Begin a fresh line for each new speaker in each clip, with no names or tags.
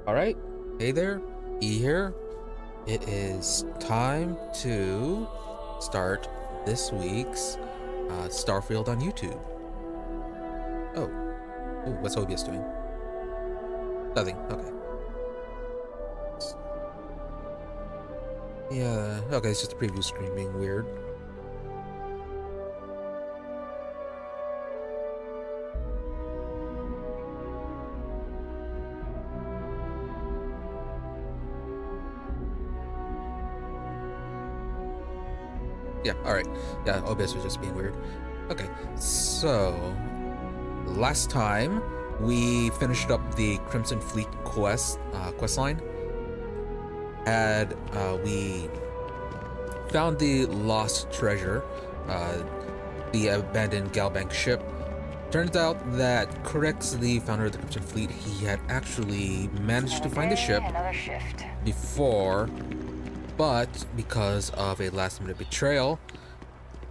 Alright, hey there, E here. It is time to start this week's Starfield on YouTube. Oh, ooh, what's OBS doing? Nothing, okay. Yeah, okay, it's just a preview screen being weird. Yeah, alright. Yeah, OBS was just being weird. Okay, so last time we finished up the Crimson Fleet quest line. We found the lost treasure, the abandoned Galbank ship. Turns out that Kryx, the founder of the Crimson Fleet, he had actually managed to find the ship before, but because of a last-minute betrayal,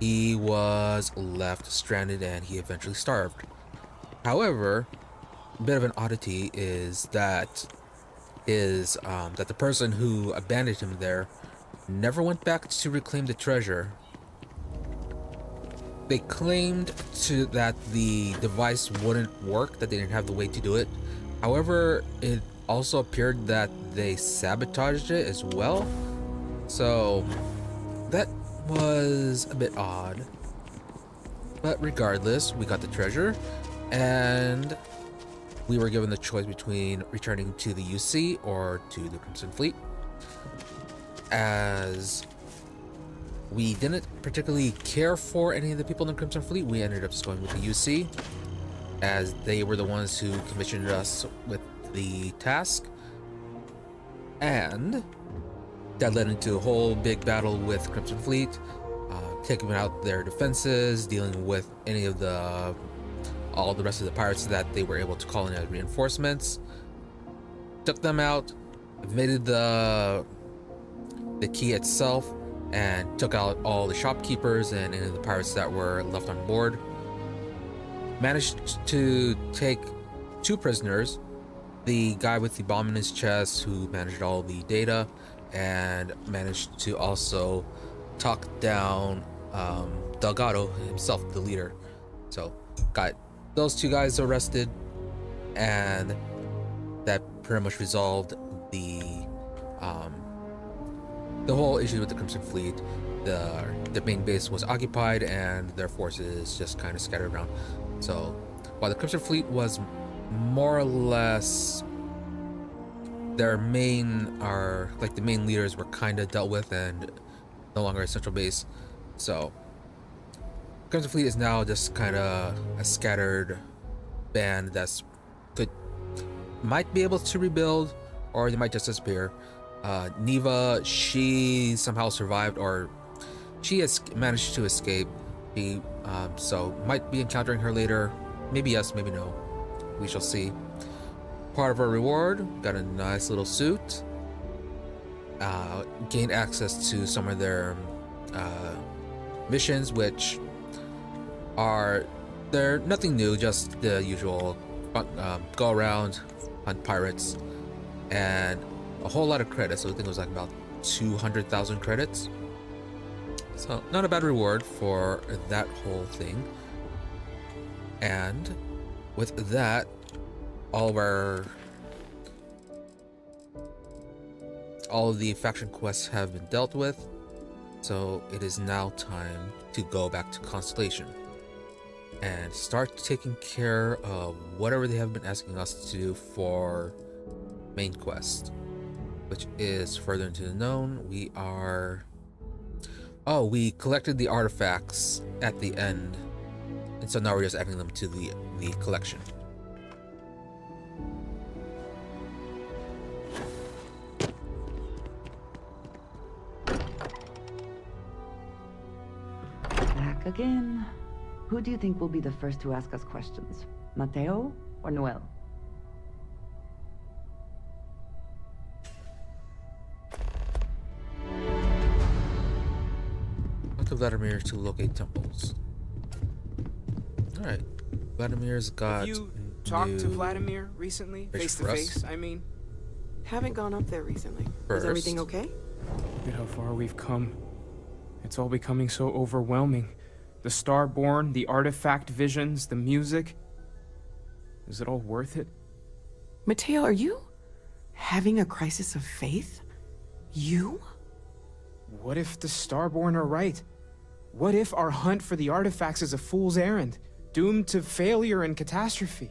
he was left stranded and he eventually starved. However, a bit of an oddity is that the person who abandoned him there never went back to reclaim the treasure. They claimed that the device wouldn't work, that they didn't have the way to do it. However, it also appeared that they sabotaged it as well. So that was a bit odd. But regardless, we got the treasure, and we were given the choice between returning to the UC or to the Crimson Fleet. As we didn't particularly care for any of the people in the Crimson Fleet, we ended up just going with the UC, as they were the ones who commissioned us with the task. And that led into a whole big battle with Crimson Fleet, taking out their defenses, dealing with any of all the rest of the pirates that they were able to call in as reinforcements. Took them out, invaded the key itself, and took out all the shopkeepers and any of the pirates that were left on board. Managed to take 2 prisoners, the guy with the bomb in his chest who managed all the data, and managed to also talk down Delgado himself, the leader. So got those 2 guys arrested, and that pretty much resolved the whole issue with the Crimson Fleet. The main base was occupied and their forces just kind of scattered around. So while the Crimson Fleet was more or less the main leaders were kind of dealt with and no longer a central base. So Crimson Fleet is now just kind of a scattered band that's might be able to rebuild, or they might just disappear. Neva, she somehow survived, or she has managed to escape. So might be encountering her later. Maybe yes, maybe no. We shall see. Part of our reward, got a nice little suit. Gained access to some of their missions, which they're nothing new, just the usual go around, hunt pirates, and a whole lot of credits. So I think it was like about 200,000 credits. So not a bad reward for that whole thing. And with that, all of the faction quests have been dealt with. So it is now time to go back to Constellation and start taking care of whatever they have been asking us to do for main quest, which is further into the known. We collected the artifacts at the end, and so now we're just adding them to the collection.
Back again. Who do you think will be the first to ask us questions? Mateo or Noel?
Talk to Vladimir to locate temples. Alright. Vladimir's got
Have you talked to Vladimir recently? Face to face, I mean? Haven't gone up there recently. Is everything okay?
Look at how far we've come. It's all becoming so overwhelming. The Starborn, the artifact visions, the music. Is it all worth it?
Mateo, are you having a crisis of faith? You?
What if the Starborn are right? What if our hunt for the artifacts is a fool's errand, doomed to failure and catastrophe?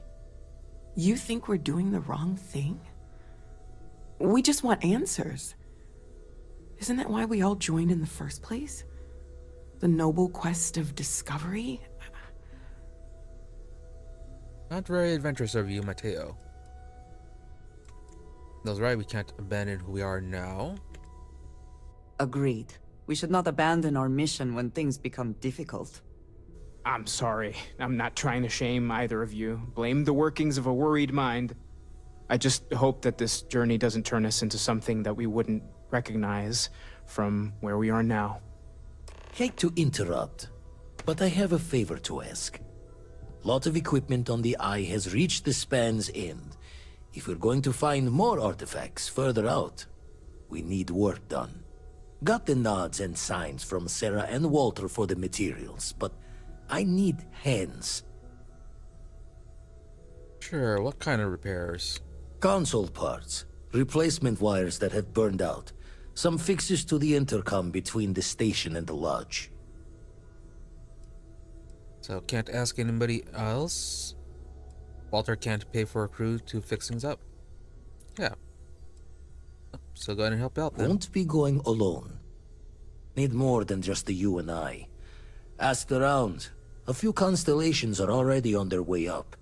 You think we're doing the wrong thing? We just want answers. Isn't that why we all joined in the first place? The noble quest of discovery?
Not very adventurous of you, Mateo. That's right, we can't abandon who we are now.
Agreed. We should not abandon our mission when things become difficult.
I'm sorry. I'm not trying to shame either of you. Blame the workings of a worried mind. I just hope that this journey doesn't turn us into something that we wouldn't recognize from where we are now.
Hate to interrupt, but I have a favor to ask. Lot of equipment on the Eye has reached the span's end. If we're going to find more artifacts further out, we need work done. Got the nods and signs from Sarah and Walter for the materials, but I need hands.
Sure, what kind of repairs?
Console parts, replacement wires that have burned out, some fixes to the intercom between the station and the lodge.
So can't ask anybody else? Walter can't pay for a crew to fix things up? Yeah. So go ahead and help out then.
Won't be going alone. Need more than just the you and I. Asked around. A few constellations are already on their way up.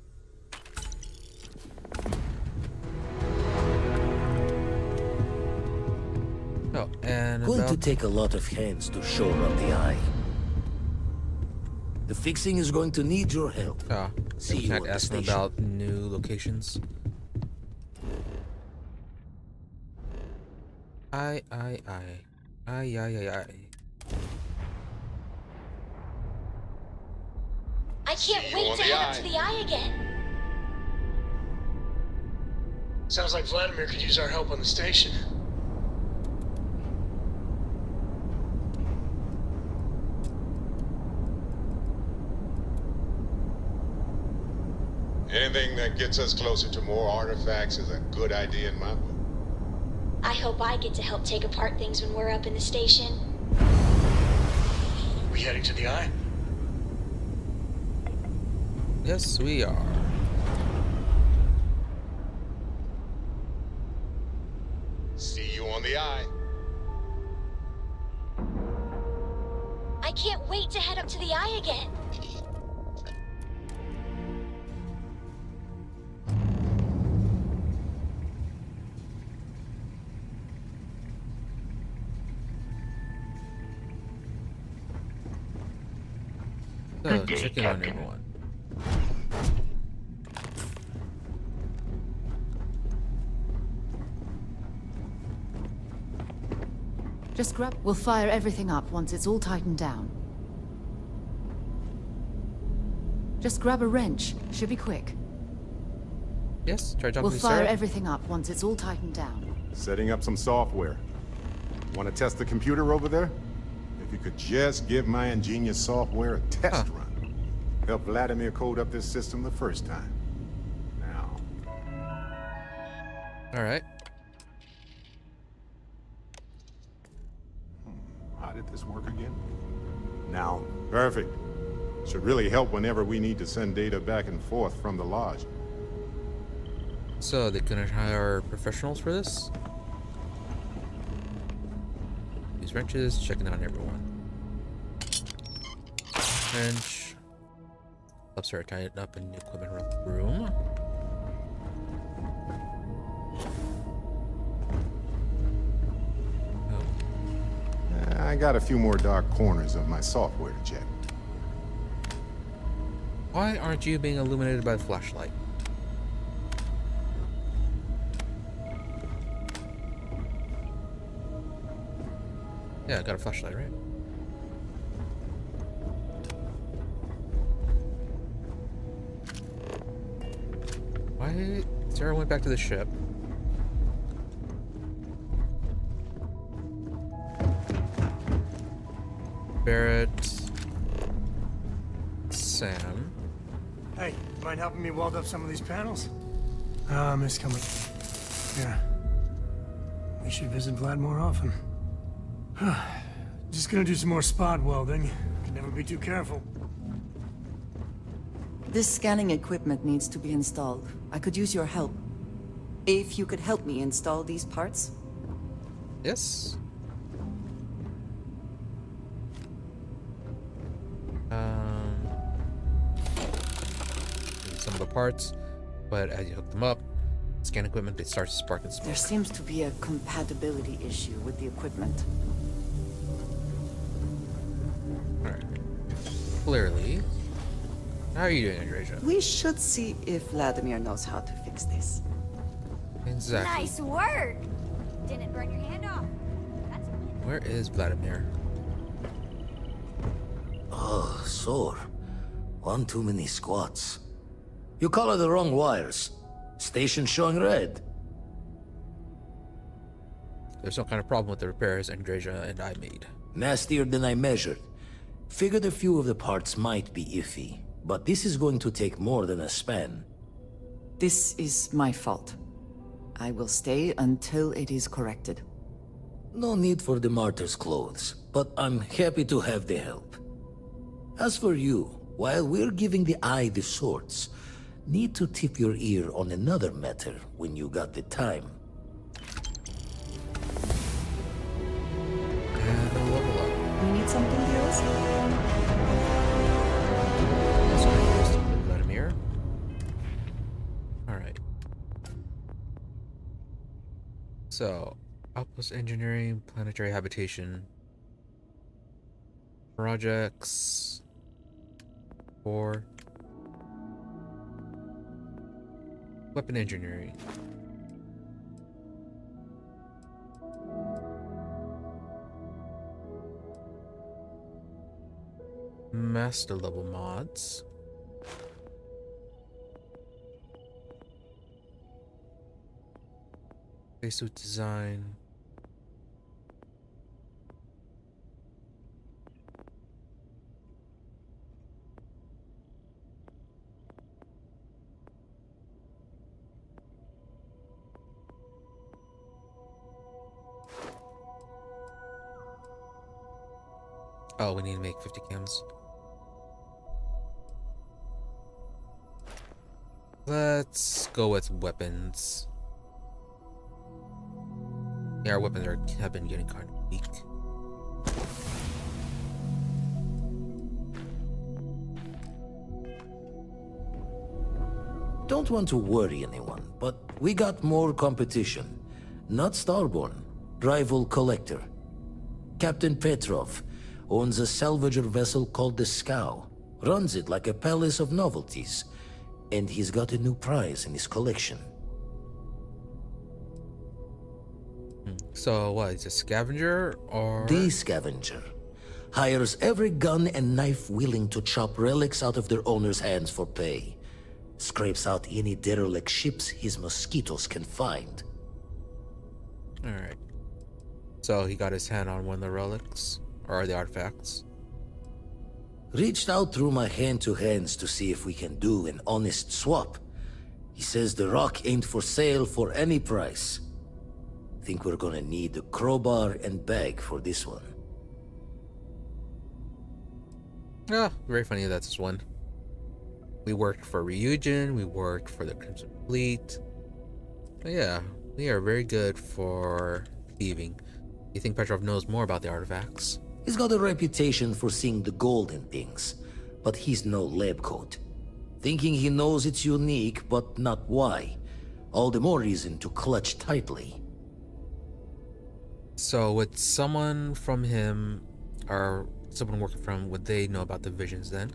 Oh, and
Going to
about...
take a lot of hands to shore up the Eye. The fixing is going to need your help.
Ah,
See
we
you
can't
at the
ask them
station.
about new locations. Aye.
I can't wait to head up to the Eye again.
Sounds like Vladimir could use our help on the station.
Anything that gets us closer to more artifacts is a good idea in my book.
I hope I get to help take apart things when we're up in the station.
We heading to the Eye?
Yes, we are.
See you on the Eye.
I can't wait to head up to the Eye again.
So, check in on everyone.
Just grab. We'll fire everything up once it's all tightened down. Just grab a wrench. Should be quick.
Yes, try jumping
We'll
to
fire
Sarah.
everything up once it's all tightened down.
Setting up some software. Want to test the computer over there? If you could just give my ingenious software a test run. Help Vladimir code up this system the first time. Now.
Alright.
How did this work again? Now, perfect. Should really help whenever we need to send data back and forth from the lodge.
So they couldn't hire professionals for this? Use wrenches, checking on everyone. Wrench. Helps her tighten up in the equipment room. Oh.
I got a few more dark corners of my software to check.
Why aren't you being illuminated by the flashlight? Yeah, I got a flashlight, right? Why? Sarah went back to the ship. Barrett. Sam.
Hey, mind helping me weld up some of these panels? Miss coming. Yeah. We should visit Vlad more often. Just gonna do some more spot welding. Can never be too careful.
This scanning equipment needs to be installed. I could use your help. If you could help me install these parts.
Yes. Some of the parts, but as you hook them up, scan equipment, it starts to spark and smoke.
There seems to be a compatibility issue with the equipment.
Alright. Clearly. How are you doing, Andreja?
We should see if Vladimir knows how to fix this.
Exactly.
Nice work! Didn't burn your hand off. That's a win.
Where is Vladimir?
Oh, sore. One too many squats. You color the wrong wires. Station showing red.
There's some kind of problem with the repairs Andreja and I made.
Nastier than I measured. Figured a few of the parts might be iffy, but this is going to take more than a span.
This is my fault. I will stay until it is corrected.
No need for the martyr's clothes, but I'm happy to have the help. As for you, while we're giving the eye the sorts, need to tip your ear on another matter when you got the time.
And a level up.
You need something, Heroes?
So, Vladimir. Alright. So, outpost engineering, planetary habitation, projects, 4. Weapon engineering. Master level mods. Spacesuit design. Oh, we need to make 50 cams. Let's go with weapons. Yeah, our weapons have been getting kind of weak.
Don't want to worry anyone, but we got more competition. Not Starborn, rival collector. Captain Petrov owns a salvager vessel called the Scow. Runs it like a palace of novelties. And he's got a new prize in his collection.
So what, he's a scavenger or?
The scavenger. Hires every gun and knife willing to chop relics out of their owner's hands for pay. Scrapes out any derelict ships his mosquitoes can find.
Alright. So he got his hand on one of the relics? Or the artifacts?
Reached out through my hand-to-hands to see if we can do an honest swap. He says the rock ain't for sale for any price. Think we're gonna need a crowbar and bag for this one.
Ah, very funny that's this one. We worked for Ryujin, we worked for the Crimson Fleet. But yeah, we are very good for thieving. You think Petrov knows more about the artifacts?
He's got a reputation for seeing the gold in things, but he's no lab coat. Thinking he knows it's unique, but not why. All the more reason to clutch tightly.
So would someone from him, or someone working from him, would they know about the visions then?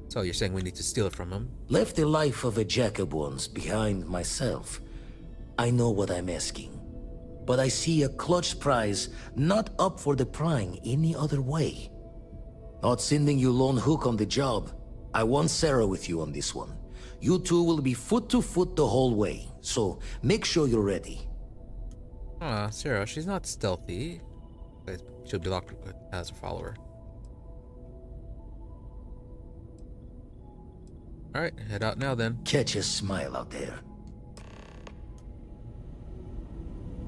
So you're saying we need to steal it from him?
Left the life of a jacob once behind myself. I know what I'm asking. But I see a clutch prize not up for the prying any other way. Not sending you lone hook on the job. I want Sarah with you on this one. You two will be foot to foot the whole way, so make sure you're ready.
Sarah, she's not stealthy. But she'll be locked as a follower. Alright, head out now then.
Catch a smile out there.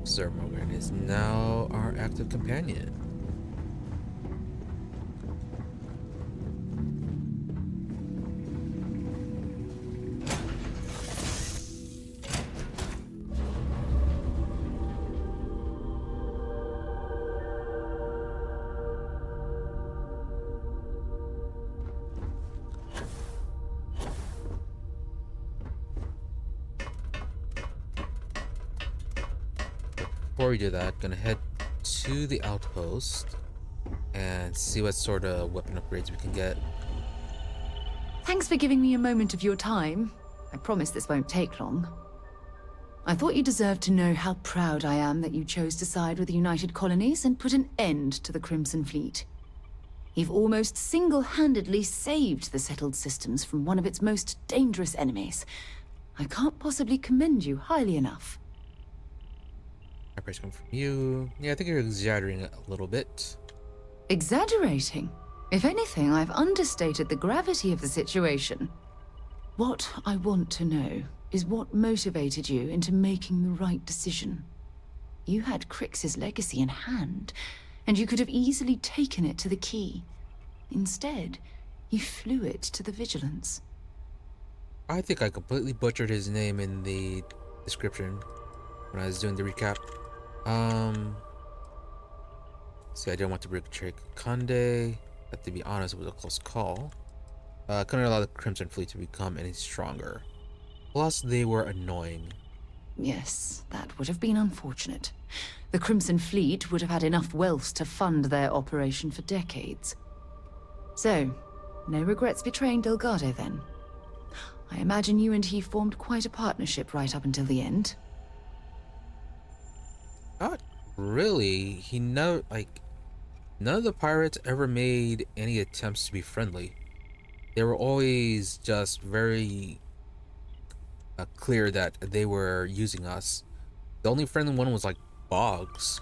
Sir Morgan is now our active companion. Before we do that, gonna head to the outpost and see what sort of weapon upgrades we can get.
Thanks for giving me a moment of your time. I promise this won't take long. I thought you deserved to know how proud I am that you chose to side with the United Colonies and put an end to the Crimson Fleet. You've almost single-handedly saved the settled systems from one of its most dangerous enemies. I can't possibly commend you highly enough.
My praise comes from you. Yeah, I think you're exaggerating a little bit.
Exaggerating? If anything, I've understated the gravity of the situation. What I want to know is what motivated you into making the right decision. You had Kryx's legacy in hand, and you could have easily taken it to the key. Instead, you flew it to the Vigilance.
I think I completely butchered his name in the description when I was doing the recap. See, I didn't want to betray Conde, but to be honest, it was a close call. Couldn't allow the Crimson Fleet to become any stronger. Plus, they were annoying.
Yes, that would have been unfortunate. The Crimson Fleet would have had enough wealth to fund their operation for decades. So, no regrets betraying Delgado then? I imagine you and he formed quite a partnership right up until the end.
Not really. None of the pirates ever made any attempts to be friendly. They were always just very clear that they were using us. The only friendly one was like Boggs.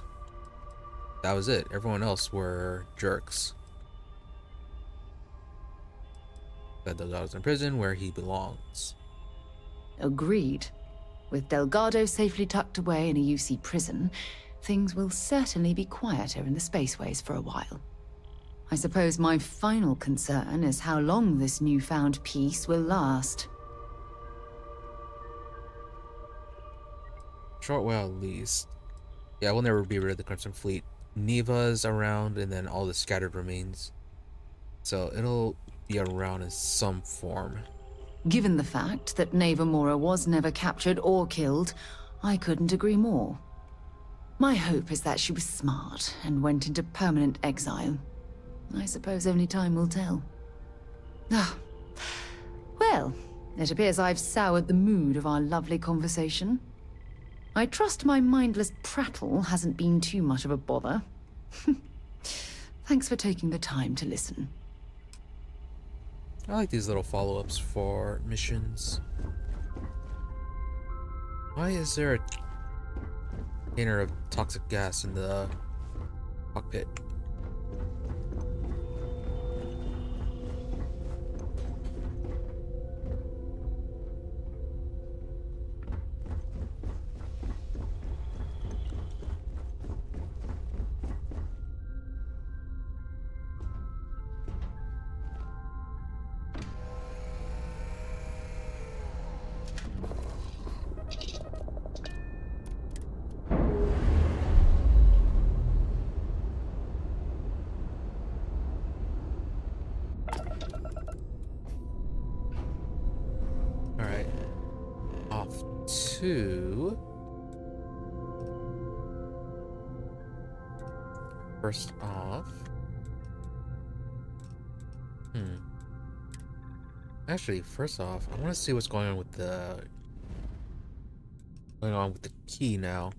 That was it. Everyone else were jerks. That Delgado's in prison where he belongs.
Agreed. With Delgado safely tucked away in a UC prison, things will certainly be quieter in the spaceways for a while. I suppose my final concern is how long this newfound peace will last.
Short while at least. Yeah, we'll never be rid of the Crimson Fleet. Neva's around and then all the scattered remains. So it'll be around in some form.
Given the fact that Neva Mora was never captured or killed, I couldn't agree more. My hope is that she was smart and went into permanent exile. I suppose only time will tell. Ah. Well, it appears I've soured the mood of our lovely conversation. I trust my mindless prattle hasn't been too much of a bother. Thanks for taking the time to listen.
I like these little follow-ups for missions. Why is there a container of toxic gas in the cockpit? Alright. Off to... First off... Actually, first off, I want to see what's going on with the... key now.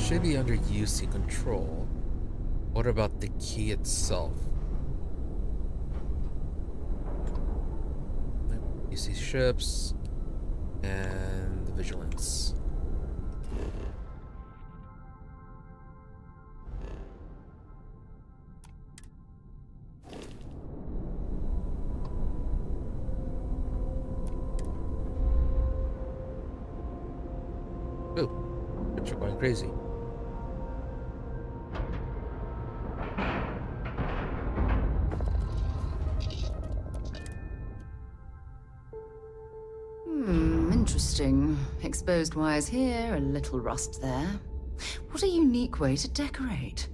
should be under UC control. What about the key itself? UC ships and the vigilance. Ooh, but you're going crazy.
Interesting. Exposed wires here, a little rust there. What a unique way to decorate.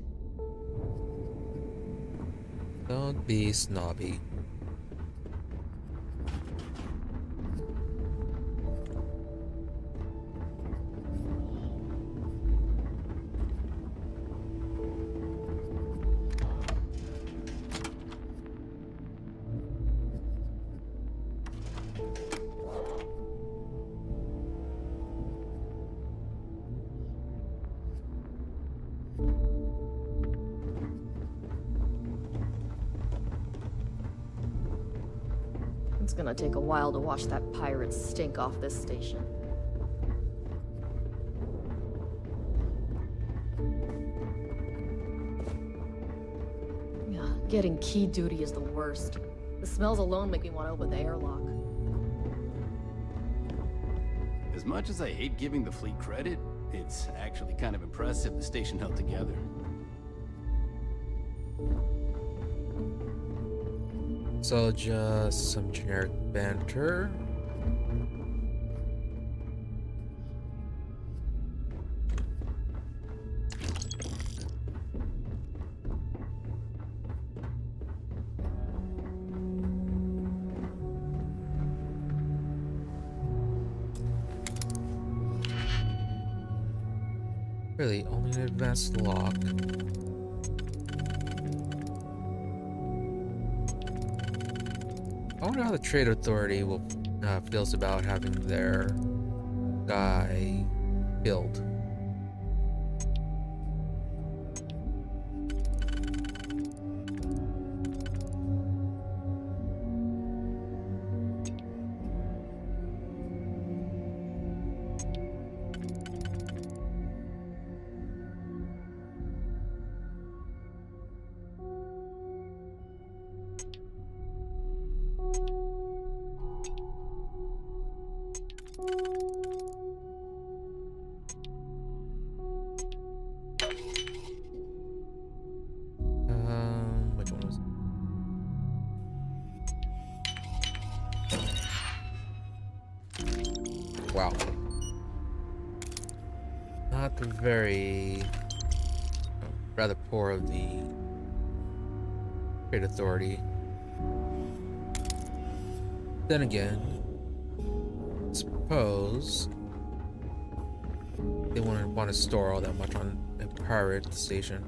Don't be snobby.
It's gonna take a while to wash that pirate stink off this station. Yeah, getting key duty is the worst. The smells alone make me want to open the airlock.
As much as I hate giving the fleet credit, it's actually kind of impressive the station held together.
So just some generic banter. Really, only an advanced lock. I wonder how the Trade Authority will feels about having their guy killed. Which one was it? Wow. Not very rather poor of the Trade Authority. Then again, suppose they wouldn't want to store all that much on a pirate station.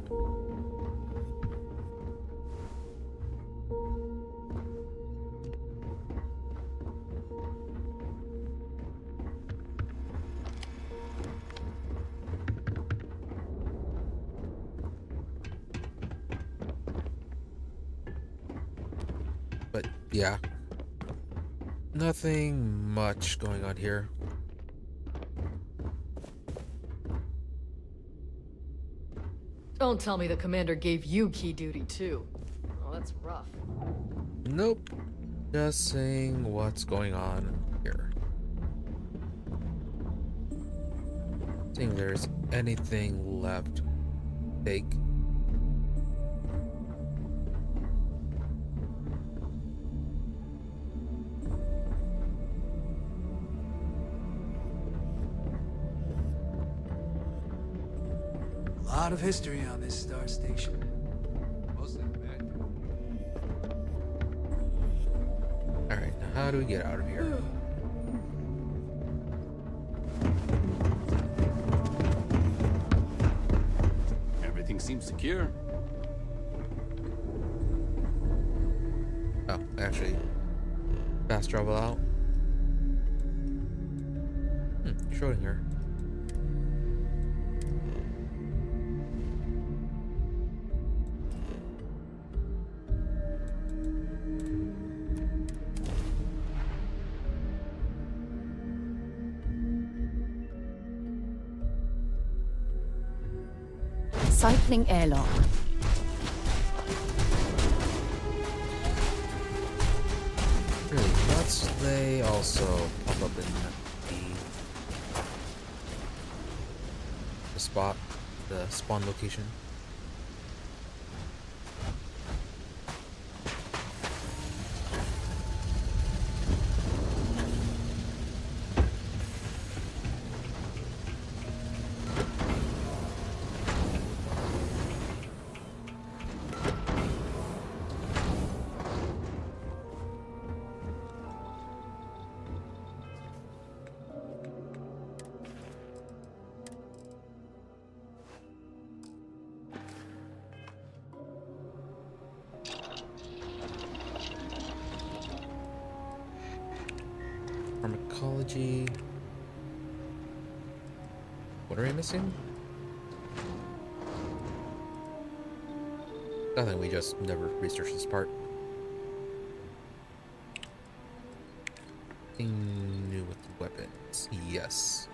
But yeah, nothing much going on here.
Don't tell me the commander gave you key duty too. Oh, that's rough.
Nope. Just seeing what's going on here. Seeing if there's anything left. Take.
A lot of history on this star station. Mostly bad.
Alright, now how do we get out of here?
Everything seems secure.
Oh, actually, fast travel out. Schrodinger.
Cycling airlock.
Really nuts. They also pop up in the spot, the spawn location. Pharmacology. What are we missing? Nothing, we just never researched this part. Anything new with the weapons? Yes.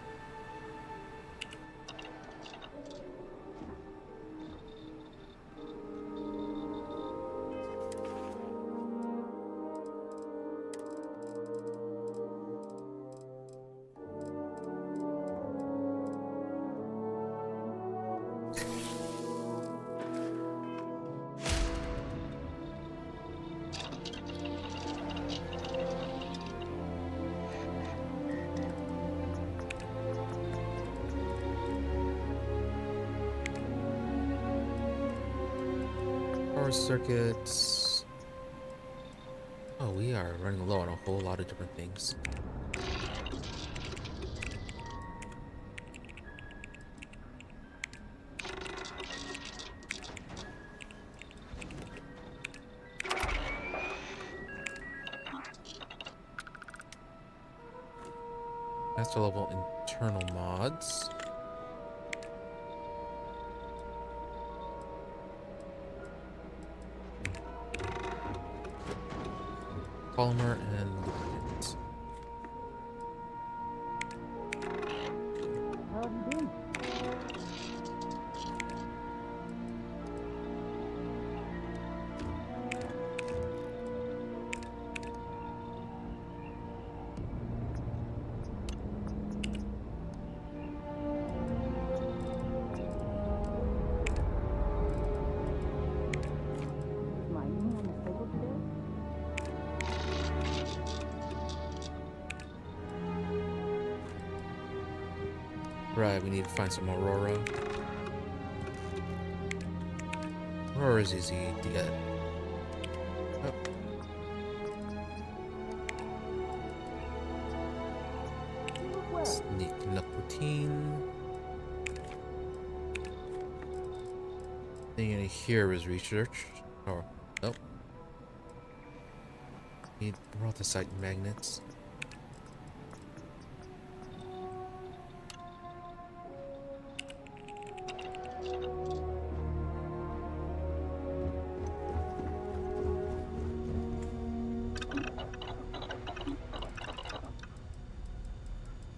Power circuits. Oh, we are running low on a whole lot of different things. Master level internal mods. Polymer and lubricant. Right, we need to find some Aurora. Aurora is easy to get. Oh. Sneaking up routine. Thing in here is researched. Oh, nope. Need rothosite magnets.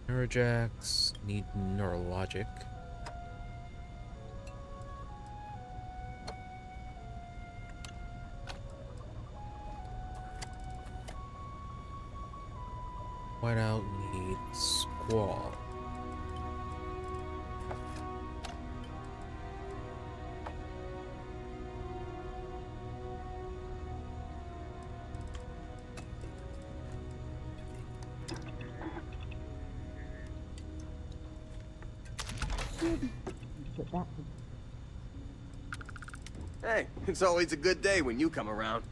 Neurojax, need neurologic. Whiteout, need squall.
Hey, it's always a good day when you come around.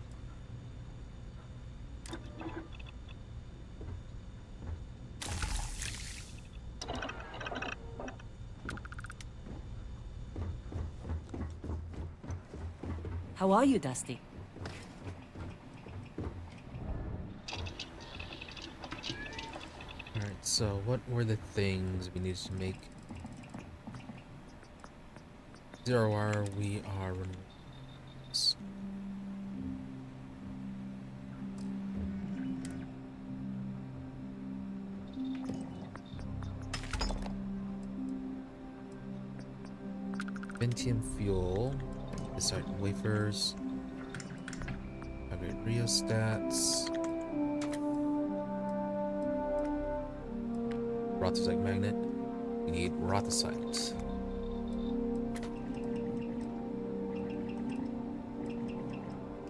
How are you, Dusty?
Alright, so what were the things we needed to make? 0R, we are running. Ventium fuel, decide wafers, upgrade rheostats, rothosite magnet. We need rothosite.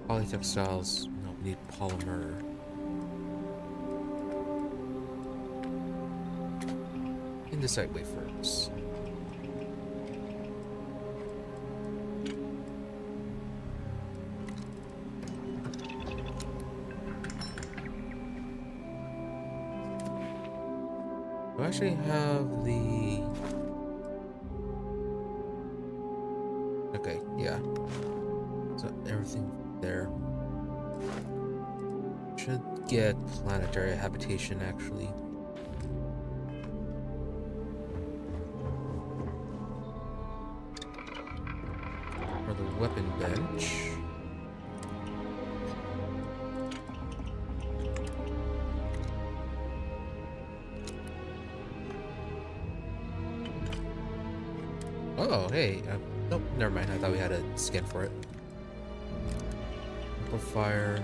Polytextiles. No, we need polymer. Andesite wafers. Do I actually have the... Okay, yeah. So everything there. Should get planetary habitation actually. For the weapon bench. Oh, hey. Nope, never mind. I thought we had a skin for it. Amplifier.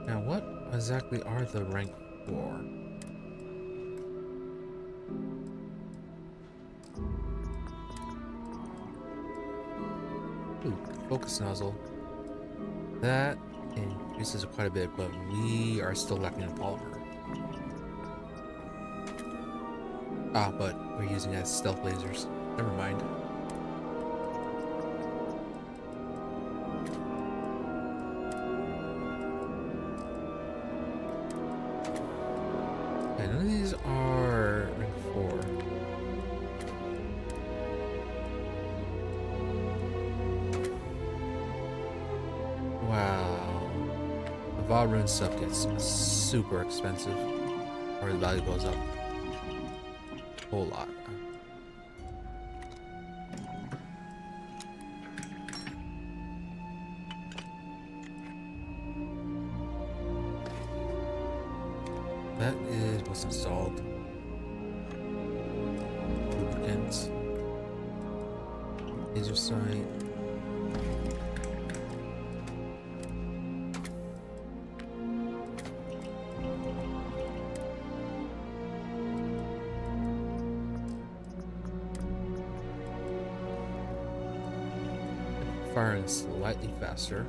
Now, what exactly are the rank for? Ooh, focus nozzle. That increases quite a bit, but we are still lacking in polymer. Ah, but we're using it as stealth lasers. Never mind. Okay, none of these are rank 4. Wow. The Valrune stuff gets super expensive, or the value goes up a whole lot. That is what's installed. Lubricants. Laser sight. Firing slightly faster.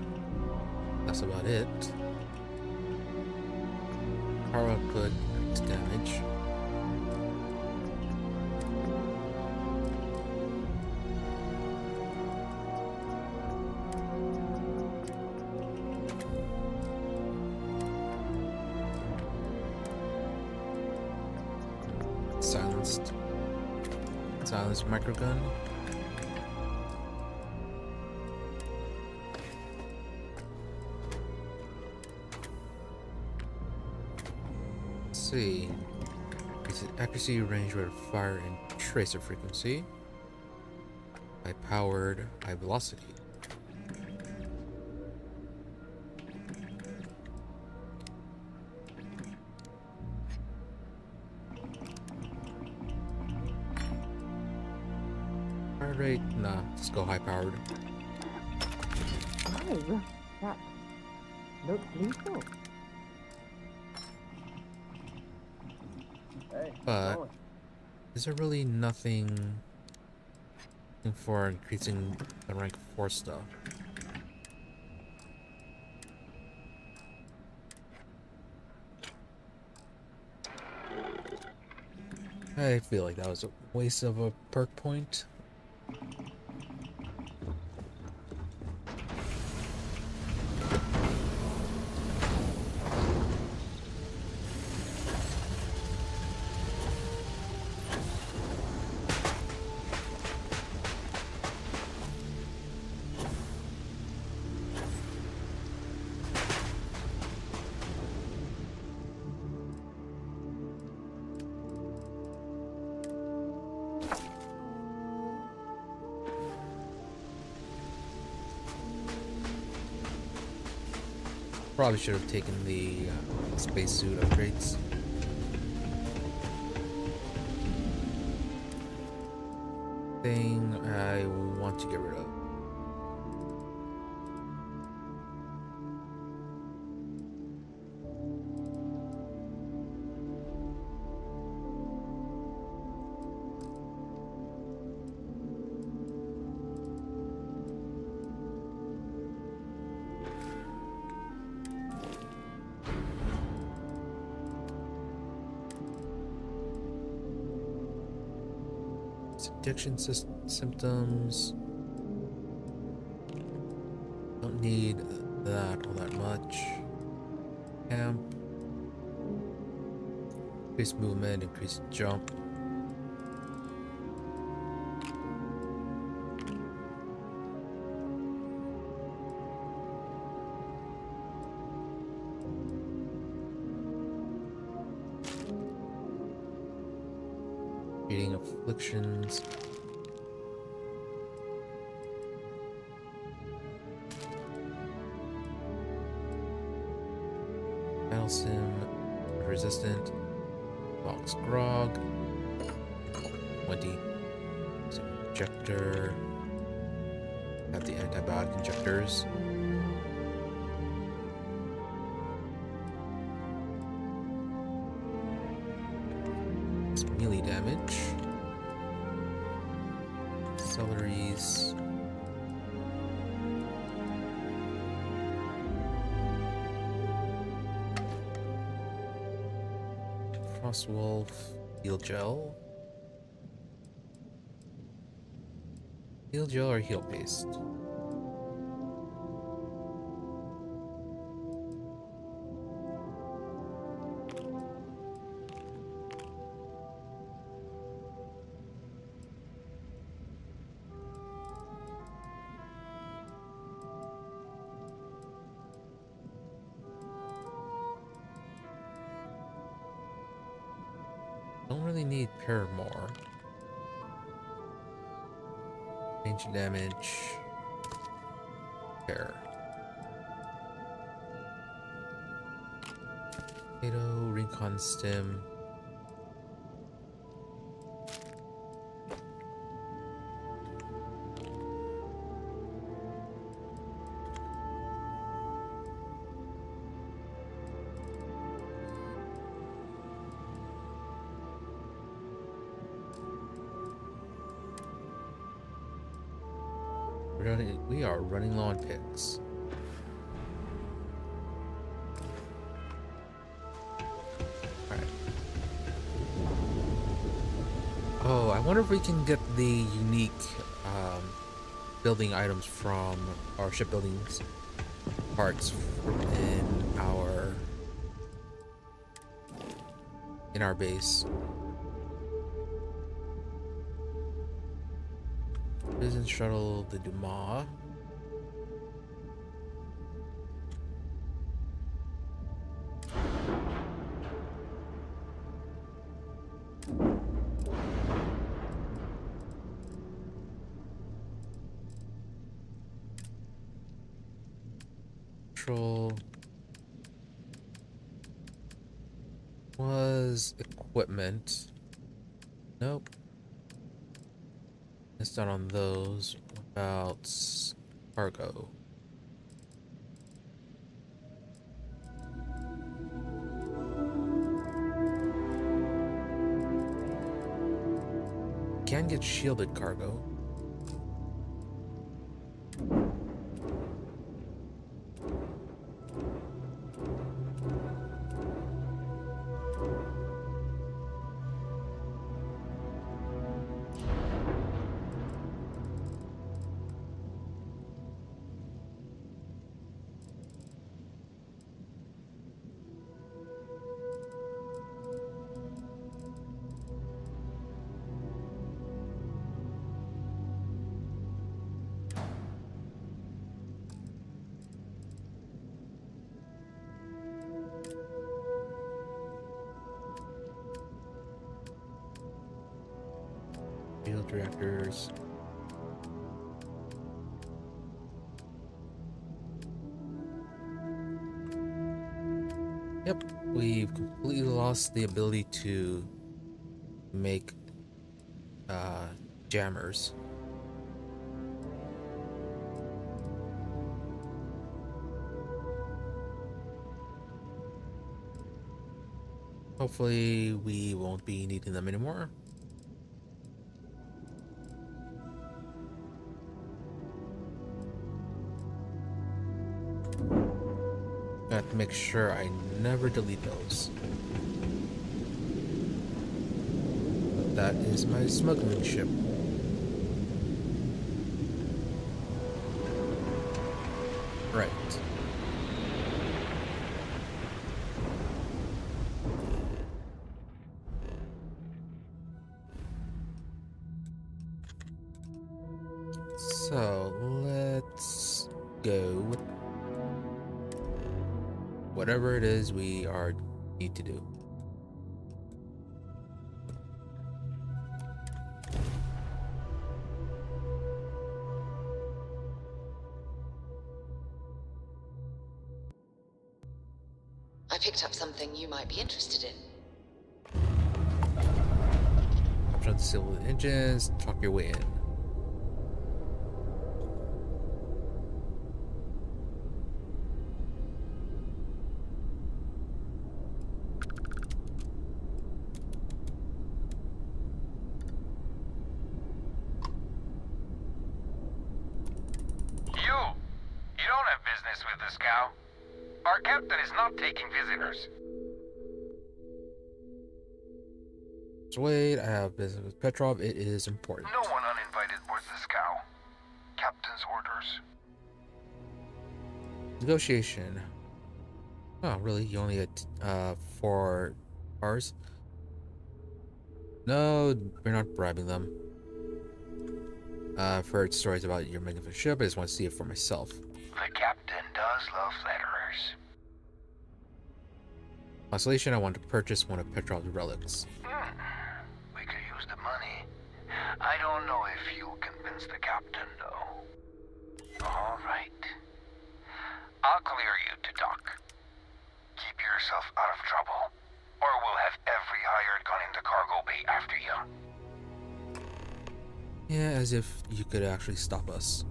That's about it. Power output, increase damage. Silenced. Silenced microgun. See, it's accuracy, range, rate of fire, and tracer frequency. High powered, high velocity. Fire rate, nah, let's go high powered.
Oh, that looks lethal.
But is there really nothing for increasing the rank 4 stuff? I feel like that was a waste of a perk point. Probably should have taken the spacesuit upgrades. Thing I want to get rid of. Addiction symptoms. Don't need that all that much. Camp. Increased movement, increased jump. Treating afflictions. Battle sim, resistant, box grog, 20, injector, have the antibiotic injectors. It's melee damage, celeries. Frostwolf, heal gel. Heal gel or heal paste? Don't really need Paramore. Range damage. Pair. Potato, recon stim. We are running low on picks. Alright. Oh, I wonder if we can get the unique building items from our shipbuilding's parts in our base. Business shuttle, the Dumas. Control was equipment. Nope. It's not on those. What about cargo? Can get shielded cargo. Field reactors. Yep, we've completely lost the ability to make jammers. Hopefully we won't be needing them anymore. Got to make sure I never delete those. That is my smuggling ship. Right. So let's go with whatever it is we need to do.
I picked up something you might be interested in.
Option to disable the engines, talk your way in.
You don't have business with the scow. Our captain is not taking visitors.
Wait, I have business with Petrov. It is important.
No one uninvited boards the scow. Captain's orders.
Negotiation. Oh, really? You only had 4 bars? No, we're not bribing them. I've heard stories about your magnificent ship. I just want to see it for myself.
The captain does love flatterers.
Constellation, I want to purchase one of Petrov's relics.
We could use the money. I don't know if you'll convince the captain, though. All right. I'll clear you to dock. Keep yourself out of trouble, or we'll have every hired gun in the cargo bay after you.
Yeah, as if you could actually stop us.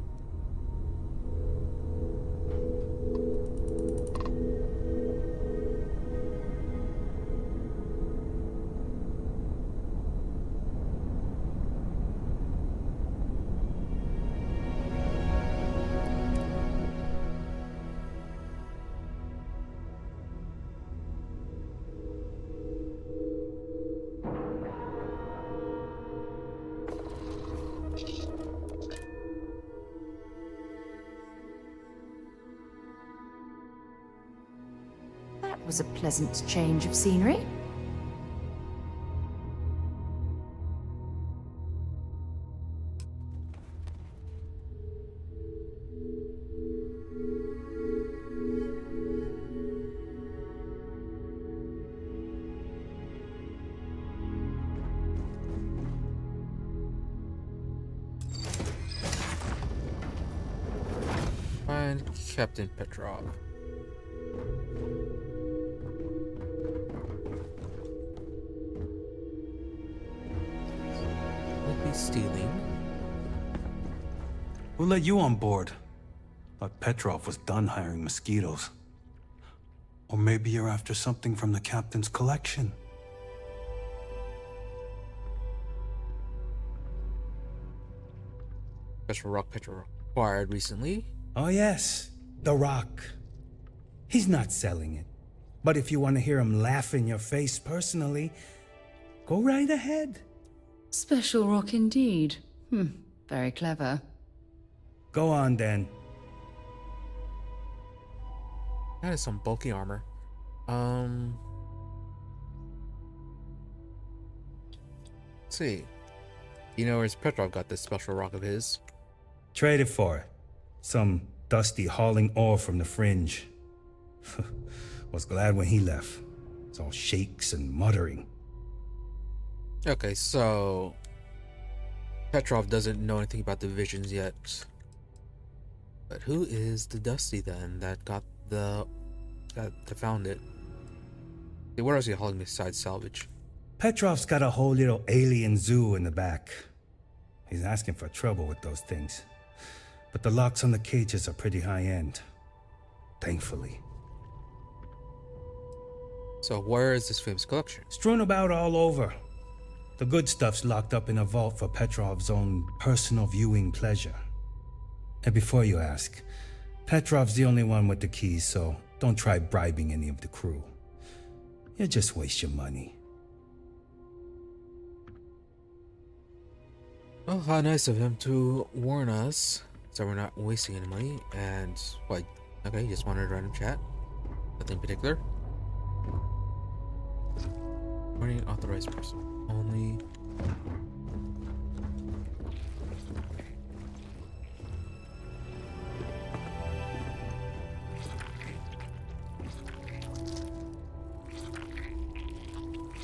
That was a pleasant change of scenery.
Find Captain Petrov. Stealing.
Who let you on board? Thought Petrov was done hiring mosquitoes. Or maybe you're after something from the captain's collection.
Special rock Petrov acquired recently.
Oh yes, the rock. He's not selling it. But if you want to hear him laugh in your face personally, go right ahead.
Special rock indeed. Very clever.
Go on then.
That is some bulky armor. Let's see. You know where's Petrov got this special rock of his?
Trade it for it. Some dusty hauling ore from the fringe. Was glad when he left. It's all shakes and muttering.
Okay, so Petrov doesn't know anything about the visions yet. But who is the Dusty then that found it? Hey, where else are you hauling besides salvage?
Petrov's got a whole little alien zoo in the back. He's asking for trouble with those things. But the locks on the cages are pretty high-end. Thankfully.
So where is this famous collection?
Strewn about all over. The good stuff's locked up in a vault for Petrov's own personal viewing pleasure. And before you ask, Petrov's the only one with the keys, so don't try bribing any of the crew. You'll just waste your money.
Well, how nice of him to warn us, so we're not wasting any money. And what? Okay, just wanted a random chat. Nothing particular. Warning, authorized person only.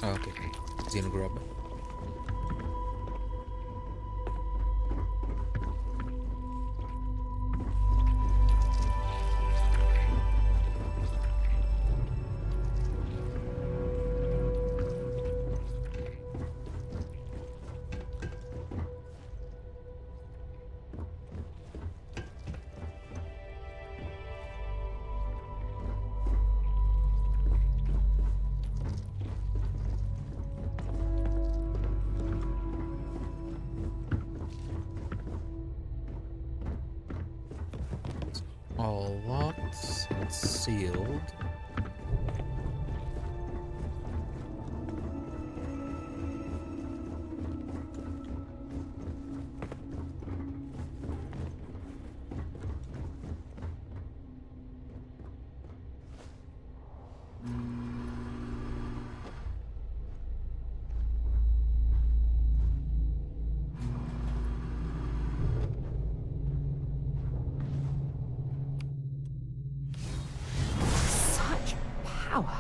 Oh, okay. Xenogrub. All locked and sealed.
Such power.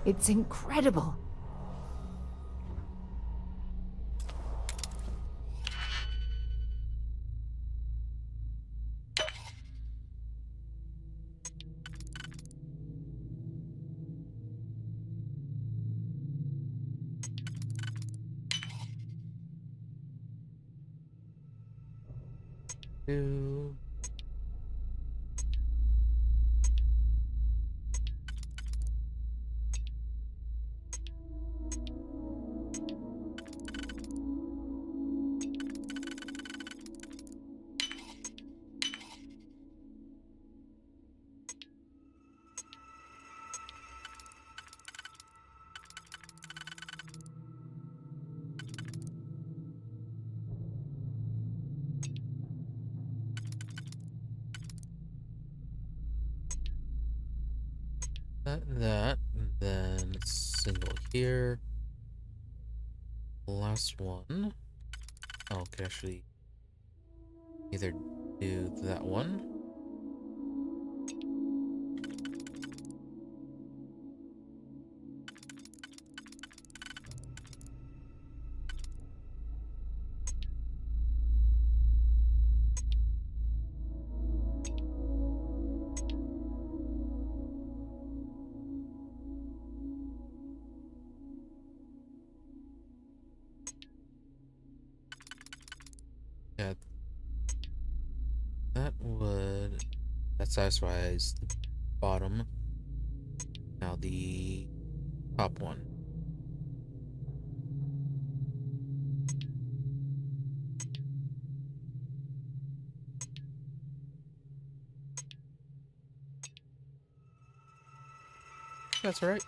It's incredible.
Two. That, and then single here. Last one. Oh, can actually either do that one. Yeah, that satisfies the bottom. Now the top one. That's all right.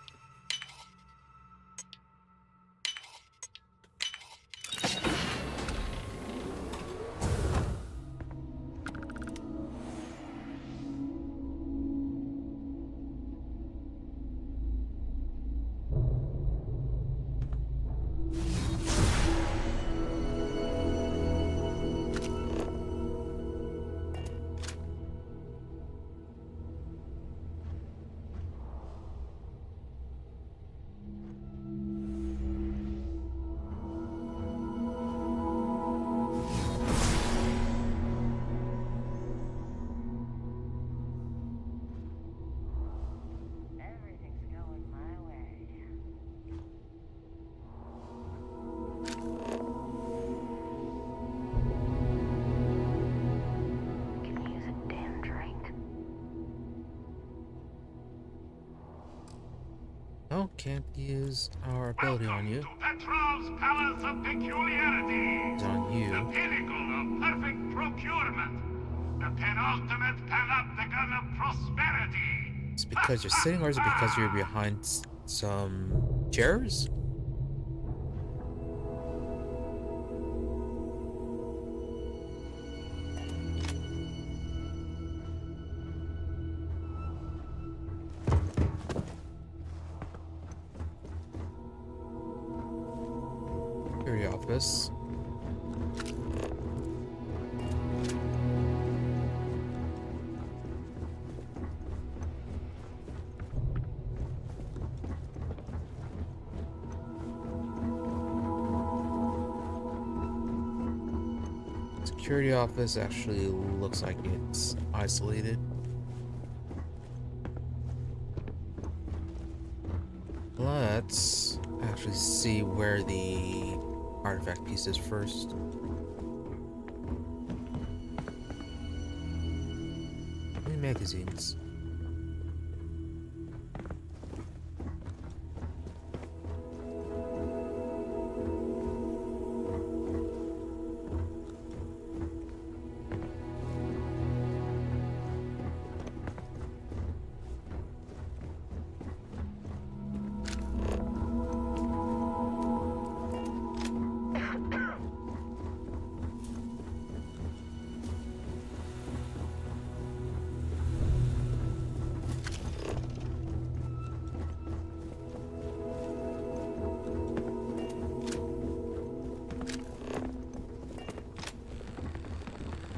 can't use our ability on you.
Petrov's Palace of Peculiarity.
It's on you.
The pinnacle of perfect procurement. The penultimate panopticon of prosperity.
Is it because you're sitting, or is it because you're behind some chairs? Security office. Security office actually looks like it's isolated. Let's actually see where the artifact piece is first. Any magazines?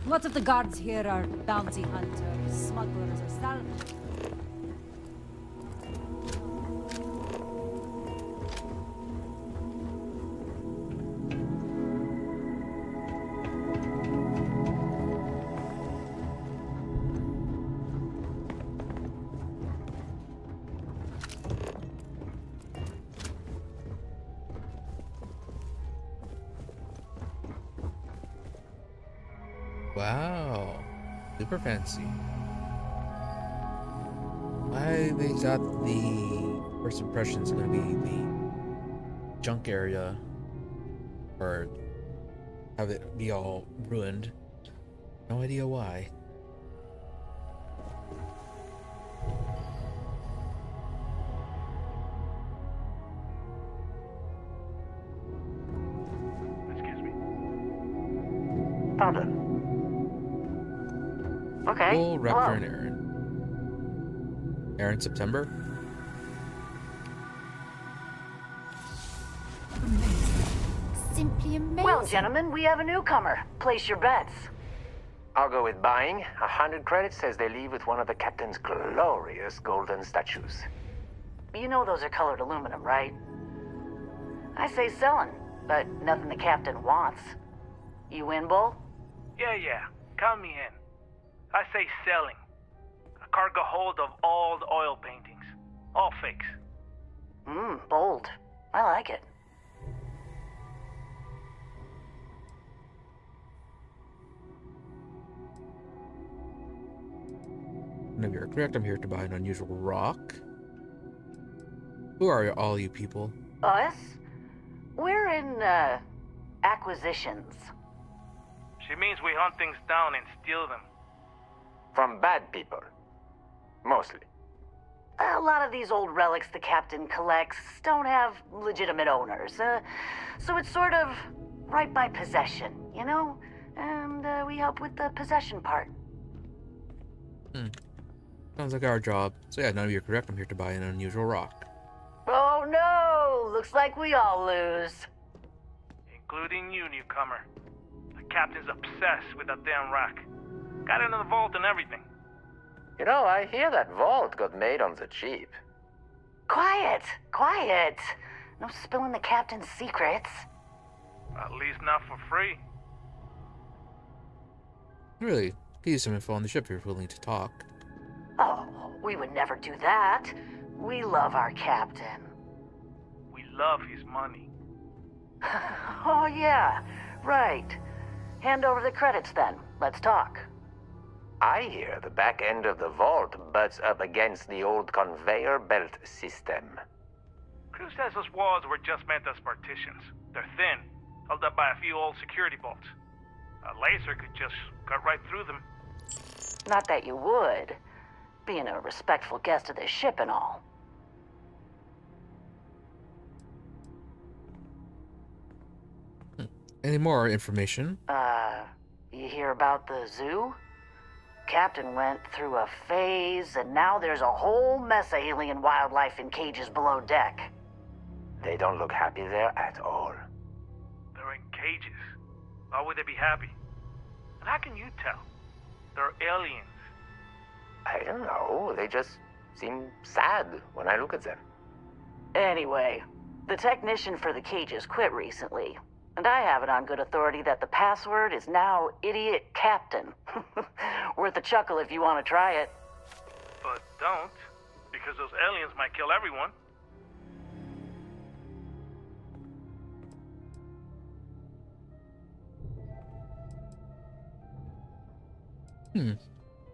Lots of the guards here are bounty hunters, smugglers, or salvagers.
Wow, super fancy. I they got the first impression is going to be the junk area, or have it be all ruined. No idea why.
Excuse me. Pardon. Okay.
Full Raptor and Aaron. Aaron, September.
Simply amazing.
Well, gentlemen, we have a newcomer. Place your bets.
I'll go with buying. 100 credits says they leave with one of the captain's glorious golden statues.
You know those are colored aluminum, right? I say selling, but nothing the captain wants. You in, Bull?
Yeah. Count me in. I say selling. A cargo hold of all the oil paintings. All fakes.
Bold. I like it.
And if you're correct, I'm here to buy an unusual rock. Who are all you people?
Us? We're in, acquisitions.
She means we hunt things down and steal them.
From bad people. Mostly.
A lot of these old relics the captain collects don't have legitimate owners, so it's sort of right by possession, you know? And we help with the possession part.
Sounds like our job. So yeah, none of you are correct. I'm here to buy an unusual rock.
Oh no! Looks like we all lose.
Including you, newcomer. The captain's obsessed with that damn rock. Got it in the vault and everything.
You know, I hear that vault got made on the cheap.
Quiet! No spilling the captain's secrets.
At least not for free.
Really, give you some info on the ship if you're willing to talk.
Oh, we would never do that. We love our captain.
We love his money.
Oh yeah, right. Hand over the credits then. Let's talk.
I hear the back end of the vault butts up against the old conveyor belt system.
Crew says those walls were just meant as partitions. They're thin, held up by a few old security bolts. A laser could just cut right through them.
Not that you would, being a respectful guest of this ship and all.
Any more information?
You hear about the zoo? Captain went through a phase, and now there's a whole mess of alien wildlife in cages below deck.
They don't look happy there at all.
They're in cages. Why would they be happy? And how can you tell? They're aliens.
I don't know. They just seem sad when I look at them.
Anyway, the technician for the cages quit recently, and I have it on good authority that the password is now Idiot Captain. Worth a chuckle if you want to try it.
But don't, because those aliens might kill everyone.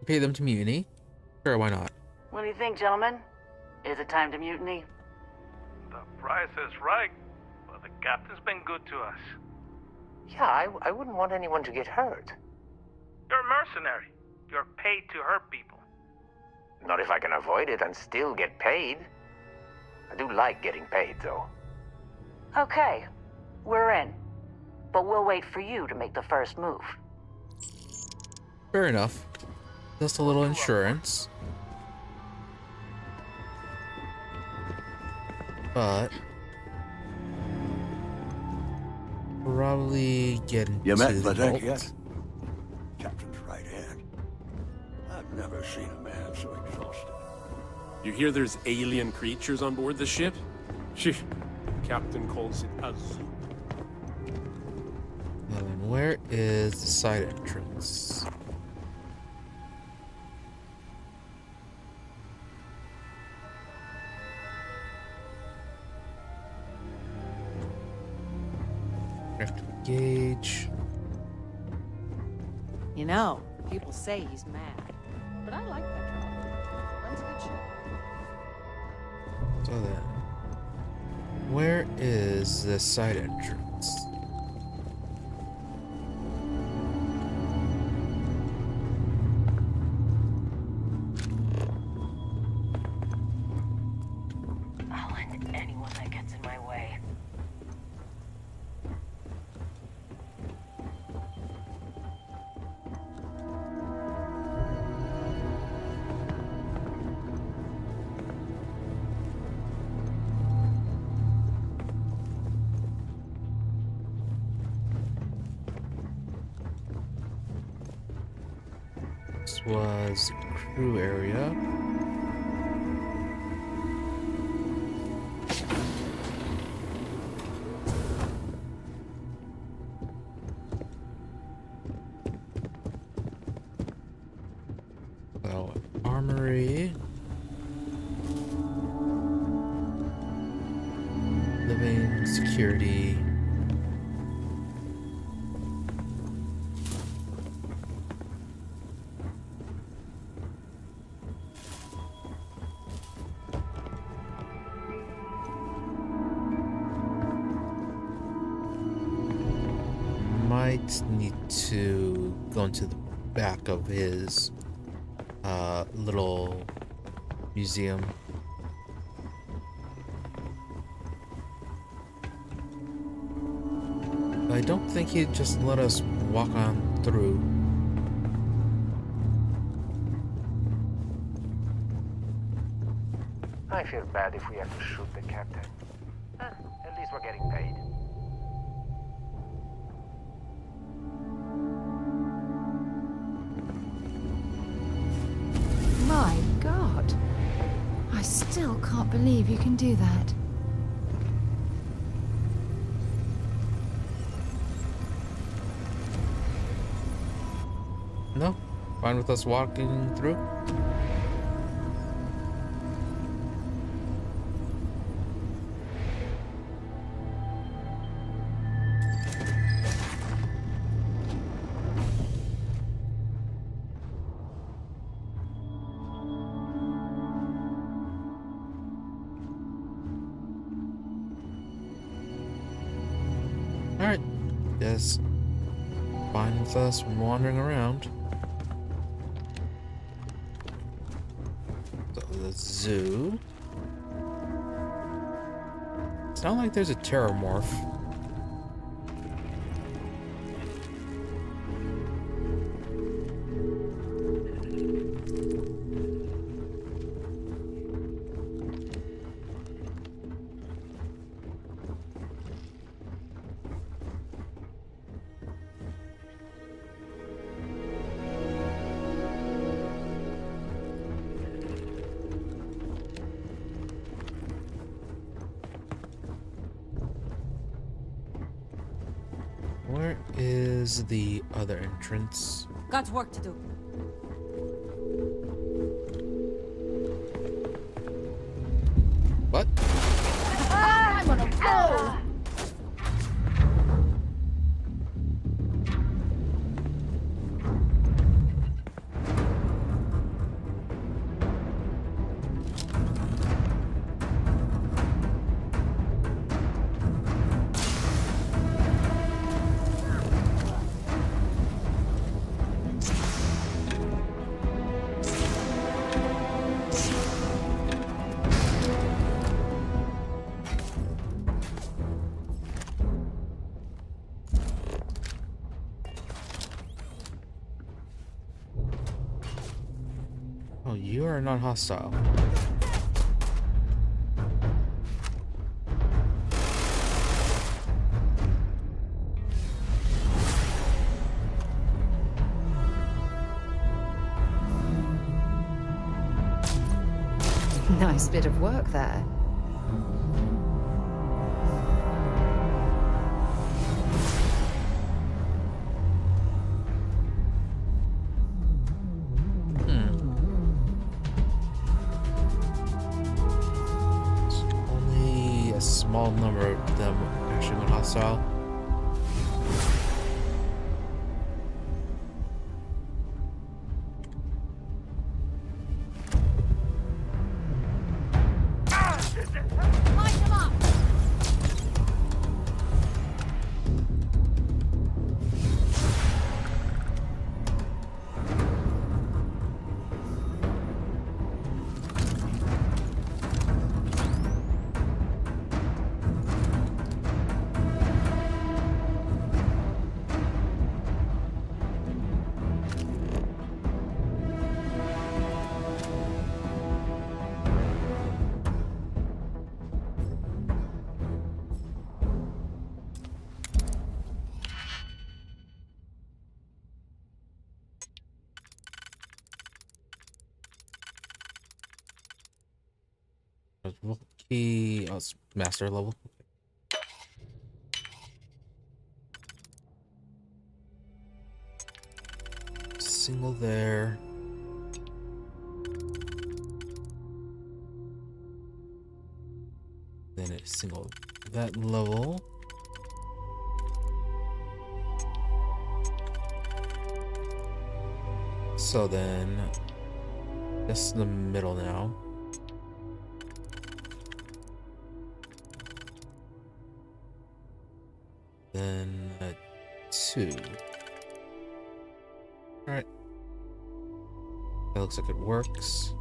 Pay them to mutiny? Sure, why not?
What do you think, gentlemen? Is it time to mutiny?
The price is right, but the captain's been good to us.
Yeah, I wouldn't want anyone to get hurt.
You're a mercenary. You're paid to hurt people.
Not if I can avoid it and still get paid. I do like getting paid, though.
Okay, we're in. But we'll wait for you to make the first move.
Fair enough. Just a little insurance. But probably get into
You met
the
Vladek
vault.
yet? Captain's right hand. I've never seen a man so exhausted.
You hear there's alien creatures on board the ship? Phew. Captain calls it a zoo.
Where is the side entrance? Have to engage.
You know, people say he's mad, but I like Petrov. Runs a good ship.
So then, where is the side entrance?
I'll end anyone that gets in my way.
This was crew area. So, armory. Living security. Might need to go into the back of his little museum. I don't think he'd just let us walk on through.
I feel bad if we have to shoot the captain. At least we're getting paid.
My God. I still can't believe you can do that.
No? Fine with us walking through? Alright. Guess fine with us wandering around. So the zoo. It's not like there's a terramorph. Where is the other entrance?
Got work to do.
What?
I'm on a roll!
Oh, you are not hostile.
Nice bit of work there.
Only a small number of them actually went hostile. Key, oh, it's master level. Single there. Then a single that level. So then, just in the middle now. Then 2. Alright. That looks like it works.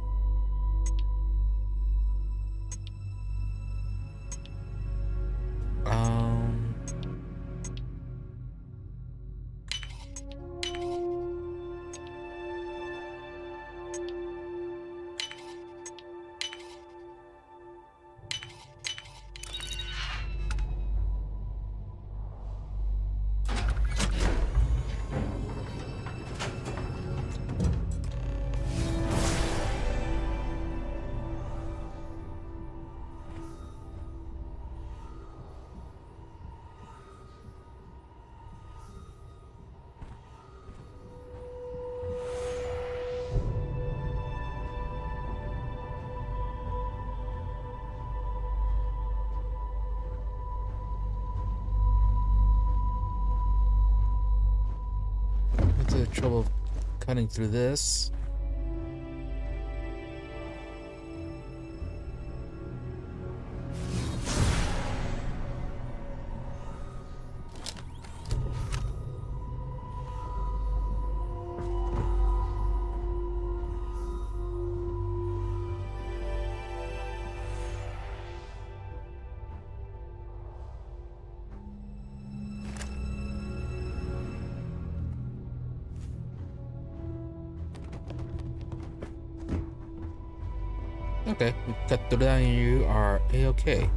The trouble of cutting through this. Okay, we cut through that and you are A-okay.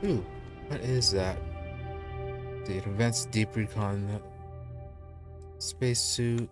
Ooh, what is that? The advanced deep recon spacesuit.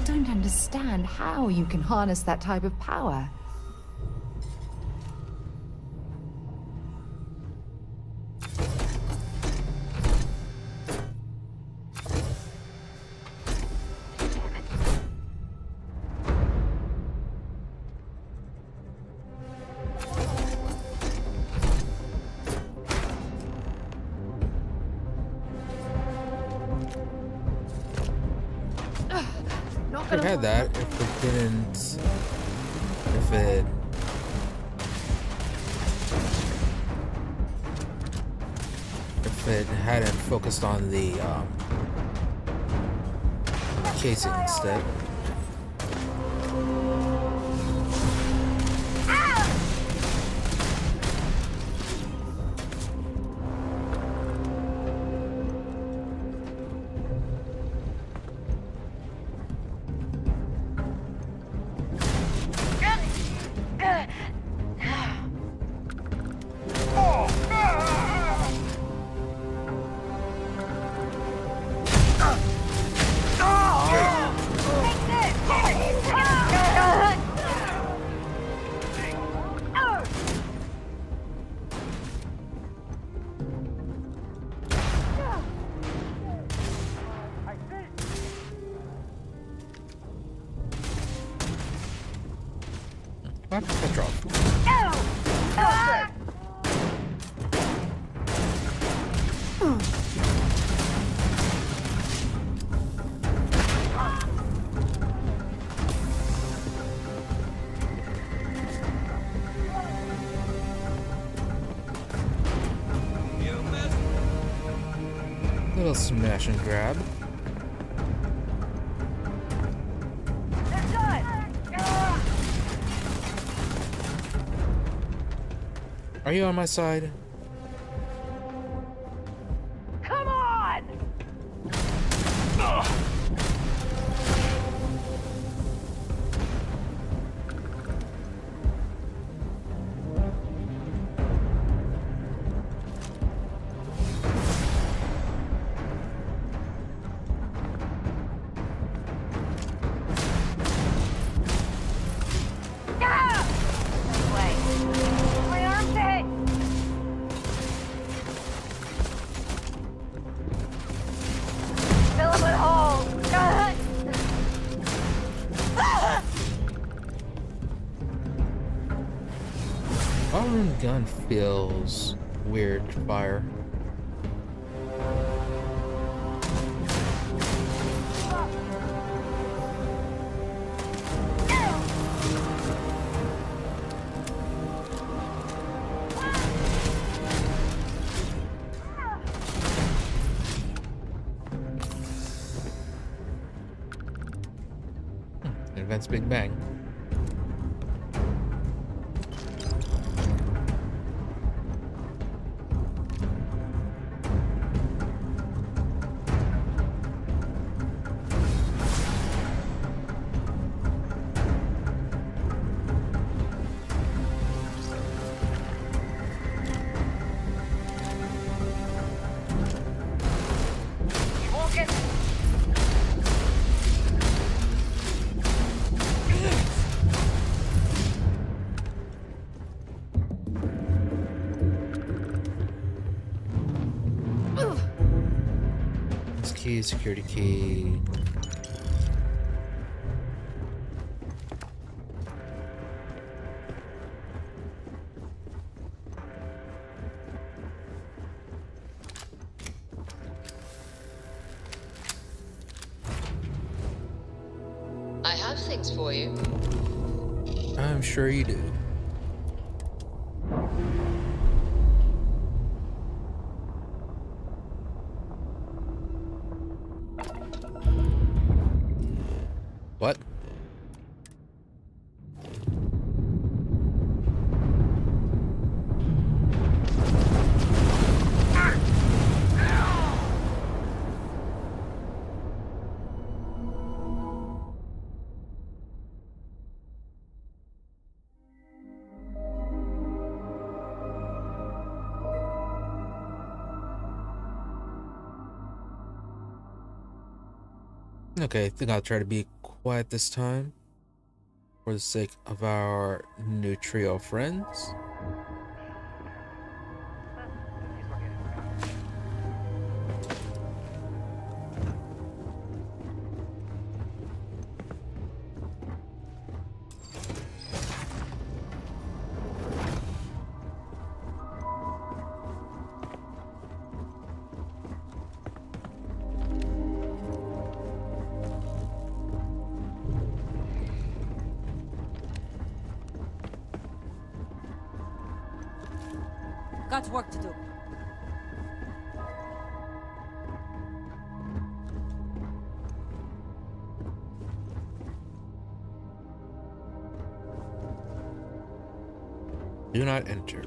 Don't understand how you can harness that type of power.
Could have had that if it didn't. If it hadn't focused on the casing instead. Petrov. Little smash and grab. Are you on my side?
Come on!
Gun feels weird to fire. Advanced Big Bang. key, security key.
I have things for you.
I'm sure you do. What? Okay, I think I'll try to be quiet this time for the sake of our new trio of friends.
Got work to do.
Do not enter.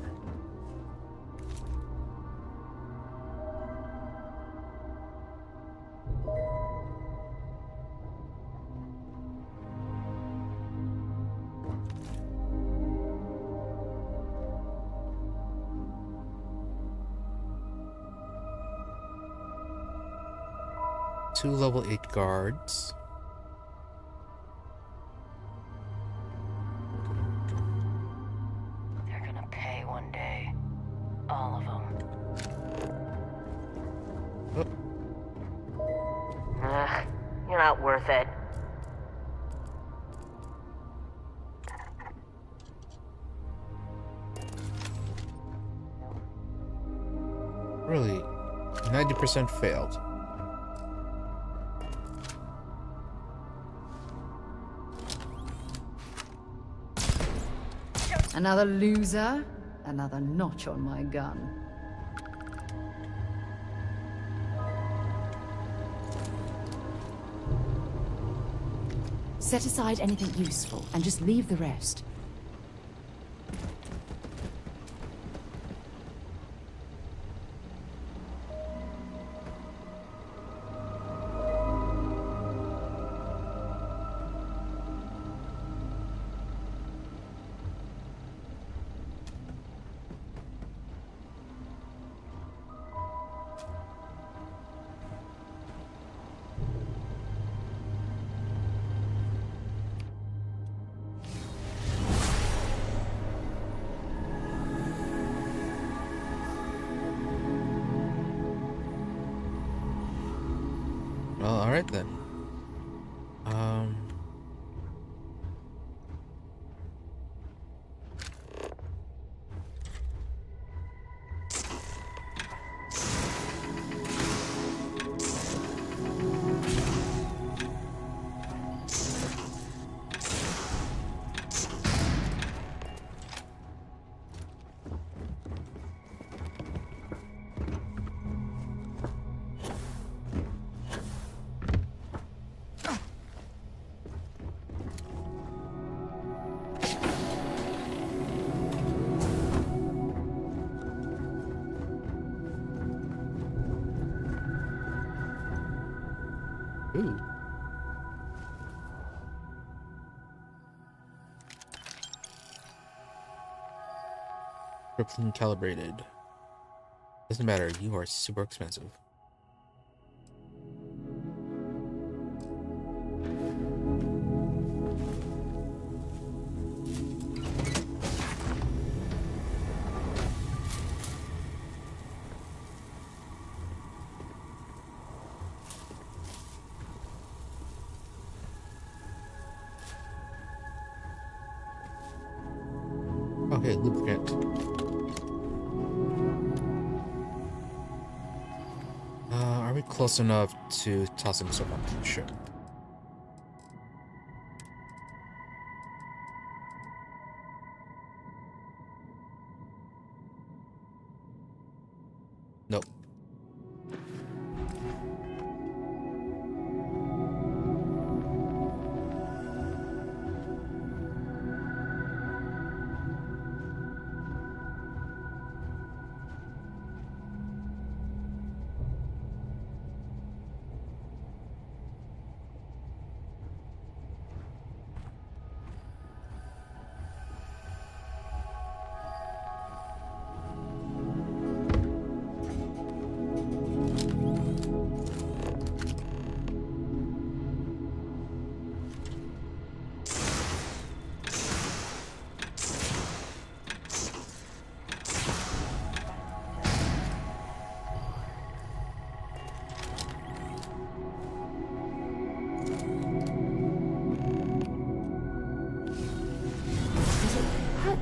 Two level 8 guards.
They're gonna pay one day. All of them. Ugh, you're not worth it.
Really? 90% failed.
Another loser, another notch on my gun. Set aside anything useful and just leave the rest.
Well, alright then. Ooh. Krypton calibrated. Doesn't matter, you are super expensive. Okay, lubricant. Are we close enough to tossing stuff onto the ship? Nope.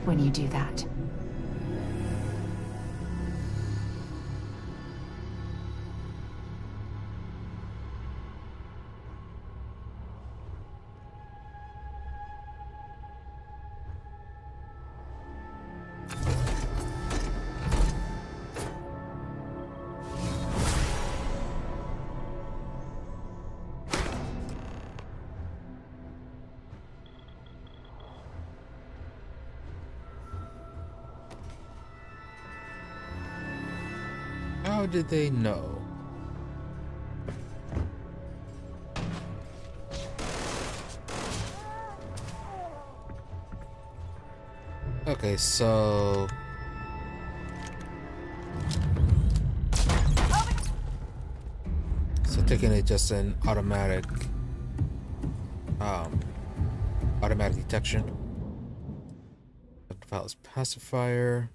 When you do that.
How did they know? Okay, so taking it just an automatic detection. File is pacifier.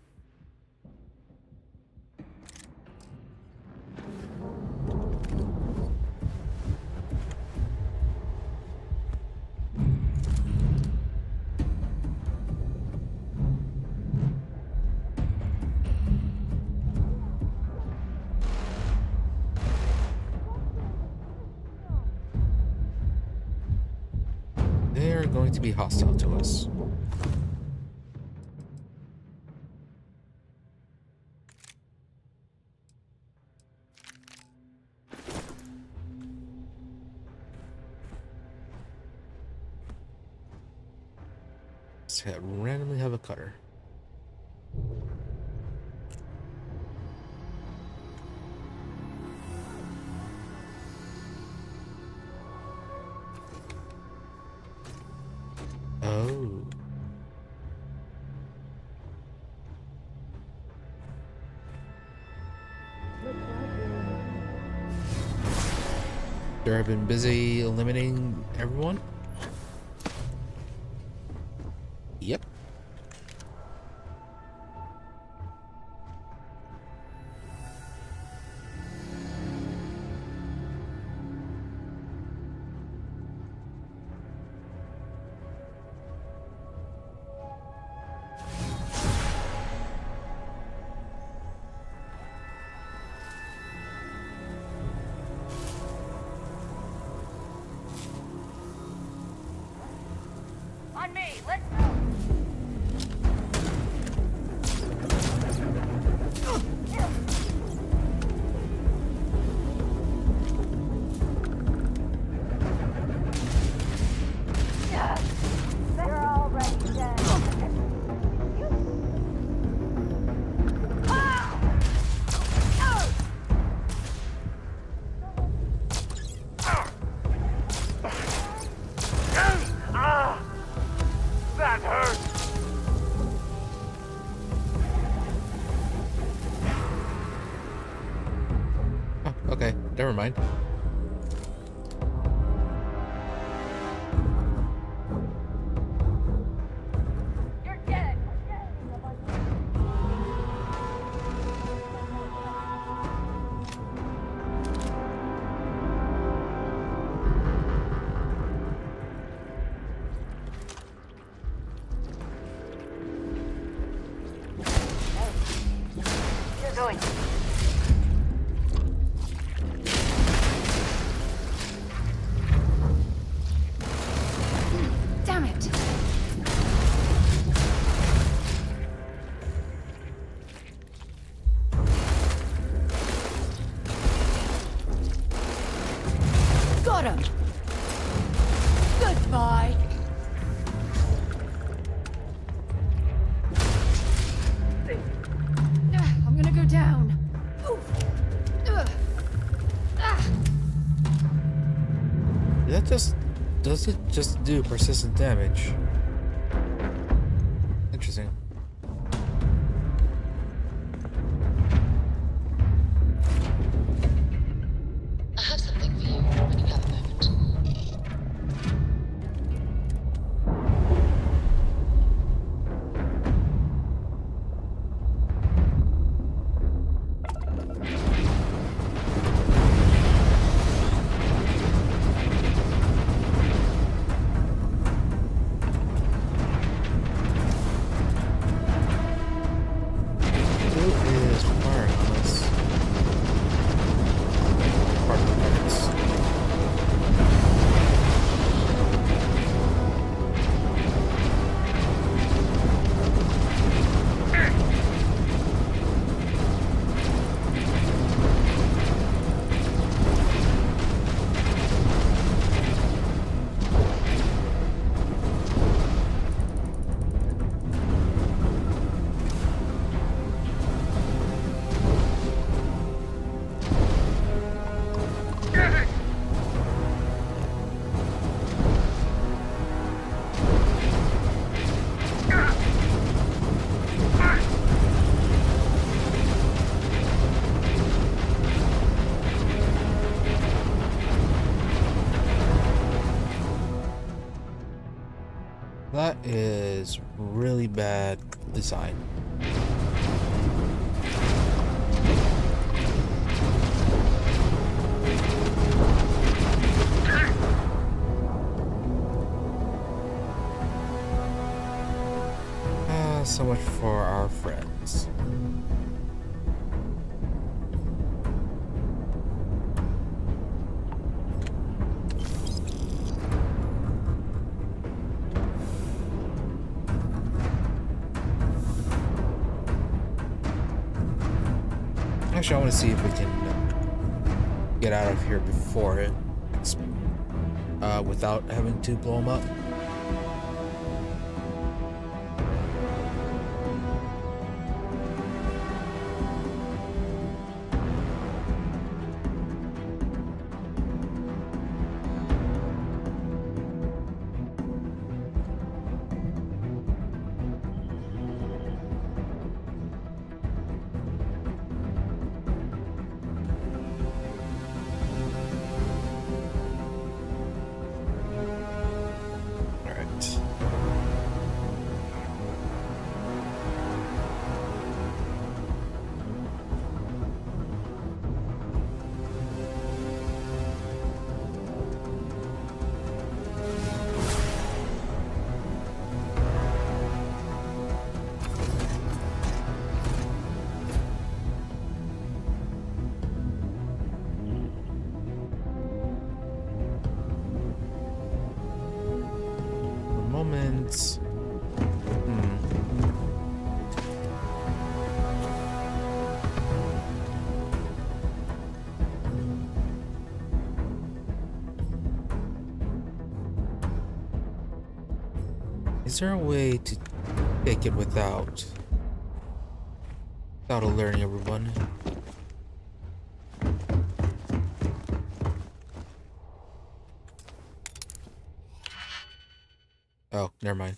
They're going to be hostile to us. Let's randomly have a cutter. Oh. Sure, I've been busy eliminating everyone. Yep.
On me, let's go! They're already dead.
That hurt!
Oh, okay, never mind.
You're dead! going.
Damn it! Got him! Goodbye! I'm gonna go down.
That just... Does it just do persistent damage? Interesting.
I have something for you when you have a moment.
That is really bad design. So much for our friends. Actually, I want to see if we can get out of here before it, without having to blow them up. Moments. Is there a way to take it without alerting everyone? Oh, never mind.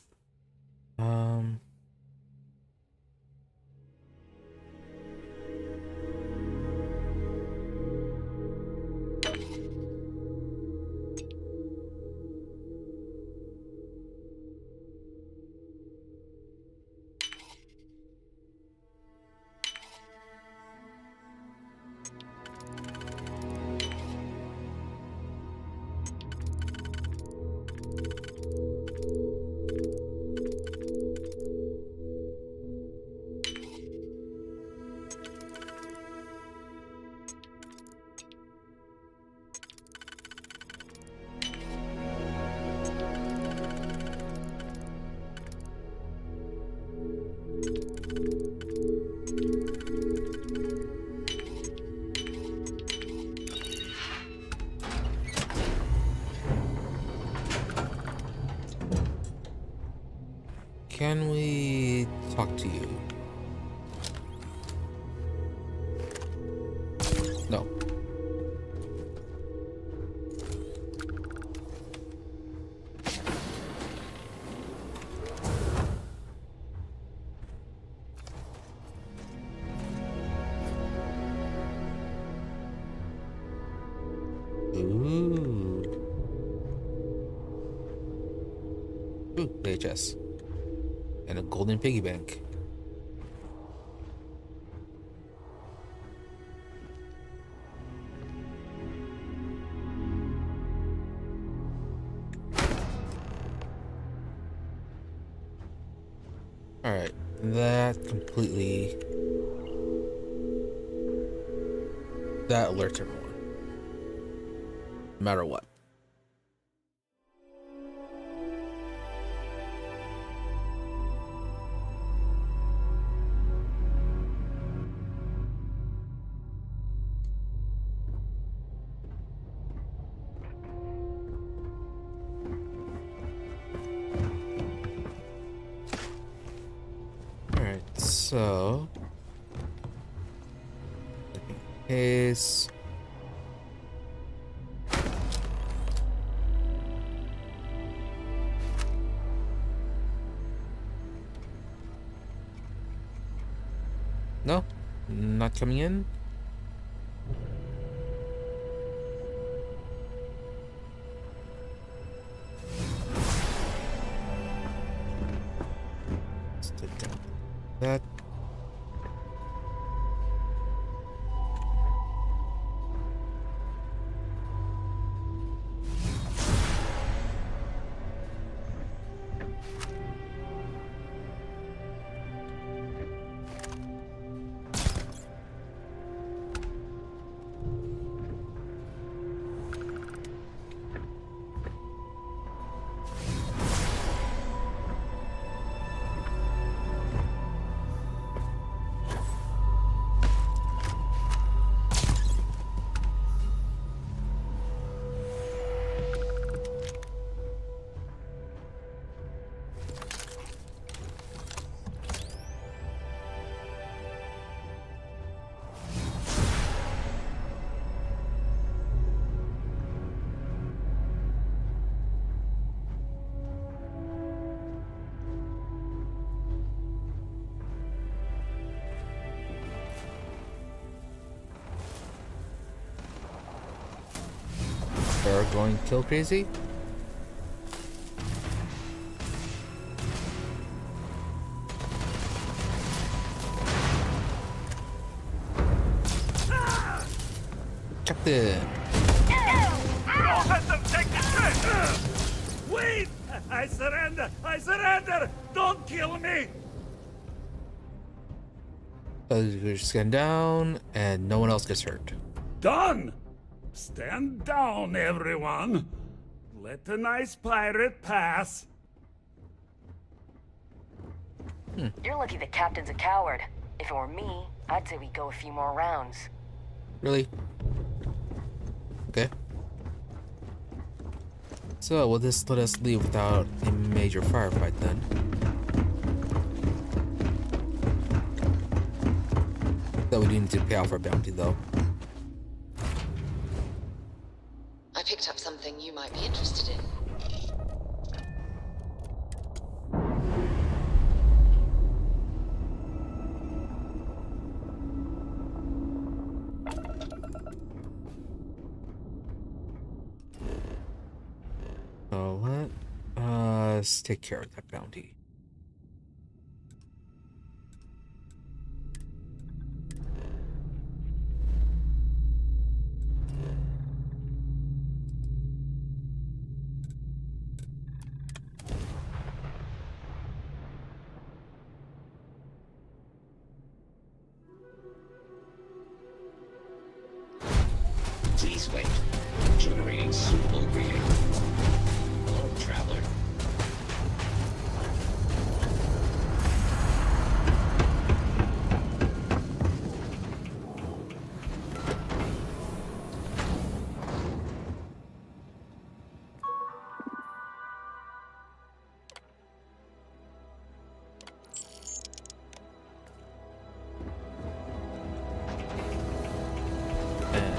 talk to you. No. Ooh, VHS. And a golden piggy bank. Alright, that completely... that alerts everyone. No matter what. So, in case no, not coming in. Let's take down that. They're going kill crazy. Captain.
Wait! I surrender! I surrender! Don't kill me!
You're scan down, and no one else gets hurt.
Done! Stand down, everyone. Let the nice pirate pass.
You're lucky the captain's a coward. If it were me, I'd say we go a few more rounds.
Really? Okay. So, will this let us leave without a major firefight then? That we do need to pay off our bounty though.
I picked up something you might be interested in.
Oh, what? Let's take care of that bounty.
Please wait. Generating suitable reading. Hello, traveler.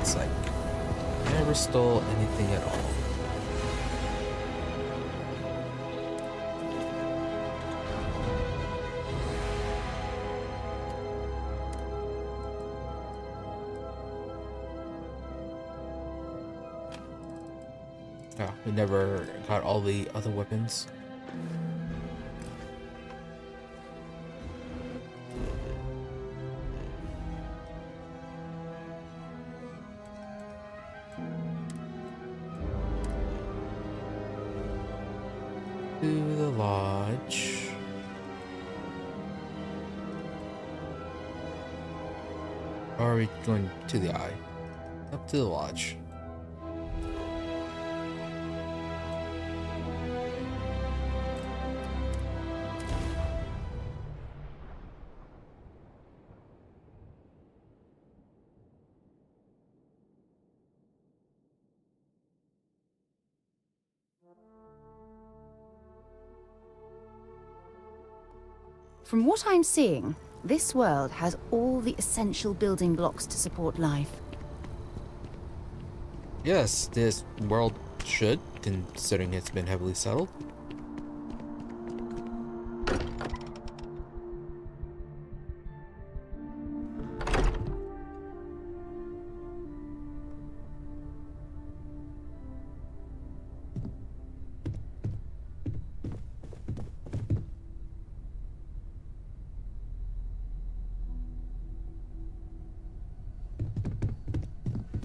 it's like never stole anything at all. Oh, we never got all the other weapons. To the lodge. Or are we going to the eye? Up to the lodge.
From what I'm seeing, this world has all the essential building blocks to support life.
Yes, this world should, considering it's been heavily settled.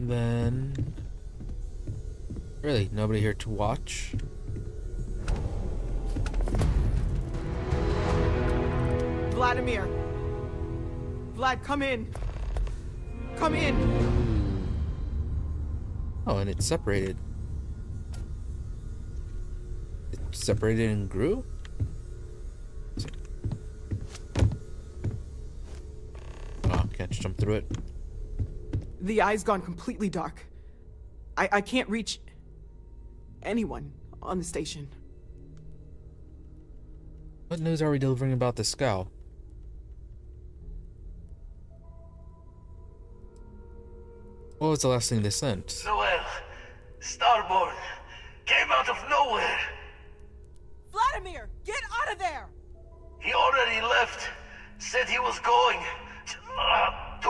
Then, really, nobody here to watch.
Vladimir! Vlad, come in! Come in!
Oh, and it separated. It separated and grew? Oh, can't jump through it.
The eye's gone completely dark. I can't reach anyone on the station.
What news are we delivering about the scow? What was the last thing they sent?
Noel, Starborn, came out of nowhere.
Vladimir, get out of there!
He already left. Said he was going to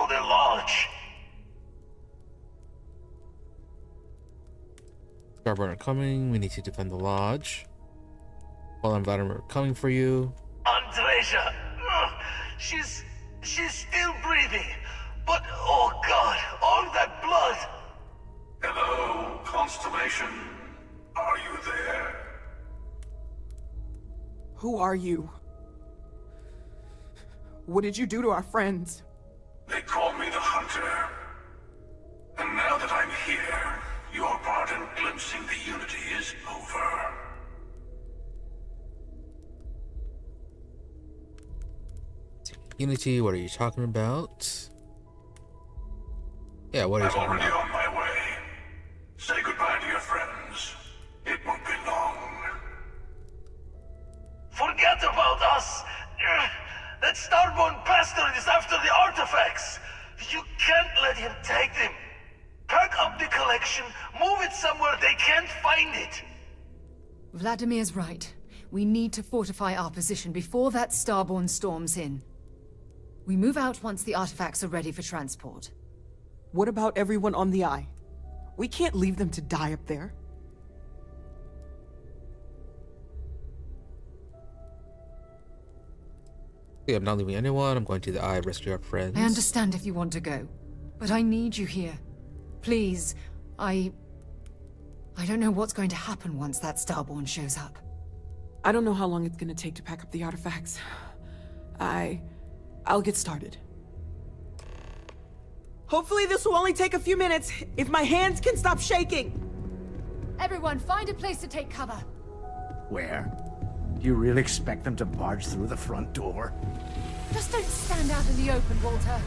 the lodge.
Starborn are coming. We need to defend the lodge. Well, I'm Vladimir, we're coming for you.
Andreja, she's still breathing. But, oh God, all that blood!
Hello, Constellation. Are you there?
Who are you? What did you do to our friends?
They call me the Hunter. And now that I'm here, your part in glimpsing the Unity is over.
Unity, what are you talking about? Yeah, what are you
I'm
talking
already
about?
on my way. Say goodbye to your friends. It won't be long.
Forget about us! That Starborn bastard is after the artifacts! You can't let him take them! Pack up the collection, move it somewhere they can't find it!
Vladimir's right. We need to fortify our position before that Starborn storms in. We move out once the artifacts are ready for transport.
What about everyone on the Eye? We can't leave them to die up there.
Okay, I'm not leaving anyone. I'm going to the Eye, rescue our friends.
I understand if you want to go, but I need you here. Please, I don't know what's going to happen once that Starborn shows up.
I don't know how long it's gonna take to pack up the artifacts. I'll get started. Hopefully this will only take a few minutes, if my hands can stop shaking!
Everyone, find a place to take cover.
Where? Do you really expect them to barge through the front door?
Just don't stand out in the open, Walter.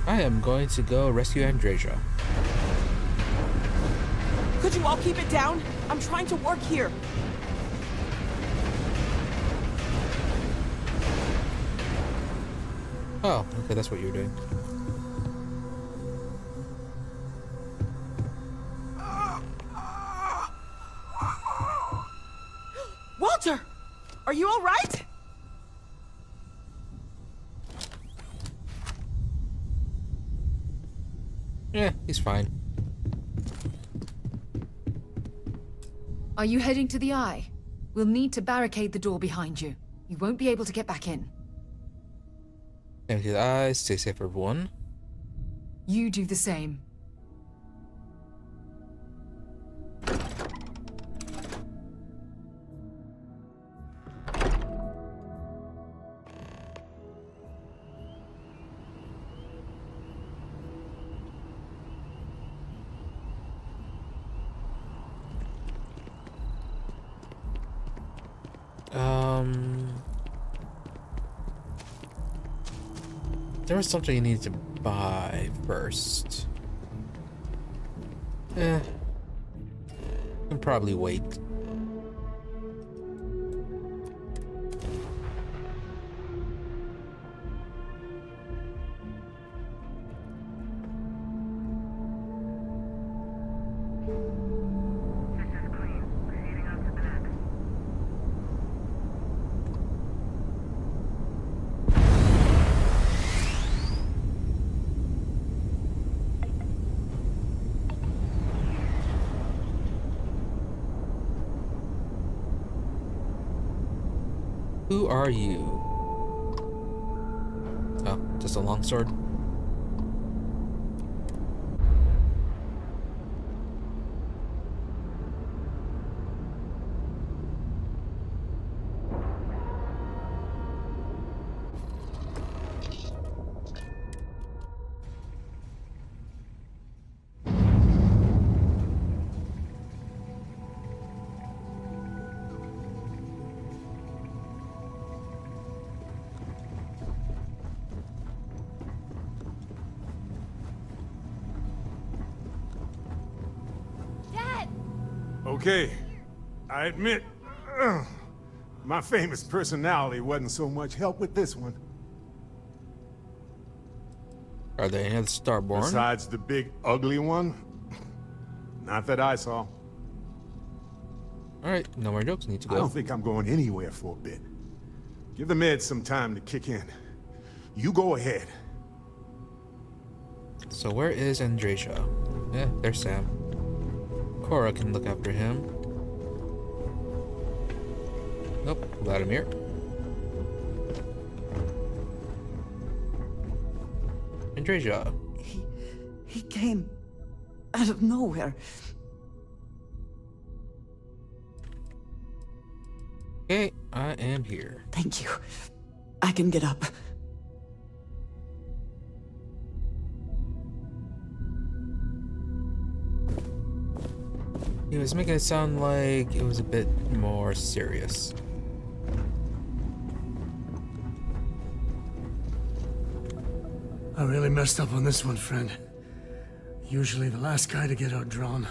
I am going to go rescue Andreja.
Could you all keep it down? I'm trying to work here.
Oh, okay, that's what you're doing.
you all right?
Yeah, he's fine.
Are you heading to the Eye? We'll need to barricade the door behind you. You won't be able to get back in.
Empty the eyes, stay safe, everyone.
You do the same.
There was something you need to buy first. Can probably wait. Who are you? Oh, just a longsword?
Okay, I admit, my famous personality wasn't so much help with this one.
Are there any other Starborn?
Besides the big, ugly one? Not that I saw.
Alright, no more jokes, need to go.
I don't think I'm going anywhere for a bit. Give the meds some time to kick in. You go ahead.
So where is Andrasia? Yeah, there's Sam. Cora can look after him. Nope, Vladimir. Andrasia.
He came out of nowhere.
Okay, I am here.
Thank you. I can get up.
He was making it sound like it was a bit more serious.
I really messed up on this one, friend. Usually the last guy to get outdrawn.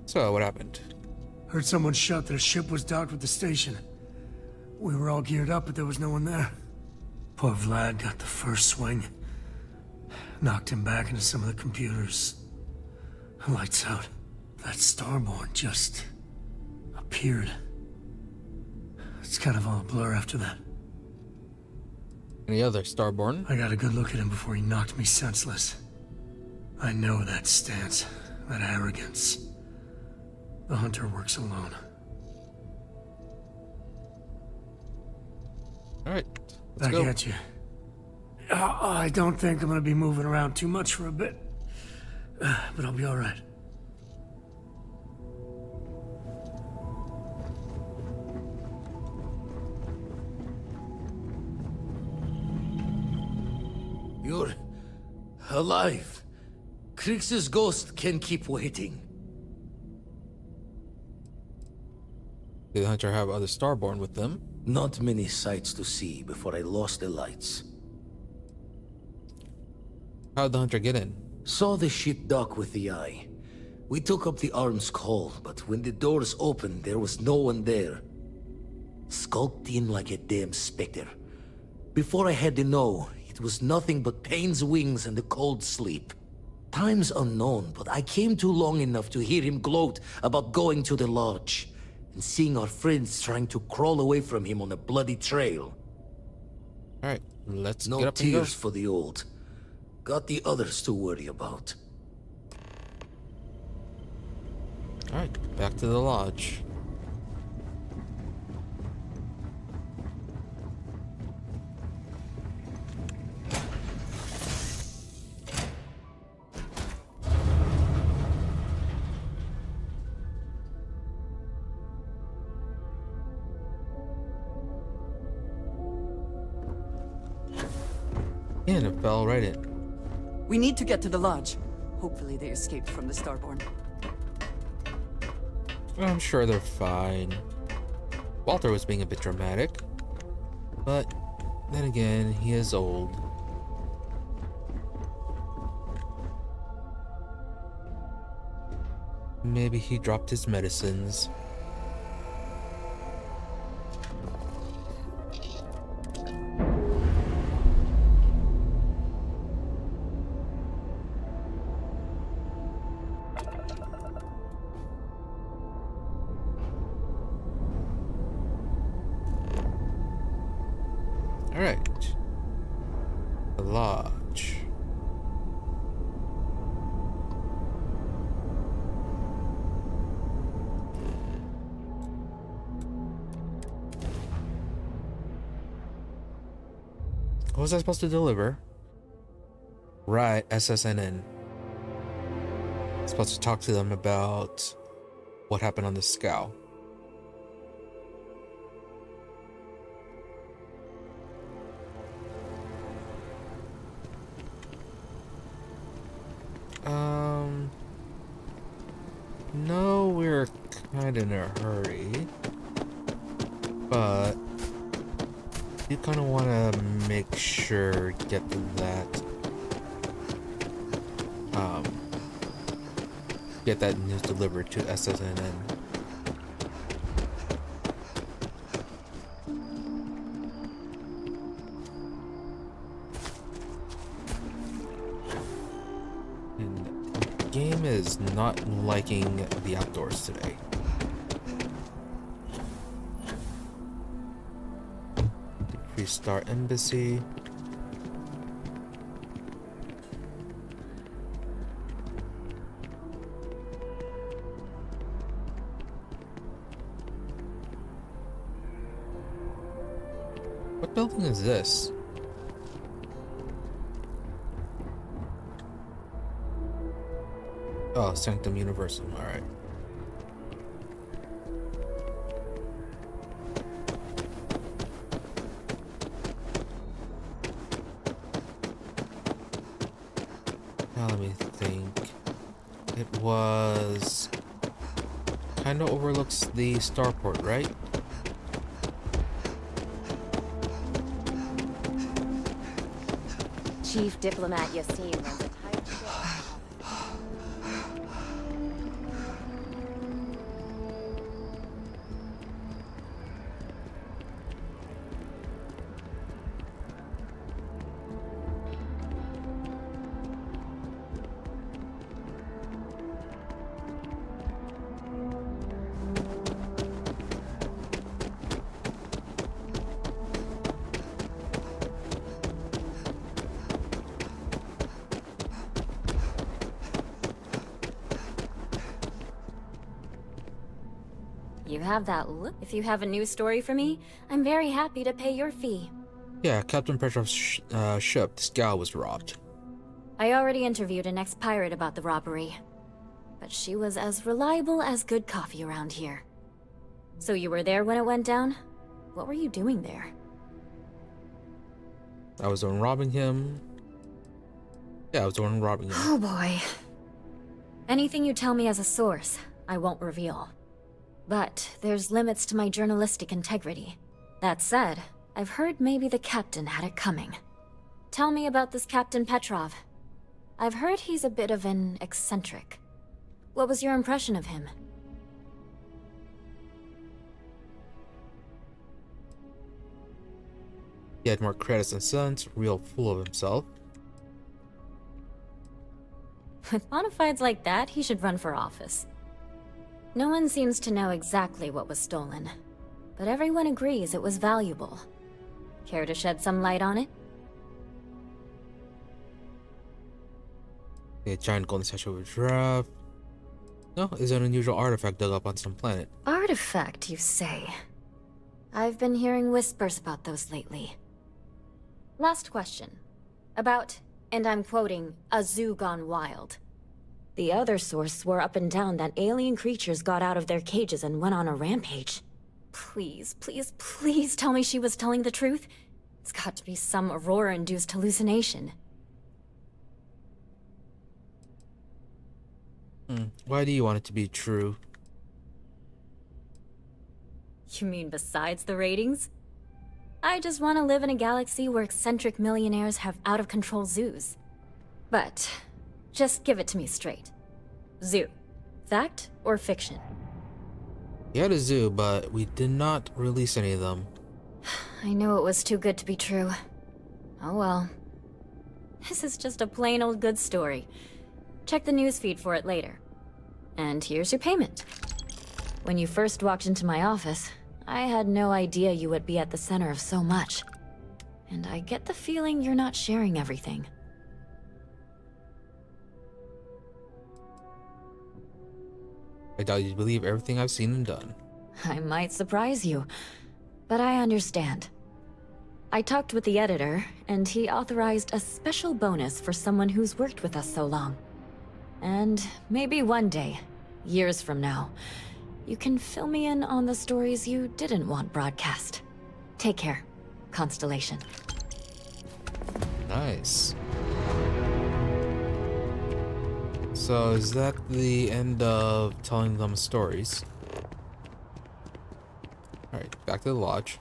So, what happened?
Heard someone shout that a ship was docked with the station. We were all geared up, but there was no one there. Poor Vlad got the first swing. Knocked him back into some of the computers. Lights out. That Starborn just appeared. It's kind of all a blur after that.
Any other Starborn?
I got a good look at him before he knocked me senseless. I know that stance, that arrogance. The hunter works alone.
Alright, let's
Back
go.
at you. I don't think I'm gonna be moving around too much for a bit. But I'll be all right.
You're alive. Kryx's ghost can keep waiting.
Did the hunter have other Starborn with them?
Not many sights to see before I lost the lights.
How'd the hunter get in?
Saw the ship dock with the Eye. We took up the arm's call, but when the doors opened, there was no one there. Skulked in like a damn specter. Before I had to know, it was nothing but Pain's wings and the cold sleep. Time's unknown, but I came too long enough to hear him gloat about going to the lodge. and seeing our friends trying to crawl away from him on a bloody trail.
Alright, let's
No
get up and go.
tears for the old. Got the others to worry about.
Alright, back to the lodge. And it fell right in.
We need to get to the lodge. Hopefully they escaped from the Starborn.
I'm sure they're fine. Walter was being a bit dramatic, but then again, he is old. Maybe he dropped his medicines. Alright. The lodge. What was I supposed to deliver? Right, SSNN. Supposed to talk to them about what happened on the scow. No, we're kind of in a hurry, but you kind of want to make sure get to that, get that news delivered to SSNN. Game is not liking the outdoors today. Restart embassy. What building is this? Oh, Sanctum Universum, alright. Now let me think. It was... kinda overlooks the starport, right?
Chief Diplomat Yassine runs a tight ship.
You have that look. If you have a news story for me, I'm very happy to pay your fee.
Yeah, Captain Petrov's ship, the scow, was robbed.
I already interviewed an ex-pirate about the robbery, but she was as reliable as good coffee around here. So you were there when it went down? What were you doing there?
I was the one robbing him. Yeah, I was the one robbing him.
Oh boy. Anything you tell me as a source, I won't reveal. But there's limits to my journalistic integrity. That said, I've heard maybe the captain had it coming. Tell me about this Captain Petrov. I've heard he's a bit of an eccentric. What was your impression of him?
He had more credits than sons, real full of himself.
With bona fides like that, he should run for office. No one seems to know exactly what was stolen, but everyone agrees it was valuable. Care to shed some light on it?
A giant golden statue of a giraffe. No, is an unusual artifact dug up on some planet.
Artifact, you say? I've been hearing whispers about those lately. Last question. About, and I'm quoting, a zoo gone wild. The other source swore up and down that alien creatures got out of their cages and went on a rampage. Please, please, please tell me she was telling the truth. It's got to be some Aurora-induced hallucination.
Why do you want it to be true?
You mean besides the ratings? I just want to live in a galaxy where eccentric millionaires have out-of-control zoos. But, just give it to me straight. Zoo. Fact or fiction?
We had a zoo, but we did not release any of them.
I knew it was too good to be true. Oh well. This is just a plain old good story. Check the newsfeed for it later. And here's your payment. When you first walked into my office, I had no idea you would be at the center of so much. And I get the feeling you're not sharing everything.
I doubt you'd believe everything I've seen and done.
I might surprise you, but I understand. I talked with the editor, and he authorized a special bonus for someone who's worked with us so long. And maybe one day, years from now, you can fill me in on the stories you didn't want broadcast. Take care, Constellation.
Nice. So is that the end of telling them stories? Alright, back to the lodge.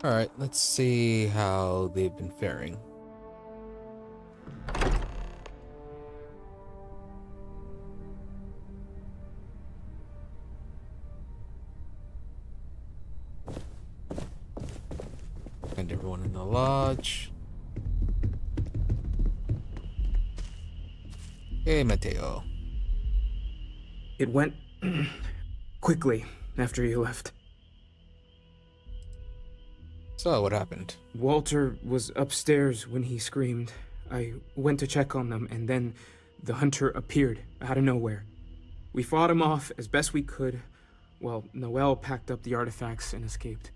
Alright, let's see how they've been faring. And everyone in the lodge. Hey, Mateo.
It went quickly after you left.
So, what happened?
Walter was upstairs when he screamed. I went to check on them, and then the hunter appeared out of nowhere. We fought him off as best we could, while Noel packed up the artifacts and escaped.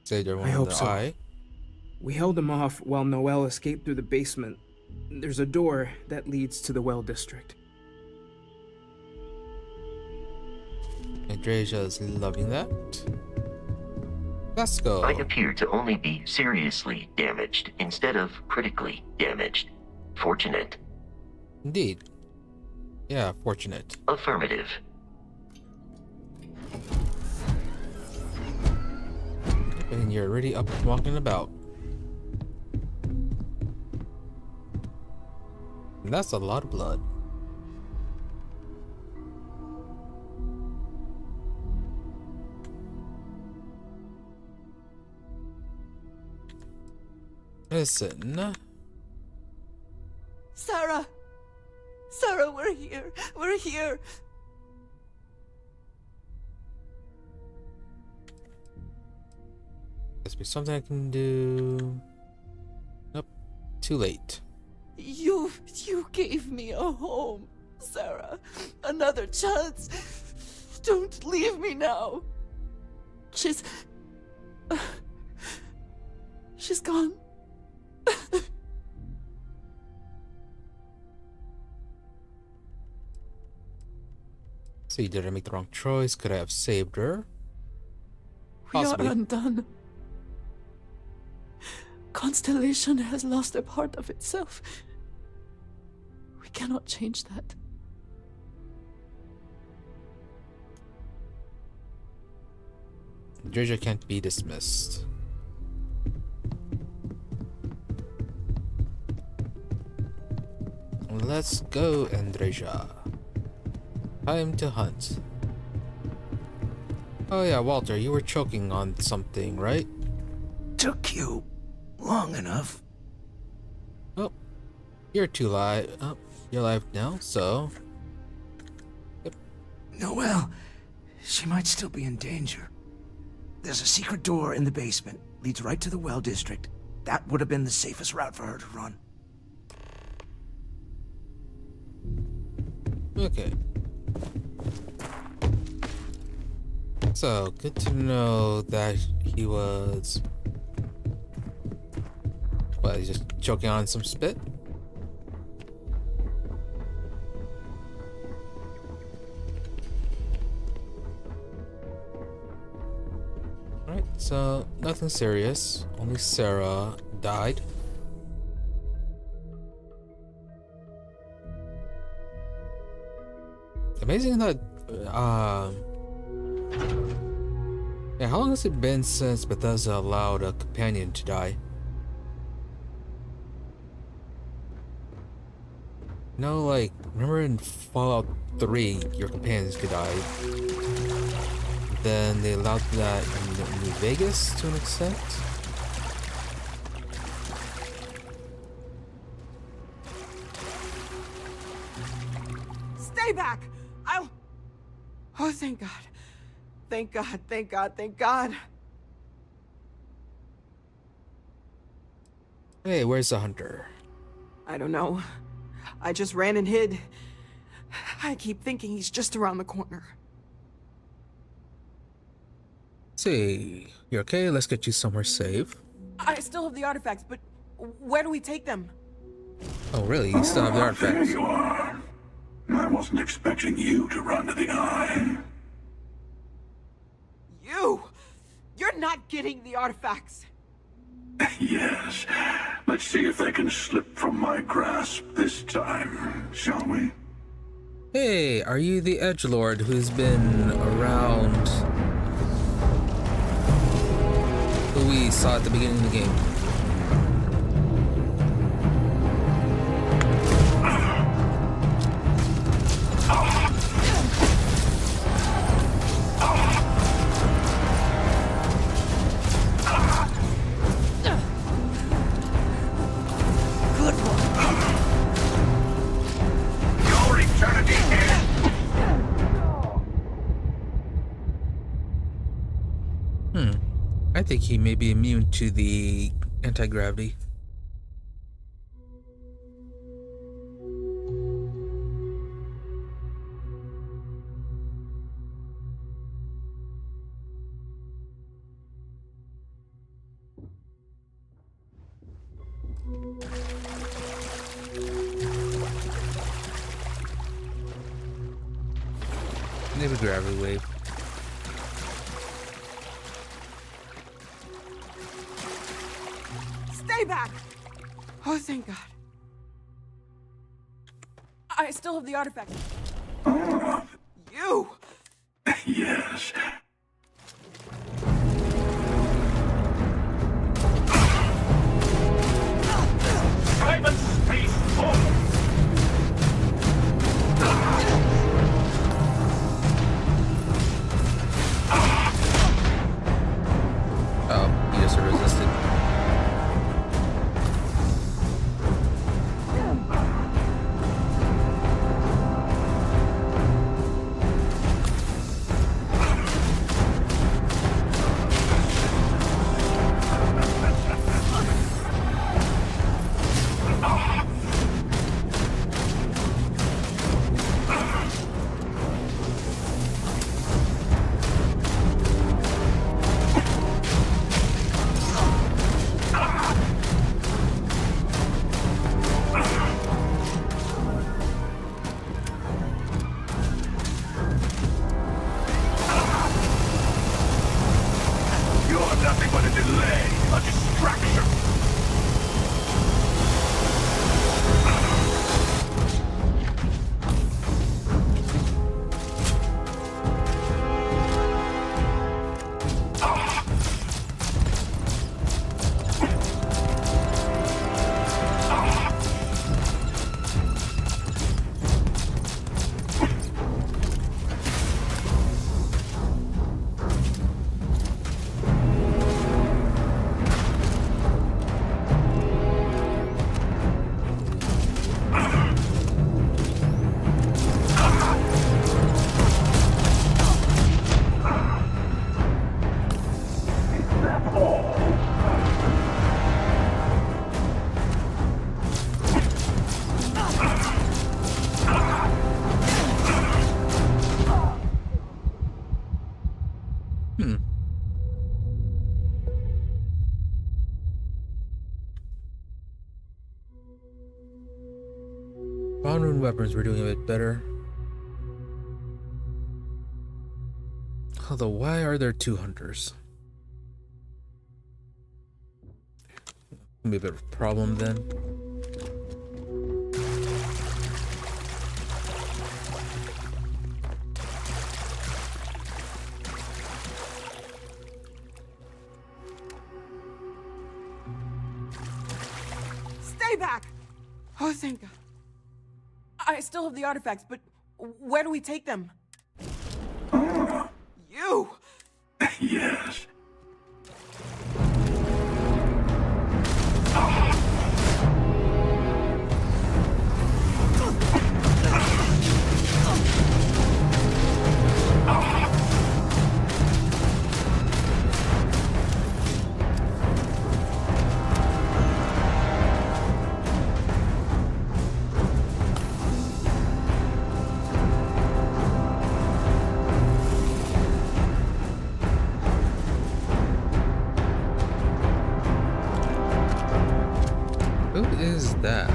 Saved everyone
I hope
in the
so.
eye.
We held him off while Noel escaped through the basement. There's a door that leads to the well district.
Andrea's loving that. Let's go.
I appear to only be seriously damaged instead of critically damaged. Fortunate.
Indeed. Yeah, fortunate.
Affirmative.
And you're already up and walking about. And that's a lot of blood. Listen.
Sarah! Sarah, we're here! We're here!
Must be something I can do. Nope. Too late.
You gave me a home, Sarah. Another chance. Don't leave me now. She's gone.
See, did I make the wrong choice? Could I have saved her? Possibly.
We are undone. Constellation has lost a part of itself. We cannot change that.
Andrea can't be dismissed. Let's go, Andreja. Time to hunt. Oh yeah, Walter, you were choking on something, right?
Took you long enough.
Oh, you're too live. Oh, you're live now, so... Yep.
Noelle, she might still be in danger. There's a secret door in the basement. Leads right to the well district. That would have been the safest route for her to run.
Okay. So, good to know that he was... What, he's just choking on some spit? Alright, so nothing serious. Only Sarah died. Amazing that, yeah, how long has it been since Bethesda allowed a companion to die? No, like, remember in Fallout 3, your companions could die. Then they allowed that in New Vegas to an extent.
Stay back! Oh, thank God. Thank God, thank God, thank God.
Hey, where's the hunter?
I don't know. I just ran and hid. I keep thinking he's just around the corner.
See, you okay? Let's get you somewhere safe.
I still have the artifacts, but where do we take them?
Oh, really? You still have the
There
artifacts?
you are. I wasn't expecting you to run to the eye.
You're not getting the artifacts.
Yes. Let's see if they can slip from my grasp this time, shall we?
Hey, are you the edgelord who's been around? Who we saw at the beginning of the game? I think he may be immune to the anti-gravity. Maybe gravity wave.
Stay back! Oh, thank God. I still have the artifact. You!
Yes.
Private space home.
Oh, he just resisted.
Bond weapons were doing a bit better. Although, why are there 2 hunters? Gonna be a bit of a problem then.
Stay back! Oh, thank God. I still have the artifacts, but where do we take them? You!
Yes.
Who is that?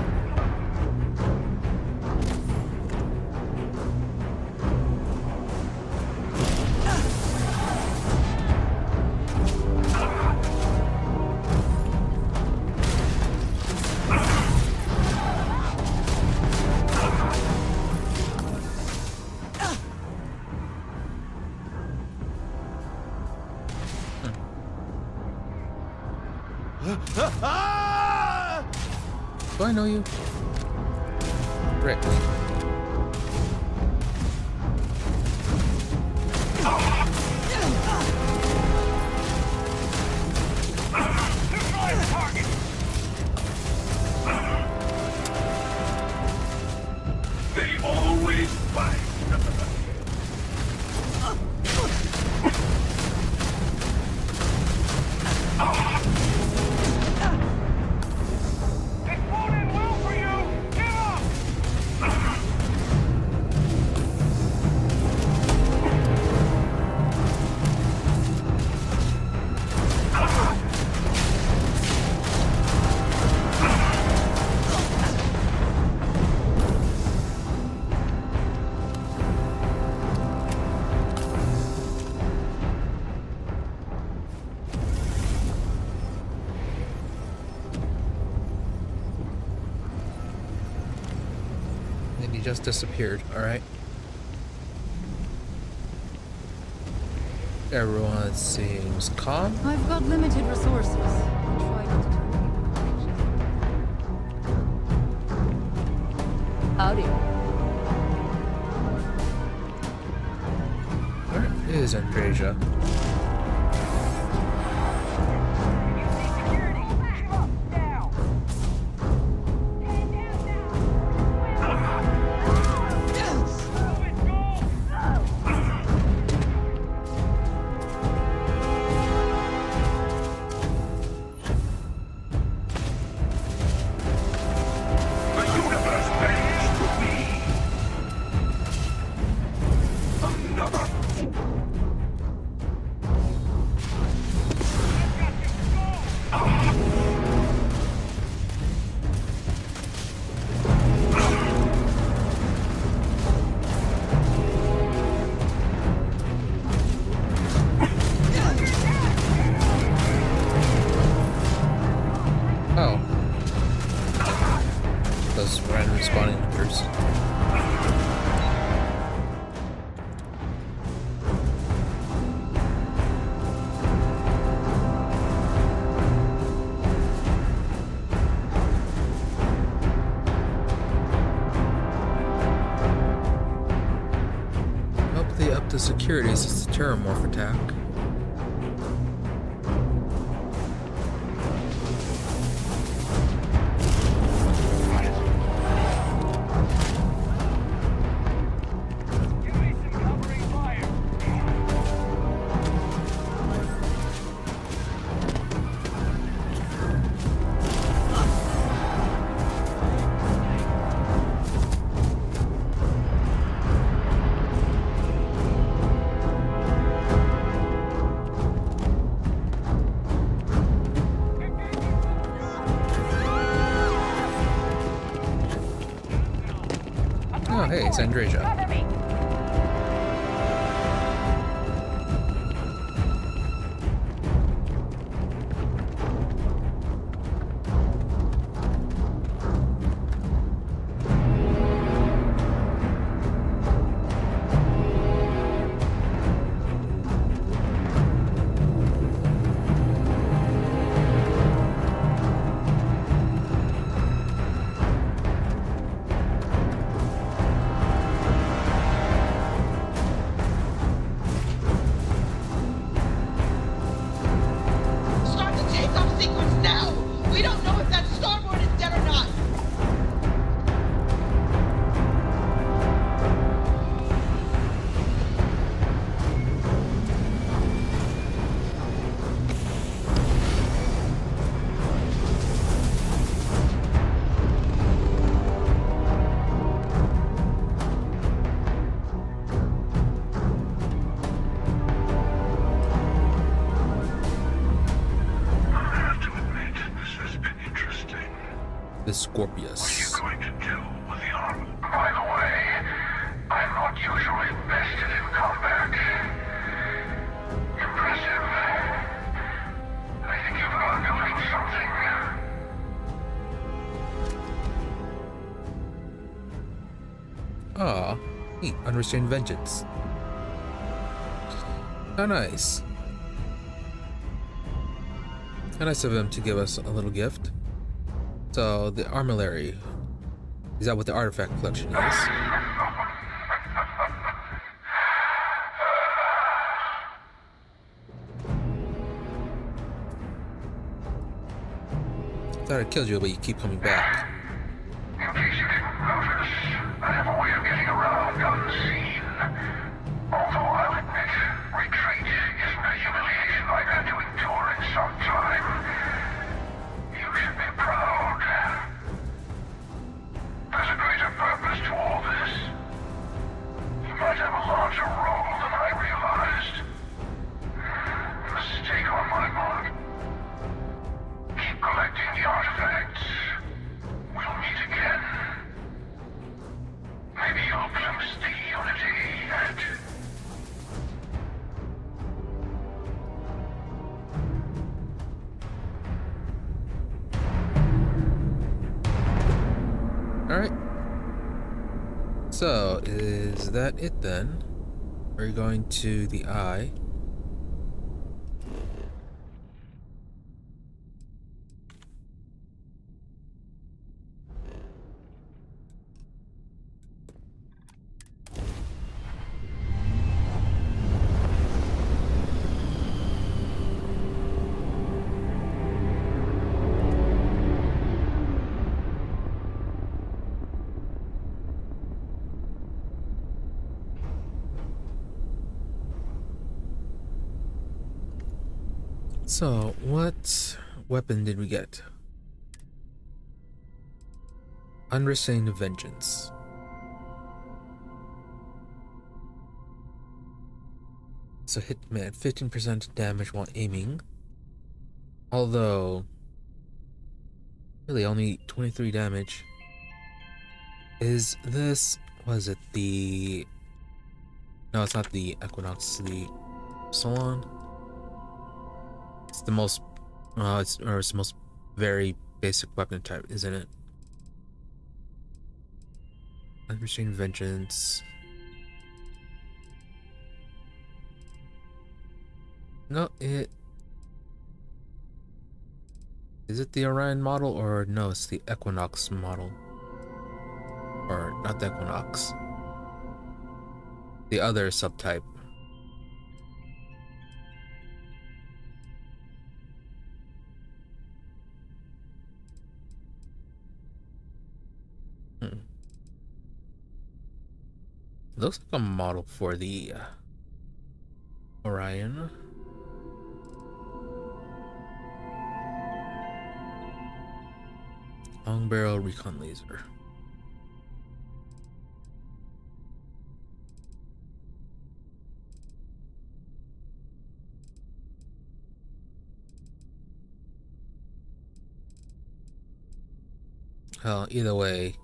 Do I know you? Rick.
They always fight.
And he just disappeared, alright? Everyone seems calm.
I've got limited resources. I try not to turn people. Howdy.
Where is Andreja? The security is a terramorph attack. Oh, hey, it's Andreja.
Start the takeoff sequence now! We don't know if that starboard is dead or not!
The Scorpius.
Going to do with the arm. By the way, I'm not usually vested in combat. Impressive. I think you've uncovered something.
Ah, neat. Unrestrained Vengeance. How nice. How nice of him to give us a little gift. So, the armillary. Is that what the artifact collection is? Thought I killed you, but you keep coming back.
In case you didn't notice, I have a way of getting around unseen. Although I'll admit, retreat isn't a humiliation I've had to endure in some time. You should be proud. There's a greater purpose to all this. You might have a larger role than I realized. Mistake on my part. Keep collecting the artifacts. We'll meet again. Maybe you'll glimpse the unity and...
Alright. So, is that it then? We're going to the eye. So, what weapon did we get? Unrestrained Vengeance. So hit man 15% damage while aiming. Although really only 23 damage. Is this, was it the, no, it's not the Equinox, the Solon. It's the most, it's the most very basic weapon type, isn't it? Unrestrained Vengeance. No, it... Is it the Orion model, or no, it's the Equinox model? Or not the Equinox. The other subtype. Looks like a model for the Orion. Long barrel recon laser. Well, either way,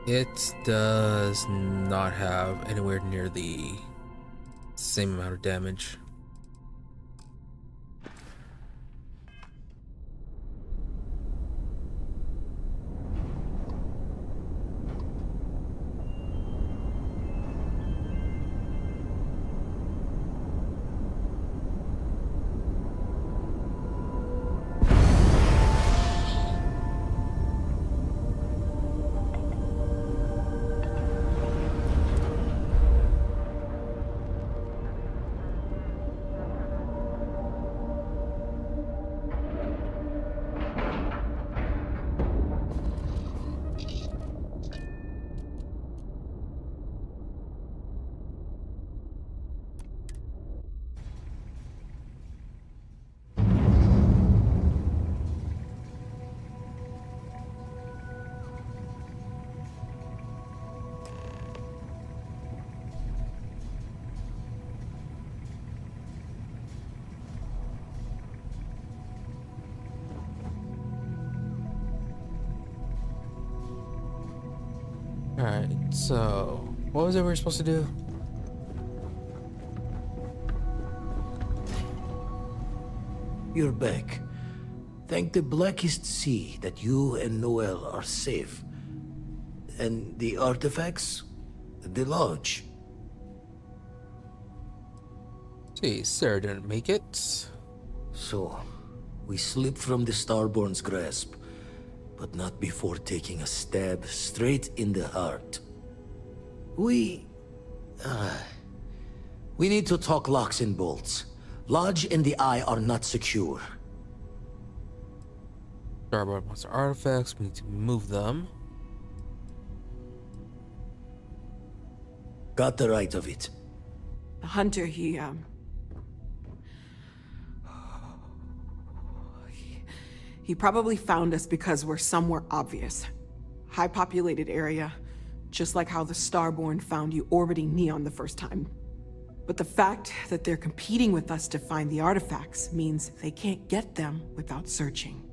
It does not have anywhere near the same amount of damage. Alright, so what was it we were supposed to do?
You're back. Thank the blackest sea that you and Noel are safe. And the artifacts? The lodge.
See, Sarah didn't make it.
So, we slipped from the Starborn's grasp, but not before taking a stab straight in the heart. We need to talk locks and bolts. Lodge and the Eye are not secure.
Starborn wants our artifacts, we need to move them.
Got the right of it.
The hunter, he probably found us because we're somewhere obvious. High populated area, just like how the Starborn found you orbiting Neon the first time. But the fact that they're competing with us to find the artifacts means they can't get them without searching.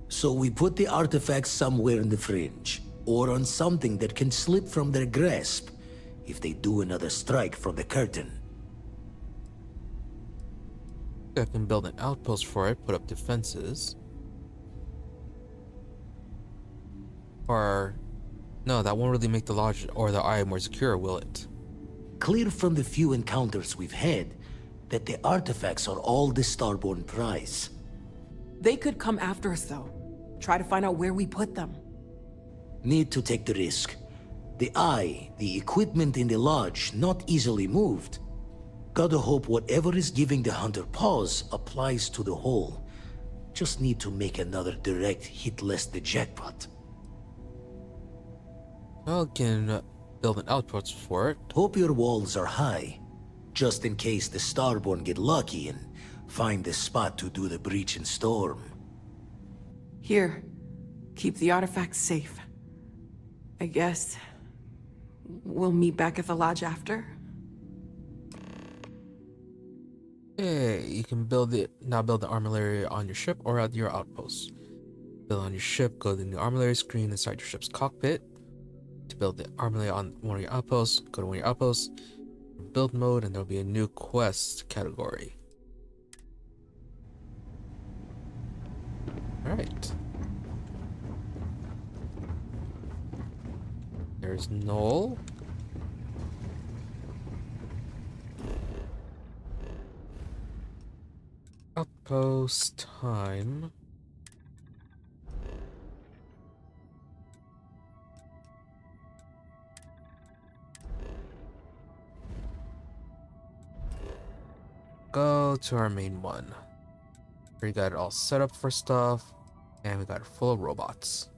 So we put the artifacts somewhere in the fringe, or on something that can slip from their grasp if they do another strike from the curtain.
I can build an outpost for it, put up defenses. Or, no, that won't really make the lodge or the Eye more secure, will it?
Clear from the few encounters we've had that the artifacts are all the Starborn prize.
They could come after us, though. Try to find out where we put them.
Need to take the risk. The Eye, the equipment in the lodge, not easily moved. Gotta hope whatever is giving the hunter pause applies to the whole. Just need to make another direct hit less the jackpot.
I can build an outpost for it.
Hope your walls are high, just in case the Starborn get lucky and find the spot to do the breach and storm.
Here, keep the artifacts safe. I guess we'll meet back at the lodge after.
Hey, you can build the armory on your ship or at your outpost. Build on your ship, go to the new armory screen inside your ship's cockpit. To build the armory on one of your outposts, go to one of your outposts, build mode, and there'll be a new quest category. Alright. There's Noel. Outpost time. Go to our main one. We got it all set up for stuff, and we got it full of robots.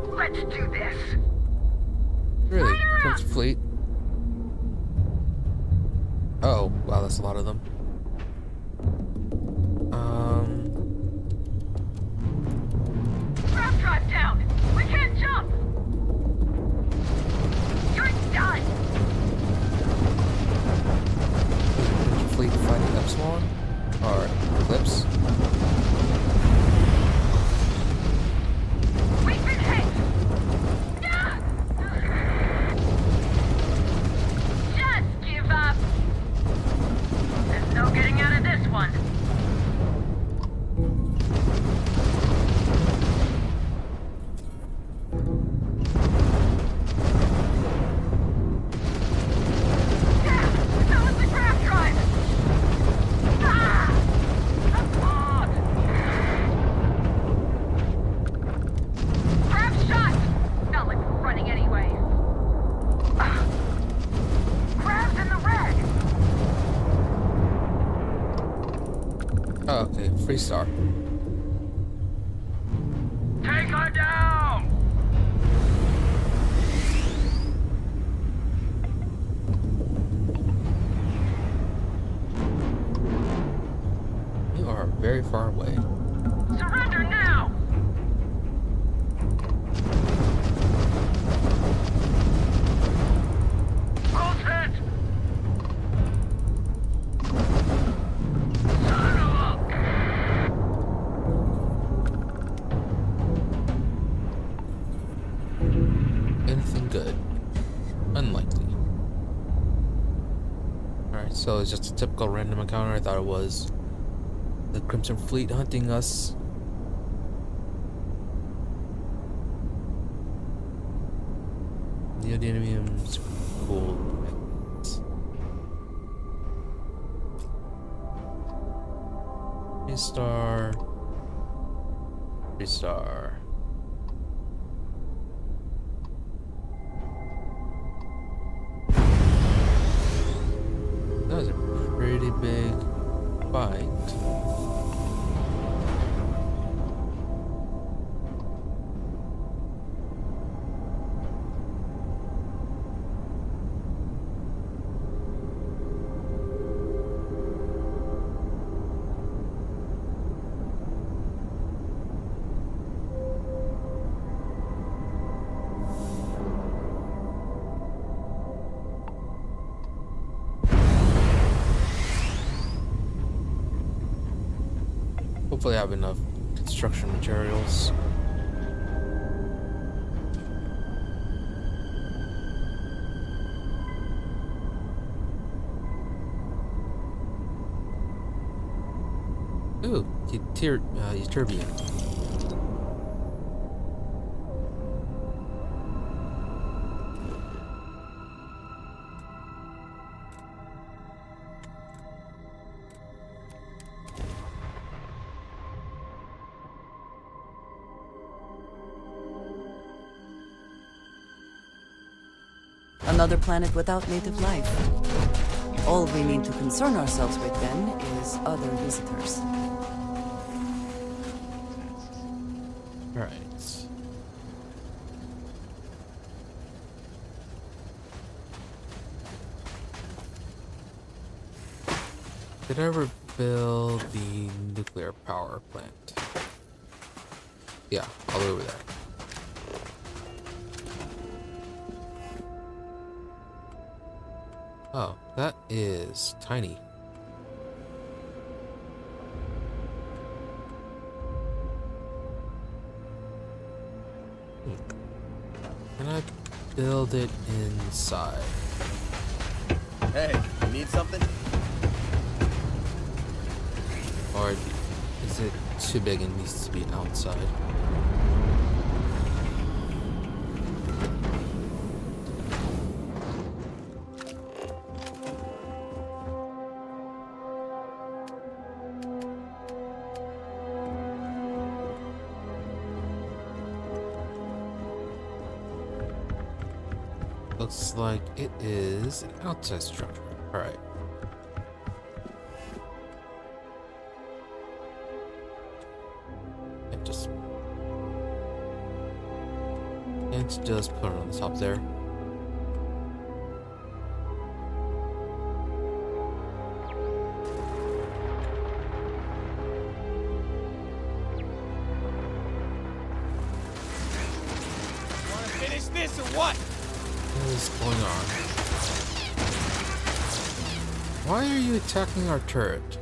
Let's do this.
Really? Prince Fleet? Oh, wow, that's a lot of them.
Grab drive down. We can't jump. You're done.
Fleet
finding Epsilon or Eclipse.
We've been hit! Ah! Just give up! There's no getting out of this one. That was the grav drive! Ah! Grab shot! Not like we're running anyway. Grab's in the red!
Oh, okay, free star.
Take her down!
You are very far away.
Surrender now!
Both hit! Son of a...
Anything good? Unlikely. Alright, so it's just a typical random encounter. I thought it was the Crimson Fleet hunting us. Neodymium's cool. Star. 3-star. That was a pretty big fight. Hopefully I have enough construction materials. Ooh, Ytterbium.
Another planet without native life. All we need to concern ourselves with then is other visitors.
Right. Did I ever build the nuclear power plant? Yeah, all over there. Oh, that is tiny. Can I build it inside?
Hey, you need something?
Or is it too big and needs to be outside? Looks like it is an outside structure. Alright. Can't just put it on the top there.
Wanna finish this or what?
What is going on?
Why are you attacking our turret?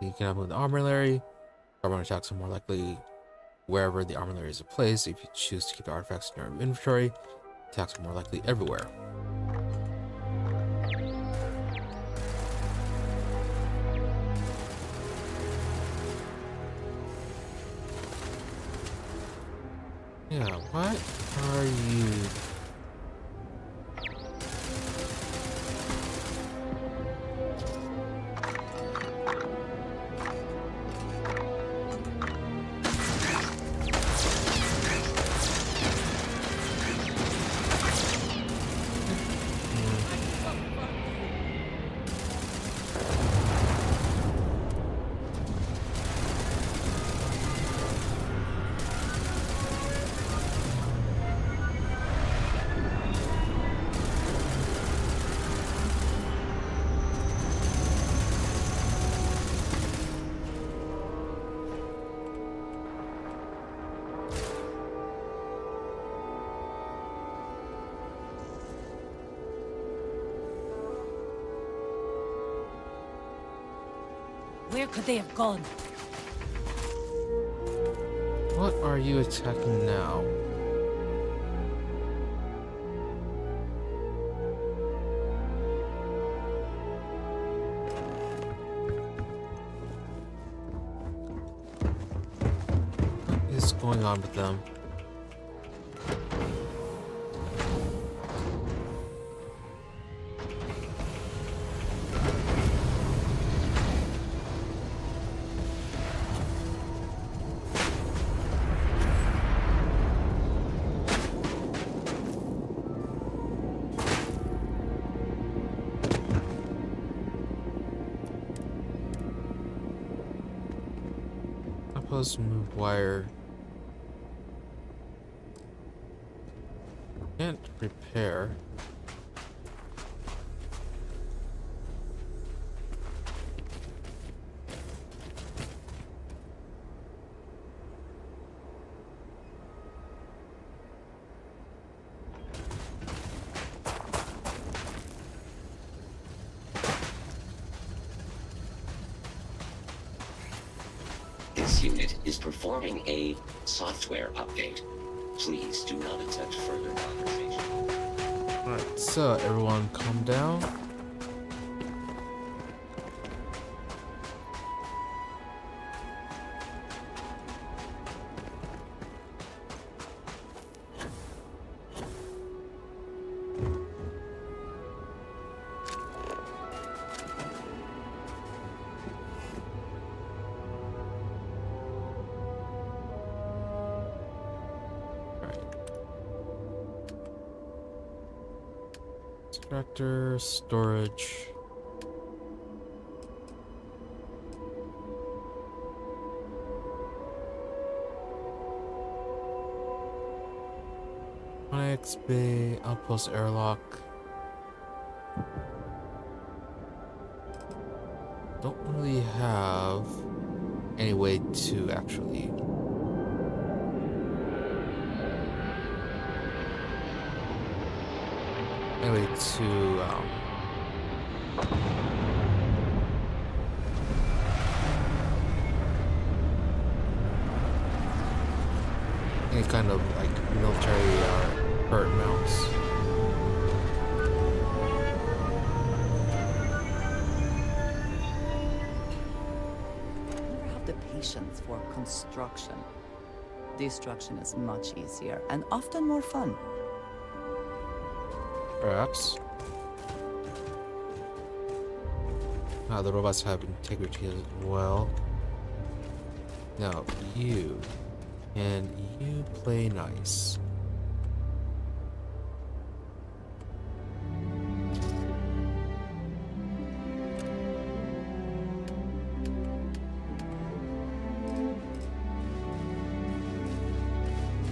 You can have an armillary. Starborn attacks are more likely wherever the armillary is placed. If you choose to keep the artifacts in your inventory, attacks are more likely everywhere. Yeah, what are you?
Where could they have gone?
What are you attacking now? What is going on with them? Supposed to move wire. Can't repair.
This unit is performing a software update. Please do not attempt further conversation.
Alright, so everyone calm down. Extractor, storage. Onyx Bay, outpost airlock. Don't really have any way to actually any kind of like military turret mounts.
Never have the patience for construction. Destruction is much easier and often more fun.
Perhaps. The robots have integrity as well. Now, you. Can you play nice?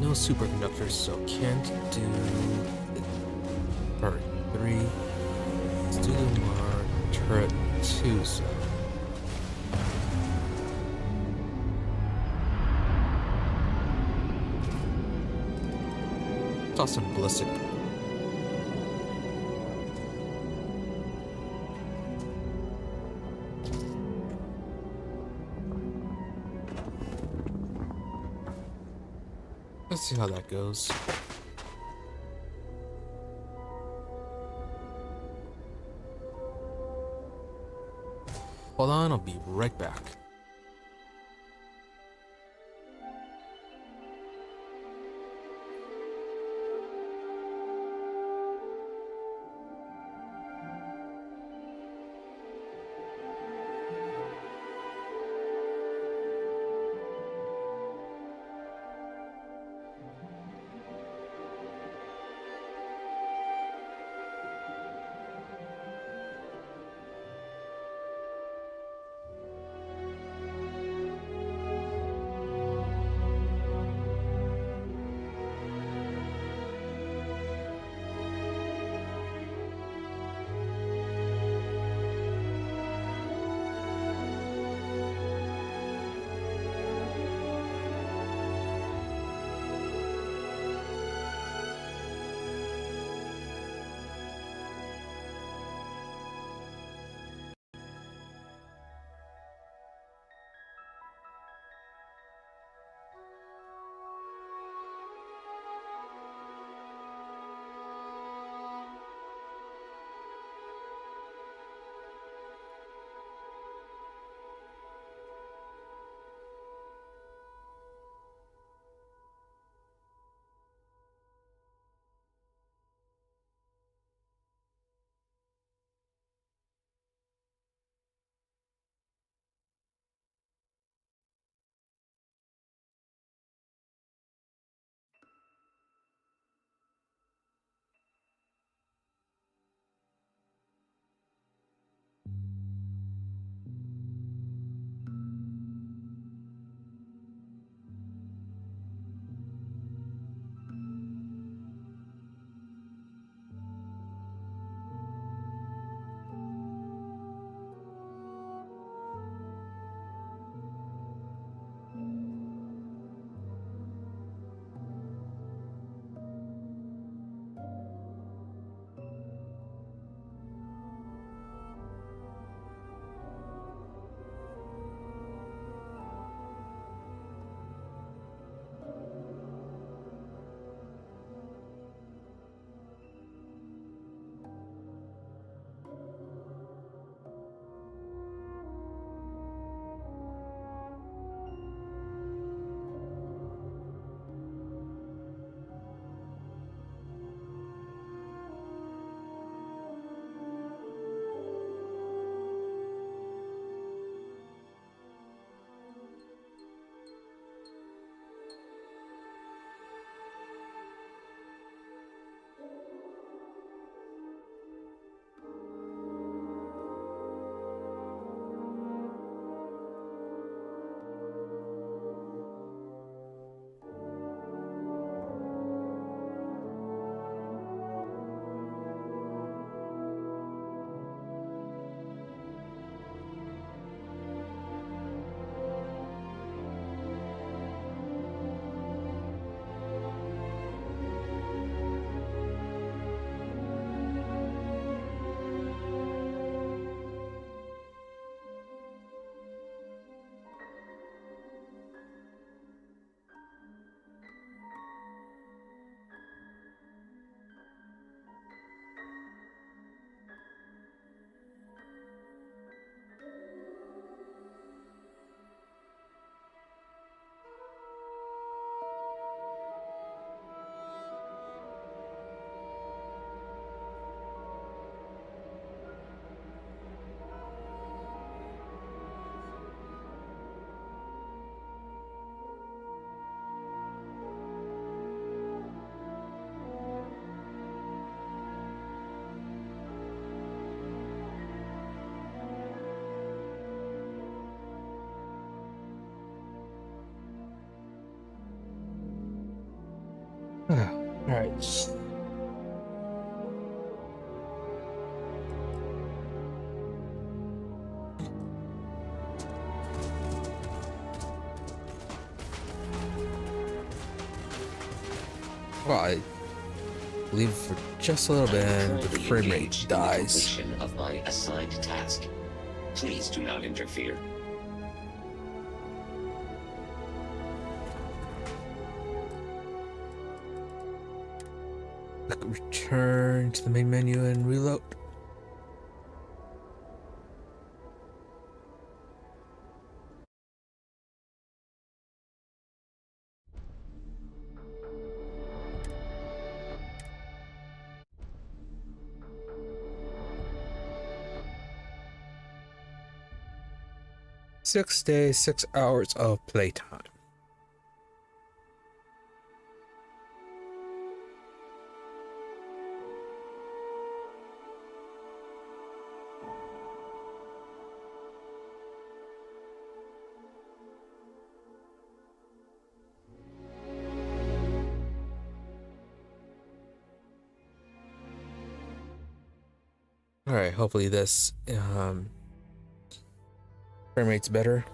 No superconductors, so can't do turret 3. Let's do the more turret 2, so
Toss some ballistic. Let's see how that goes. Hold on, I'll be right back.
Alright. Well, leave for just a little bit and the frame rate dies.
Completion of my assigned task. Please do not interfere.
Return to the main menu and reload. Six days, 6 hours of playtime. Alright, hopefully this frame rate's better.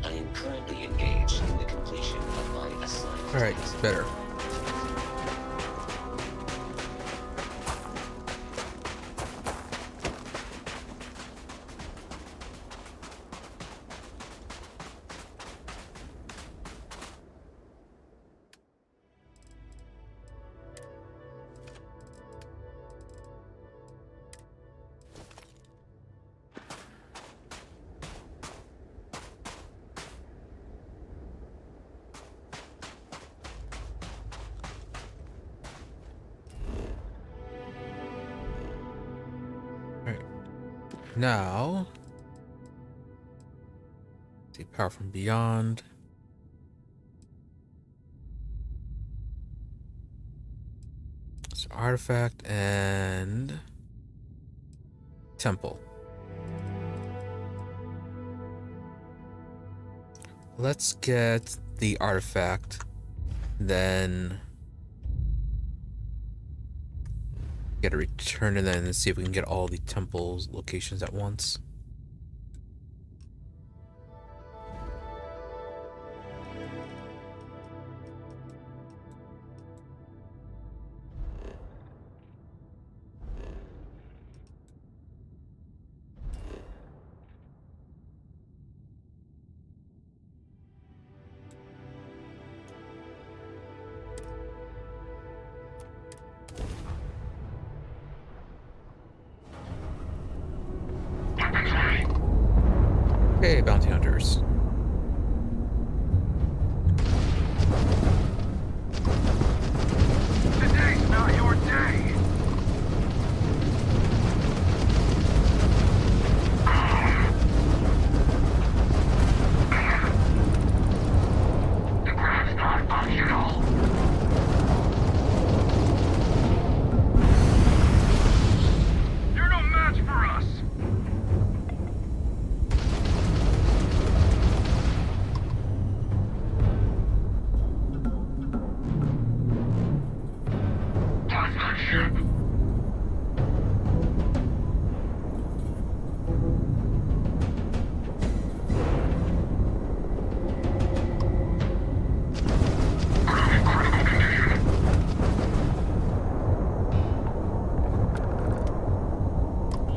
I am currently engaged in the completion of my assigned
Alright,
task.
better. Now, see power from beyond. So artifact and temple. Let's get the artifact, then get a return, and then see if we can get all the temples locations at once. Okay, bounty hunters.
Today's not your day. That's not functional. You're no match for us.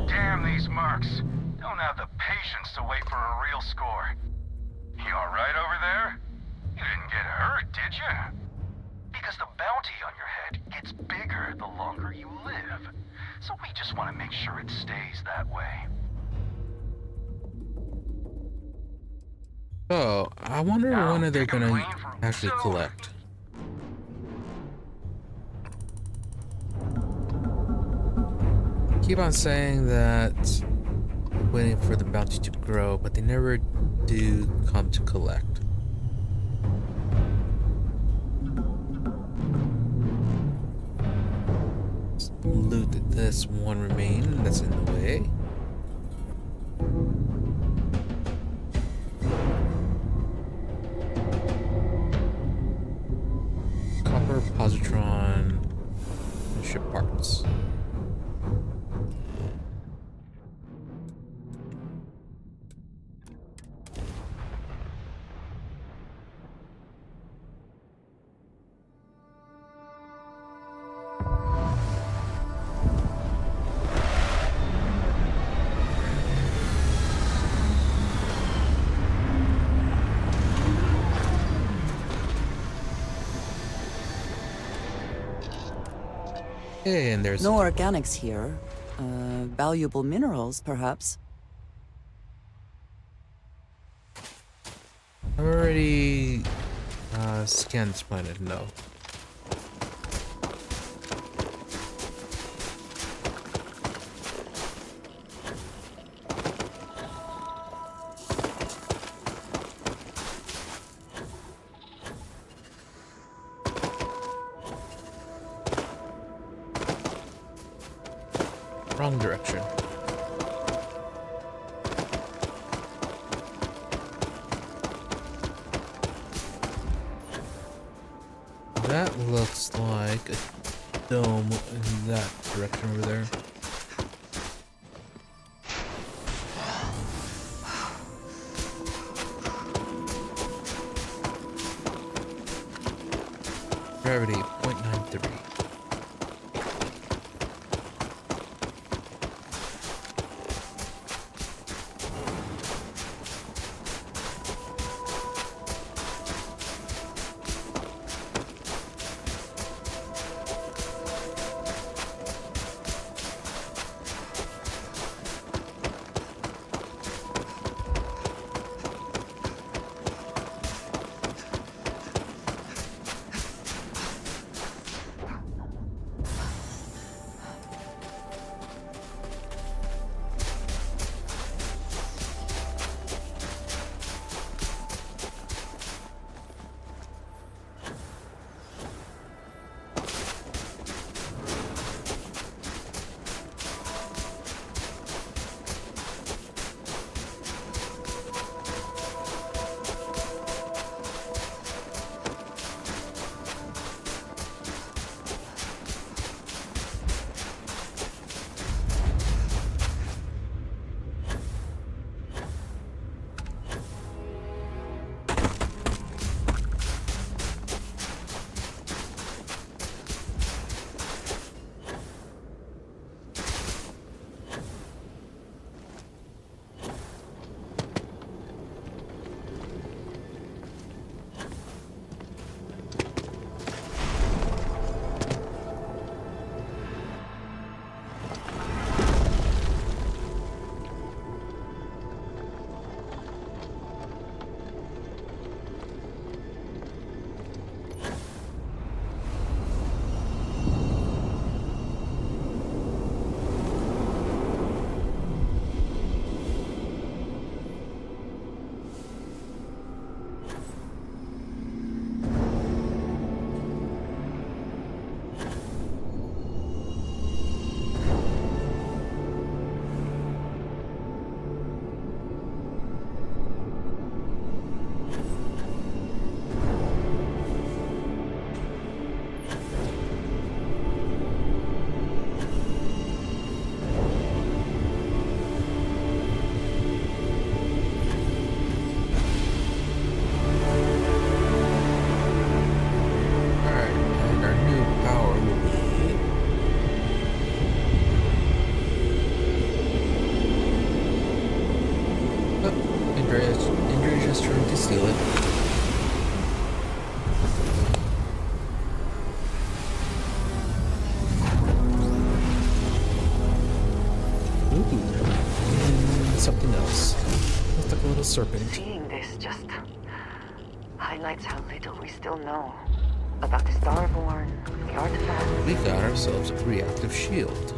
Damn these mercs. Don't have the patience to wait for a real score. You alright over there? You didn't get hurt, did you? Because the bounty on your head gets bigger the longer you live. So we just want to make sure it stays that way.
Oh, I wonder when are they gonna actually collect. Keep on saying that waiting for the bounty to grow, but they never do come to collect. Let's loot this one remain that's in the way. Copper positron. ship parts. Hey, and there's
no organics here. Valuable minerals, perhaps.
I've already scanned this planet, no. Wrong direction. That looks like a dome in that direction over there. Gravity 0.93. Something else. Looks like a little serpent.
Seeing this just highlights how little we still know about the Starborn, the artifact.
We got ourselves a reactive shield.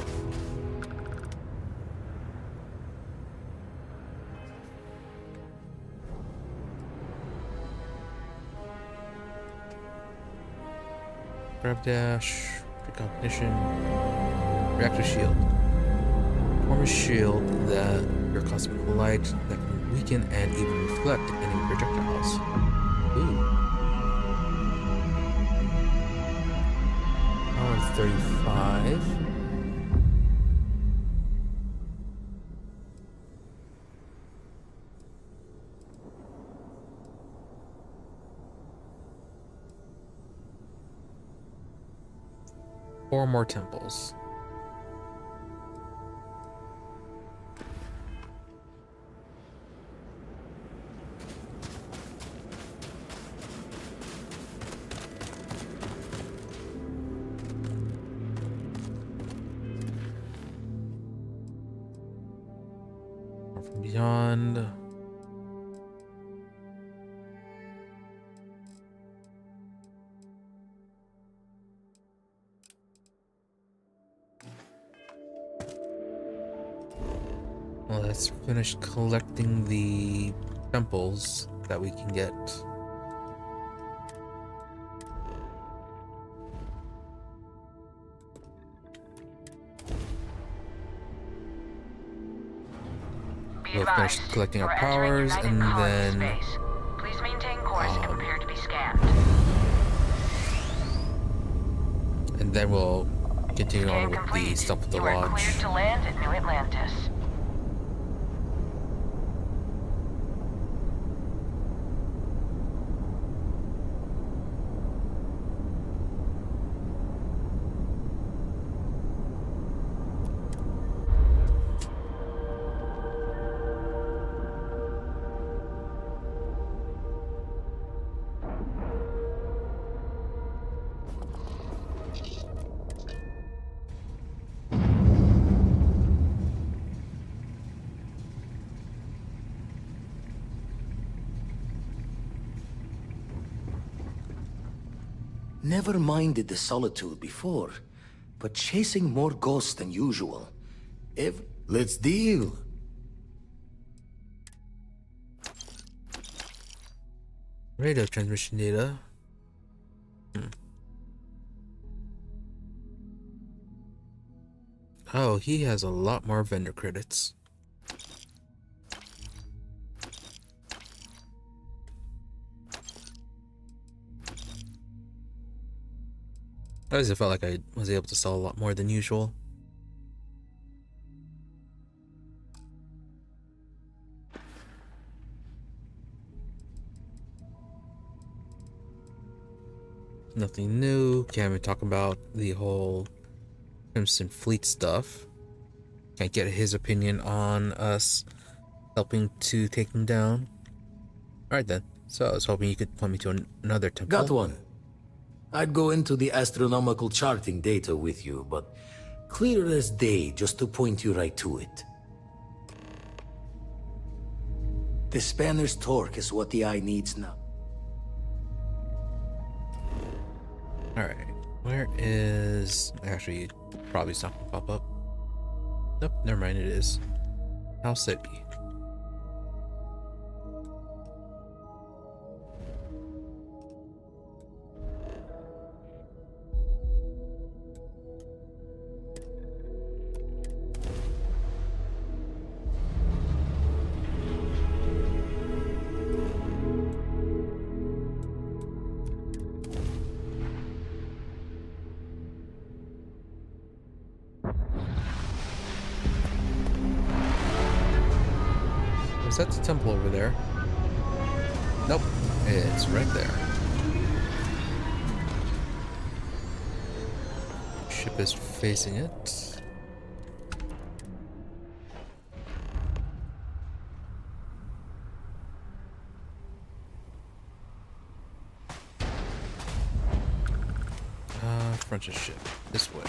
Grab dash, precognition, reactive shield. Form a shield that your cosmic light that can weaken and even reflect enemy projectiles. Ooh. Oh,
35. Four more temples. From beyond. Well, let's finish collecting the temples that we can get. We'll finish collecting our powers, and then
Please maintain course and prepare to be scanned.
and then we'll continue on with the stuff with the
You are
lodge.
cleared to land at New Atlantis.
Never minded the solitude before, but chasing more ghosts than usual. Let's deal.
Radio transmission data. Oh, he has a lot more vendor credits. I always felt like I was able to sell a lot more than usual. Nothing new. Can't even talk about the whole Crimson Fleet stuff. Can't get his opinion on us helping to take them down. Alright then. So I was hoping you could point me to another temple.
Got one. I'd go into the astronomical charting data with you, but clear as day just to point you right to it. The spanner's torque is what the eye needs now.
Alright. Where is... Actually, probably it's not gonna pop up. Nope, never mind, it is. How said be? Is that the temple over there? Nope, it's right there. Ship is facing it. Front of ship, this way.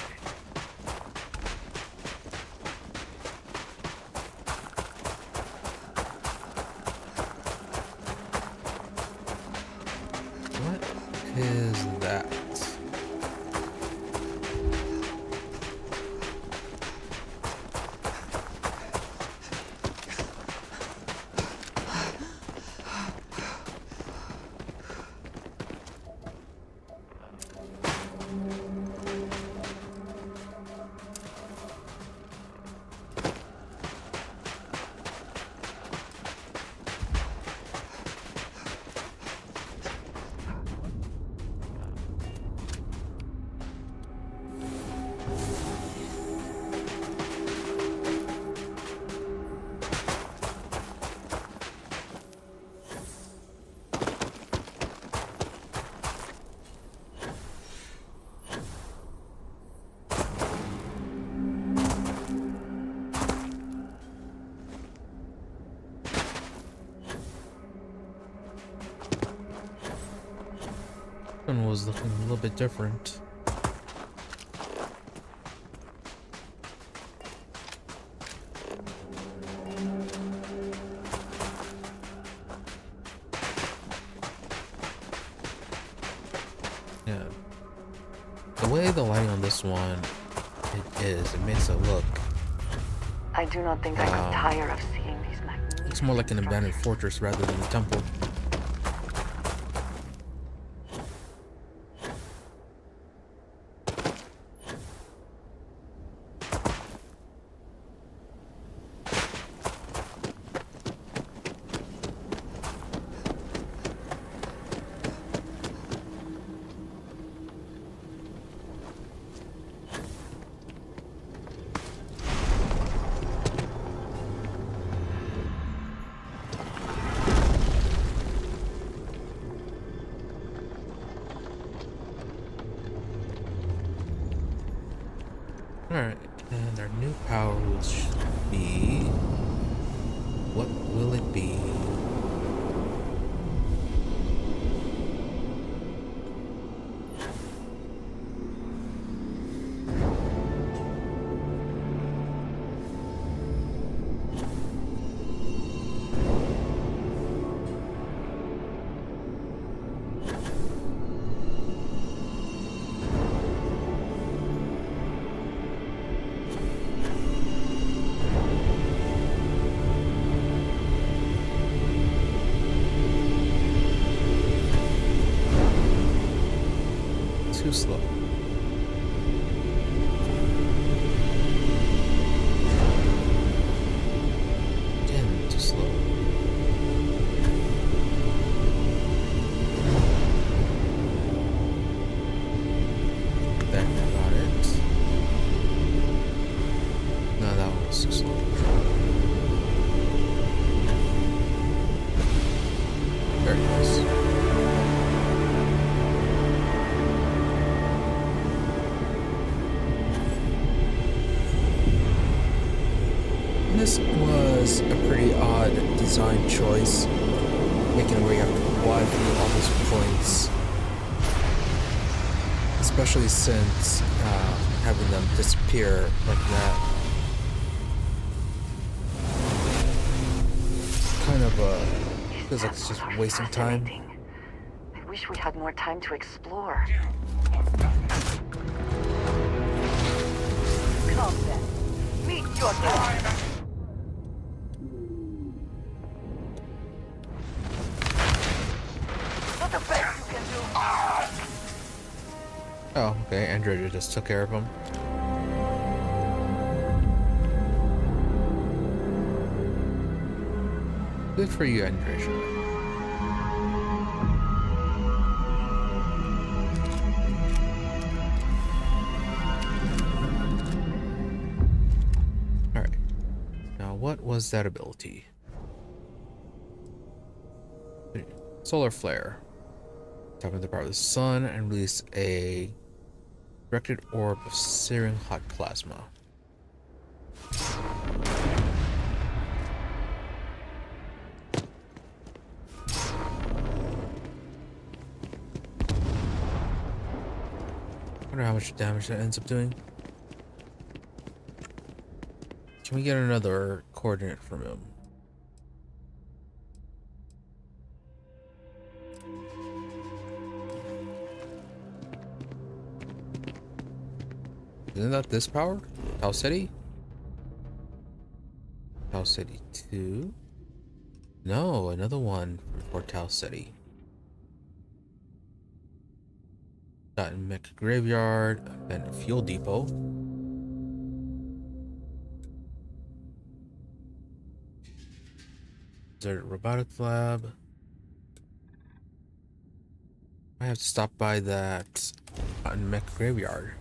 Is that? One was looking a little bit different. Yeah. The way the lighting on this one it makes it look.
I do not think I could tire of seeing these magnificent.
It's more like an abandoned fortress rather than a temple. Alright, and our new power will be... What will it be? Too slow. Again, too slow. There, got it. No, that one was too slow. There it goes. This was a pretty odd design choice, making where you have to quad through all those points, especially since having them disappear like that. Kind of feels like it's just wasting time.
I wish we had more time to explore. Come then, meet your death. The best you can do.
Oh, okay. Android just took care of him. Good for you, Android. Alright. Now, what was that ability? Solar Flare. Tap into the power of the sun and release a directed orb of searing hot plasma. Wonder how much damage that ends up doing. Can we get another coordinate from him? Isn't that this power? Tau City? Tau City 2? No, another one for Tau City. Got Mech Graveyard, and Fuel Depot. Desert Robotics Lab. I have to stop by that Mech Graveyard.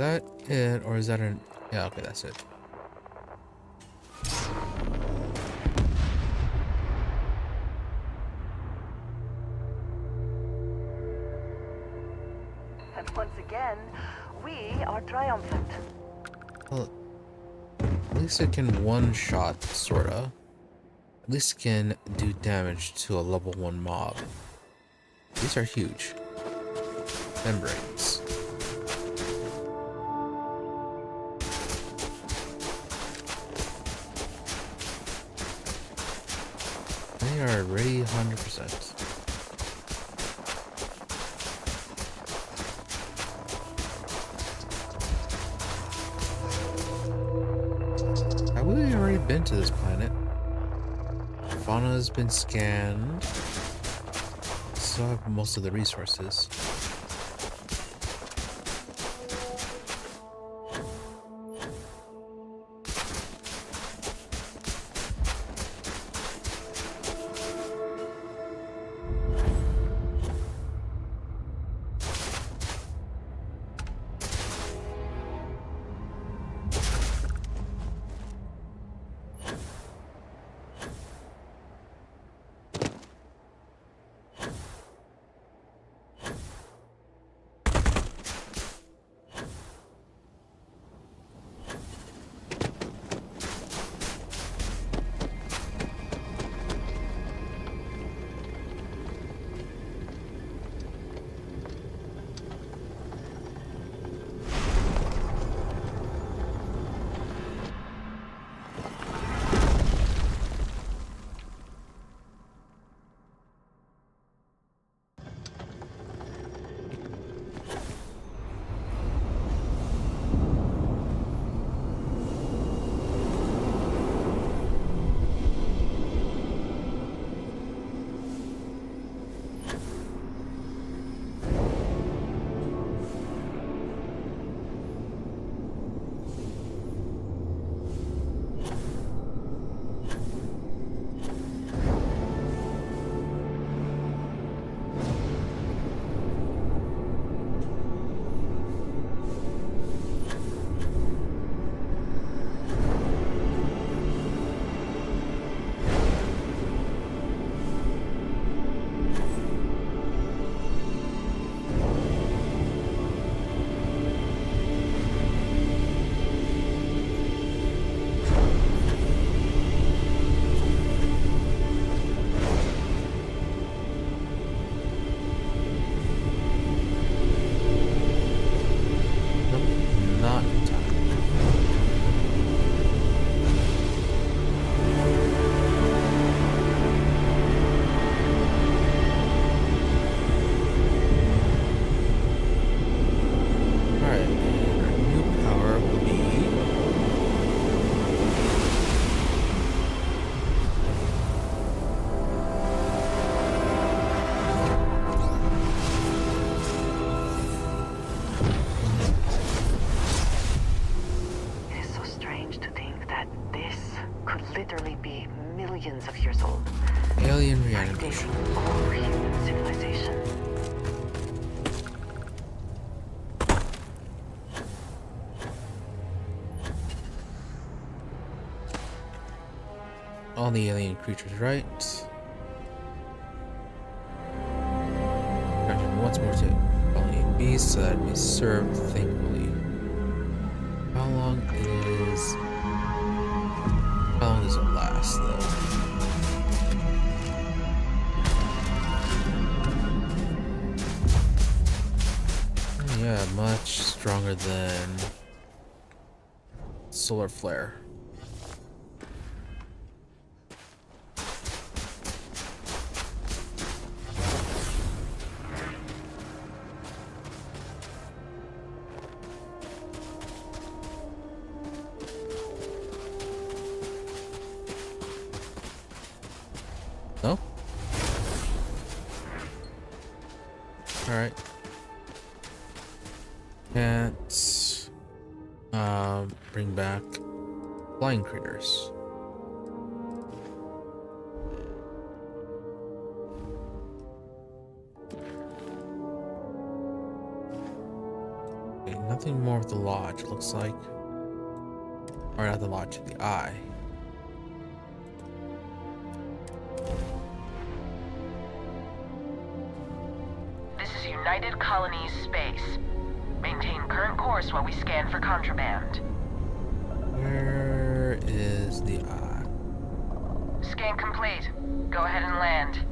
that it, or is that an... Yeah, okay, that's it.
And once again, we are triumphant.
Well, at least it can one-shot, sorta. At least it can do damage to a level 1 mob. These are huge. Membranes. They are ready 100%. Have we already been to this planet? Fauna has been scanned. Still have most of the resources.
literally be millions of years old.
Alien reanimation.
All human civilization.
All the alien creatures, right? Once more to alien beasts that we served thankfully. How long does it last though? Yeah, much stronger than solar flare. No? Alright. Can't bring back flying critters. Okay, Nothing more with the lodge, it looks like. Or not the lodge, the eye.
This is United Colonies space. Maintain current course while we scan for contraband.
Where is the eye?
Scan complete. Go ahead and land.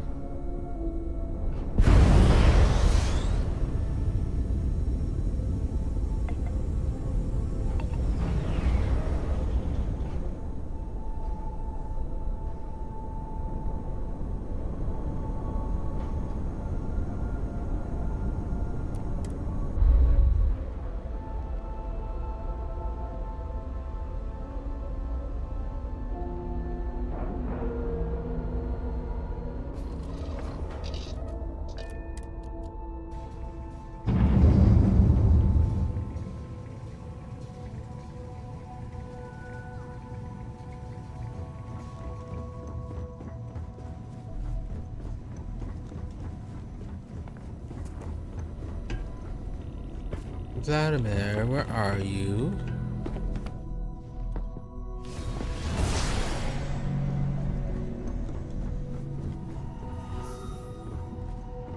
Vladimir, where are you?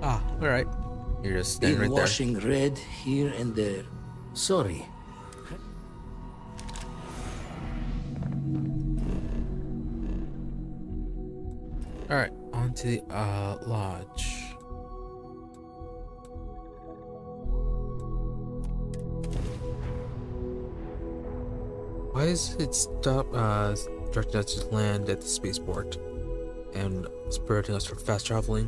Ah, alright. You're just standing
Been
right there.
washing red here and there. Sorry.
Alright, on to the lodge. Why is it directing us to land at the spaceport and spiriting us for fast traveling?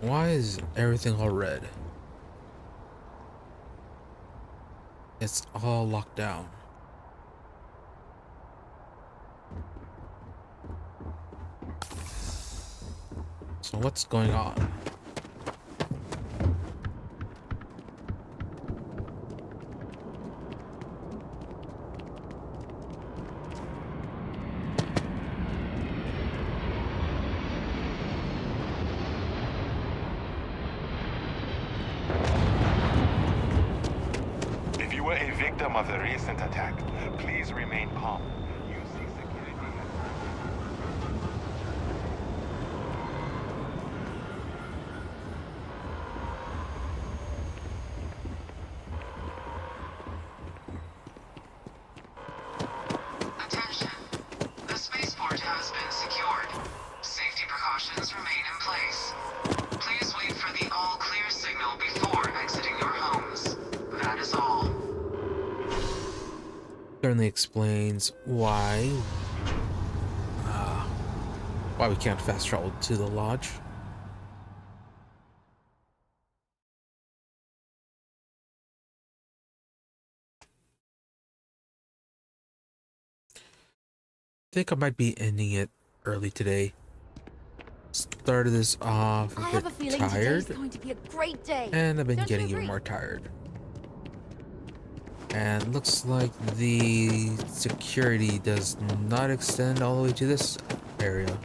Why is everything all red? It's all locked down. So what's going on?
If you were a victim of the recent attack, please remain calm. You see security.
Attention. The spaceport has been secured. Safety precautions remain in place. Please wait for the all-clear signal before exiting your homes. That is all.
Certainly explains why we can't fast travel to the lodge. I think I might be ending it early today. Started this off
I
a
have a
bit
feeling
tired,
today's going to be a great day.
and I've been
Don't you
getting even
agree?
more tired. And looks like the security does not extend all the way to this area,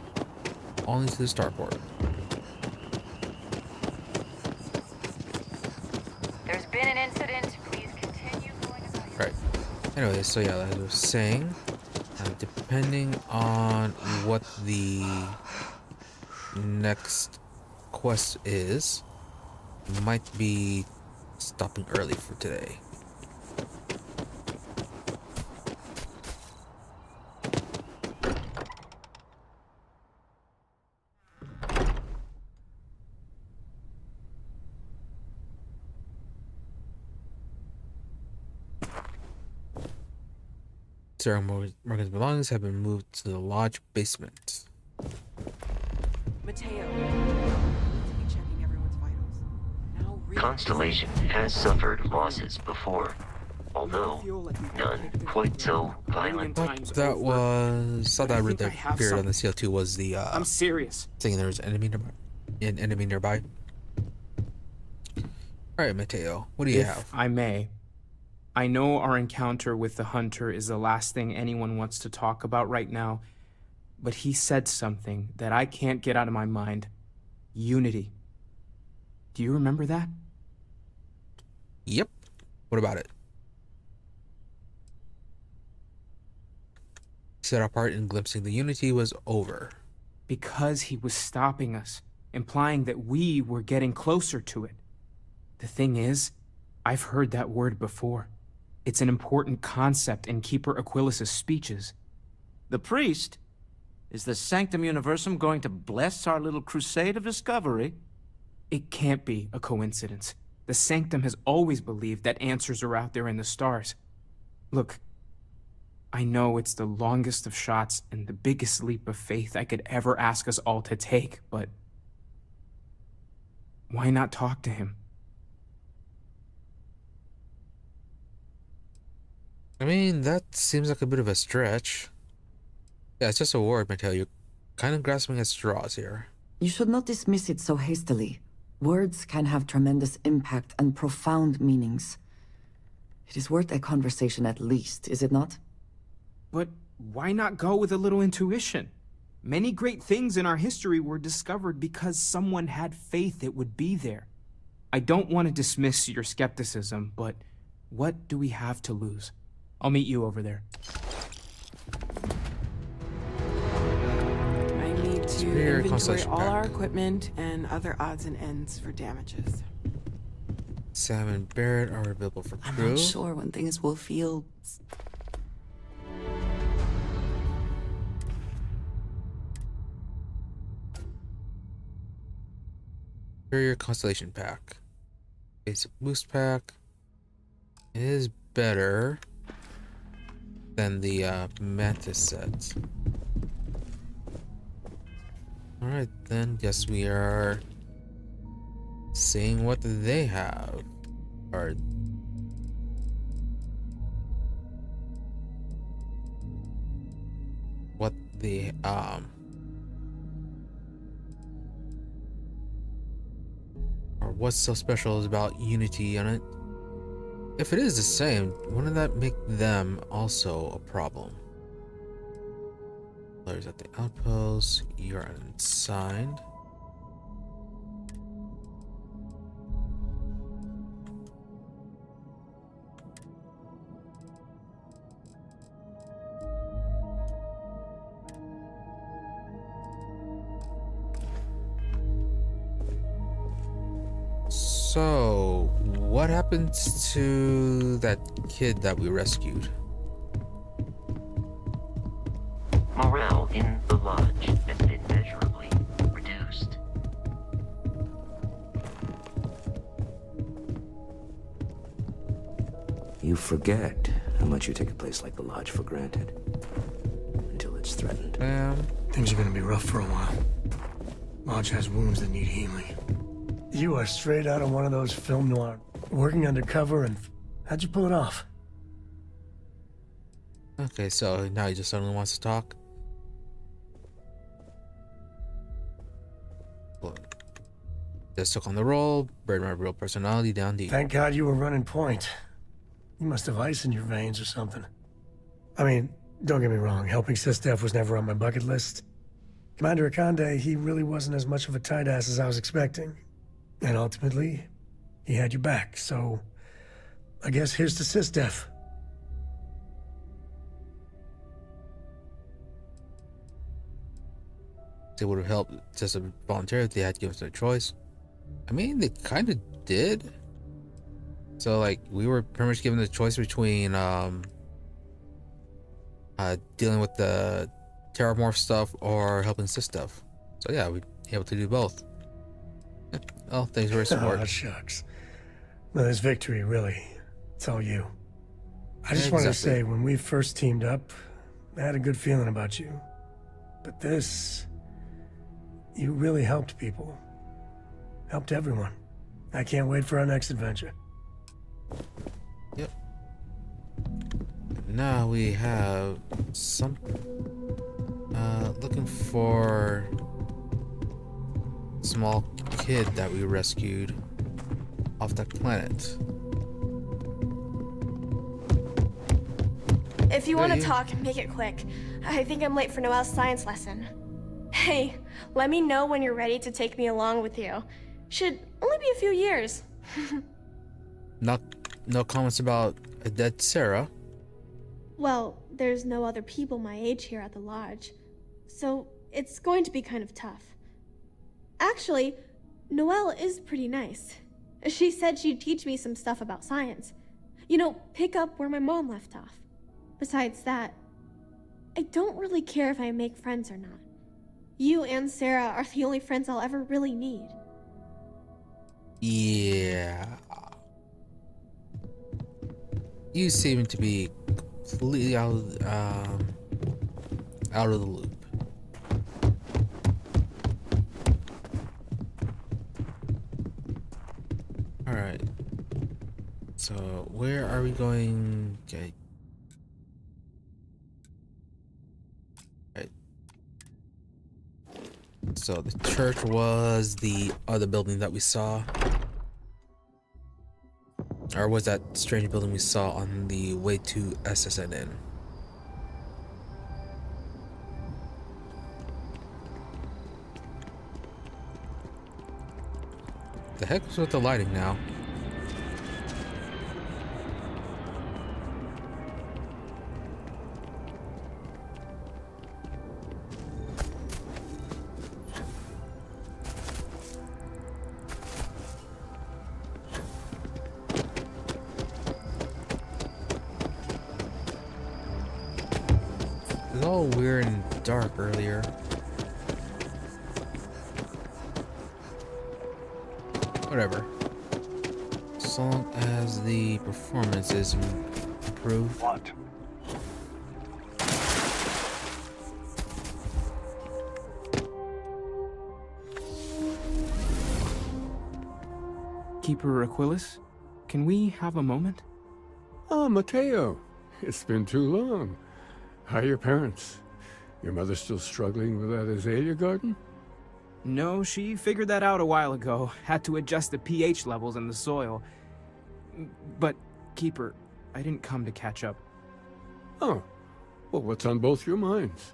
only to the starport.
There's been an incident. Please continue going about your
Right. Anyway, so yeah, as I was saying, depending on what the next quest is, might be stopping early for today. Sarah Morgan's belongings have been moved to the lodge basement.
Mateo, we need to be checking everyone's vitals. Now
Constellation has suffered losses before, although none quite so violent.
That was saw that I read that period on the CO2 was the
I'm serious.
Thinking there was an enemy nearby. All right, Mateo, what do you
If
have?
I may, I know our encounter with the Hunter is the last thing anyone wants to talk about right now, but he said something that I can't get out of my mind. Unity. Do you remember that?
Yep. What about it? He said our part in glimpsing the Unity was over.
Because he was stopping us, implying that we were getting closer to it. The thing is, I've heard that word before. It's an important concept in Keeper Aquilas's speeches.
The priest? Is the Sanctum Universum going to bless our little crusade of discovery?
It can't be a coincidence. The Sanctum has always believed that answers are out there in the stars. Look, I know it's the longest of shots and the biggest leap of faith I could ever ask us all to take, but why not talk to him?
I mean, that seems like a bit of a stretch. Yeah, it's just a word, Mateo. You're kind of grasping at straws here.
You should not dismiss it so hastily. Words can have tremendous impact and profound meanings. It is worth a conversation at least, is it not?
But why not go with a little intuition? Many great things in our history were discovered because someone had faith it would be there. I don't want to dismiss your skepticism, but what do we have to lose? I'll meet you over there.
I need to
Superior
inventory
Constellation
all our
pack.
equipment and other odds and ends for damages.
Sam and Barrett are available for
I'm
crew.
not sure when things will feel...
Superior Constellation pack. Basic boost pack is better than the Mantis set. Alright then, guess we are seeing what they have. Or what the or what's so special about Unity on it. If it is the same, wouldn't that make them also a problem? Players at the outpost, you're unsigned. So, what happened to that kid that we rescued?
Morale in the lodge has been measurably reduced.
You forget how much you take a place like the lodge for granted. Until it's threatened.
Things are gonna be rough for a while. Lodge has wounds that need healing. You are straight out of one of those film noir. Working undercover and... How'd you pull it off?
Okay, so now he just suddenly wants to talk. Look. Just took on the role, burned my real personality down deep.
Thank God you were running point. You must have ice in your veins or something. I mean, don't get me wrong, helping Sistef was never on my bucket list. Commander Akande, he really wasn't as much of a tight ass as I was expecting. And ultimately, he had you back, so... I guess here's to Sistef.
It would have helped just volunteer if they had given us a choice. I mean, they kind of did. So, like, we were pretty much given the choice between dealing with the Terramorph stuff or helping Sistef. So yeah, we were able to do both. Oh, thanks for your support.
Oh, shucks. No, this victory, really, it's all you. I just wanted to say, when we first teamed up, I had a good feeling about you. But this... You really helped people. Helped everyone. I can't wait for our next adventure.
Yep. Now we have some... looking for... small kid that we rescued off that planet.
If you want to talk, make it quick. I think I'm late for Noelle's science lesson. Hey, let me know when you're ready to take me along with you. Should only be a few years.
No comments about a dead Sarah.
Well, there's no other people my age here at the lodge, so it's going to be kind of tough. Actually, Noelle is pretty nice. She said she'd teach me some stuff about science. You know, pick up where my mom left off. Besides that, I don't really care if I make friends or not. You and Sarah are the only friends I'll ever really need.
Yeah. You seem to be completely out of the loop. Alright. So, where are we going? Okay. Right. So, the church was the other building that we saw. Or was that strange building we saw on the way to SSNN? The heck was with the lighting now? It was all weird and dark earlier. Whatever. As long as the performance is improved.
What?
Keeper Aquilus, can we have a moment?
Ah, Mateo. It's been too long. How are your parents? Your mother still struggling with that azalea garden?
No, she figured that out a while ago. Had to adjust the pH levels in the soil. But, Keeper, I didn't come to catch up.
Oh. Well, what's on both your minds?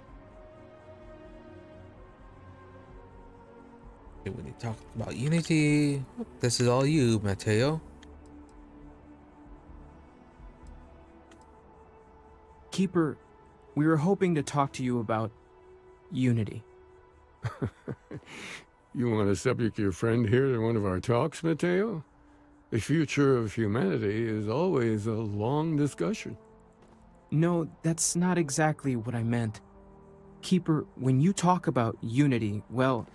Okay, when you talk about Unity, this is all you, Mateo.
Keeper, we were hoping to talk to you about Unity.
You want to subject your friend here to one of our talks, Mateo? The future of humanity is always a long discussion.
No, that's not exactly what I meant. Keeper, when you talk about Unity, well,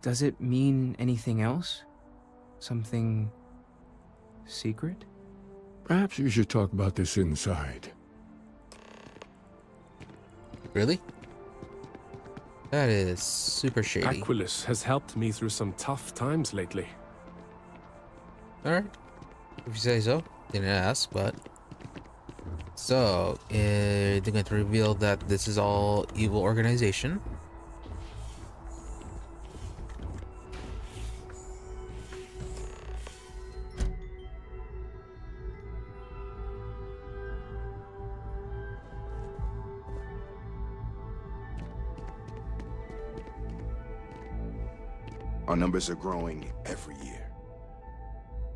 does it mean anything else? Something secret?
Perhaps we should talk about this inside.
Really? That is super shady.
Aquilus has helped me through some tough times lately.
Alright. If you say so. Didn't ask, but... So, they're going to reveal that this is all evil organization.
Our numbers are growing every year.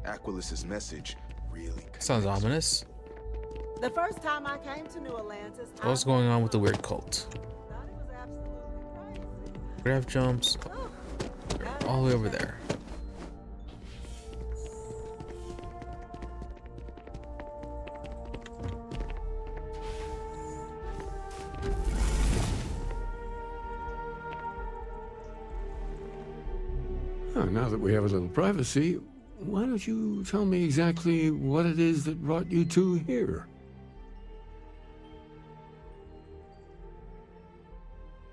Aquilus's message really
Sounds ominous.
The first time I came to New Atlantis,
What's going on with the weird cult? Grab jumps all the way over there.
Now that we have a little privacy, why don't you tell me exactly what it is that brought you two here?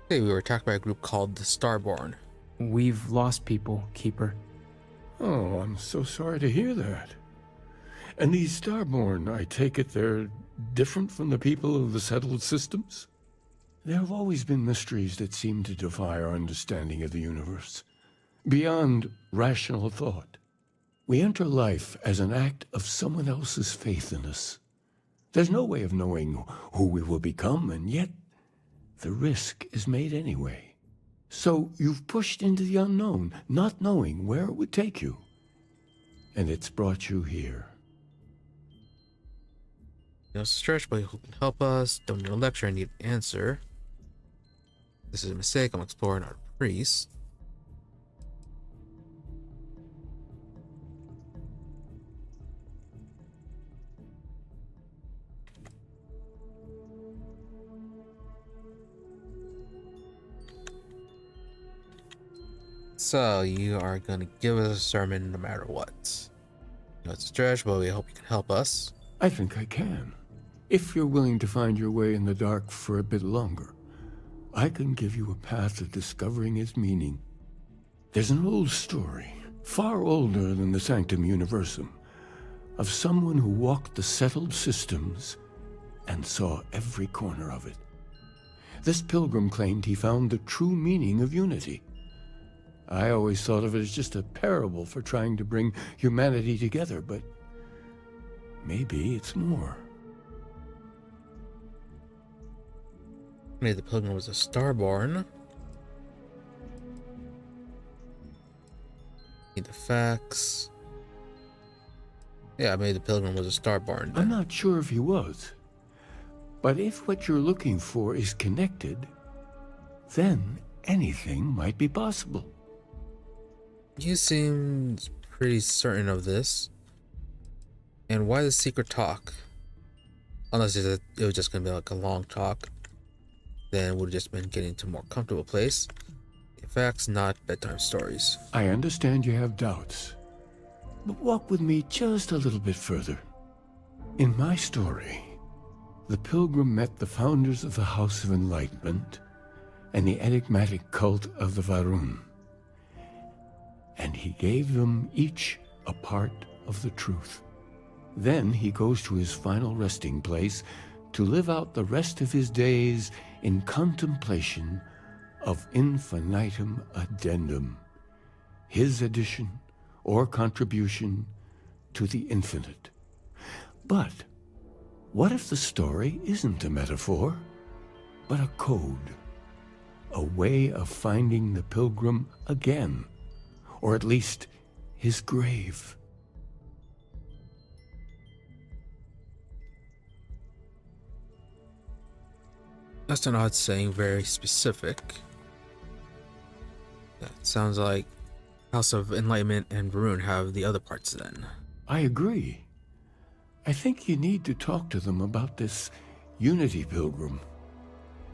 Hey, we were attacked by a group called the Starborn.
We've lost people, Keeper.
Oh, I'm so sorry to hear that. And these Starborn, I take it they're different from the people of the settled systems? There have always been mysteries that seem to defy our understanding of the universe. Beyond rational thought. We enter life as an act of someone else's faith in us. There's no way of knowing who we will become, and yet the risk is made anyway. So you've pushed into the unknown, not knowing where it would take you. And it's brought you here.
No stretch, but who can help us? Don't need a lecture, I need an answer. This is a mistake, I'm exploring our priest. So, you are going to give us a sermon no matter what. No, it's a stretch, but we hope you can help us.
I think I can. If you're willing to find your way in the dark for a bit longer, I can give you a path to discovering its meaning. There's an old story, far older than the Sanctum Universum, of someone who walked the settled systems and saw every corner of it. This pilgrim claimed he found the true meaning of unity. I always thought of it as just a parable for trying to bring humanity together, but maybe it's more.
Maybe the pilgrim was a starborn. Need the facts. Yeah, maybe the pilgrim was a starborn.
I'm not sure if he was. But if what you're looking for is connected, then anything might be possible.
You seem pretty certain of this. And why the secret talk? Unless it was just going to be like a long talk. Then we've just been getting to a more comfortable place. In fact, not bedtime stories.
I understand you have doubts. But walk with me just a little bit further. In my story, the pilgrim met the founders of the House of Enlightenment and the enigmatic cult of the Varun. And he gave them each a part of the truth. Then he goes to his final resting place to live out the rest of his days in contemplation of infinitum addendum, his addition or contribution to the infinite. But what if the story isn't a metaphor, but a code, a way of finding the pilgrim again? Or at least his grave.
That's an odd saying, very specific. That sounds like House of Enlightenment and Varun have the other parts then.
I agree. I think you need to talk to them about this unity pilgrim.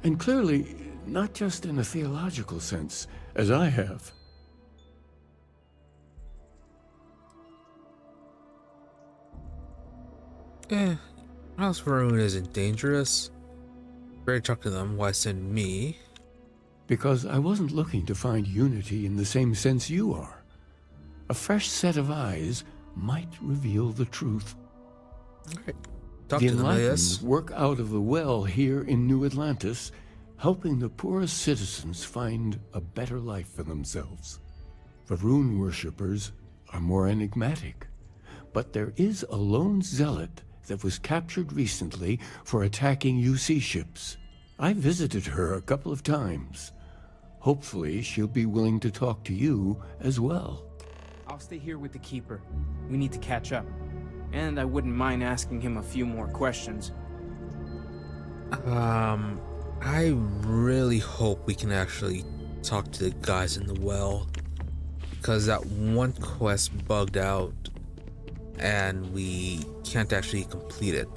And clearly, not just in a theological sense, as I have.
House Varun isn't dangerous. Better talk to them. Why send me?
Because I wasn't looking to find unity in the same sense you are. A fresh set of eyes might reveal the truth.
Alright. Talk
the
to them, I guess.
Enlightened work out of the well here in New Atlantis, helping the poorest citizens find a better life for themselves. Varun worshippers are more enigmatic, but there is a lone zealot that was captured recently for attacking UC ships. I visited her a couple of times. Hopefully, she'll be willing to talk to you as well.
I'll stay here with the Keeper. We need to catch up. And I wouldn't mind asking him a few more questions.
I really hope we can actually talk to the guys in the well. Because that one quest bugged out and we can't actually complete it.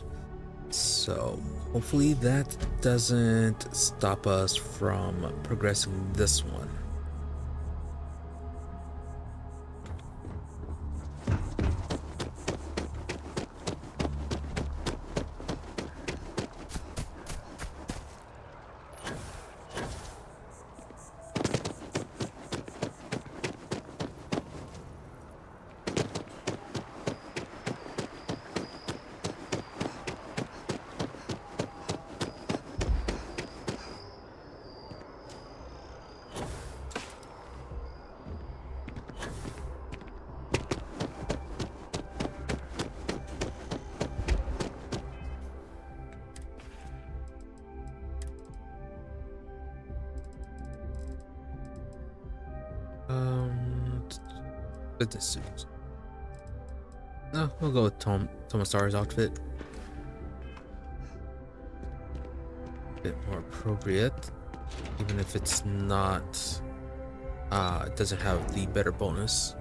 So hopefully that doesn't stop us from progressing this one. Business suit. No, we'll go with Tomasar's outfit. Bit more appropriate, even if it's not. It doesn't have the better bonus.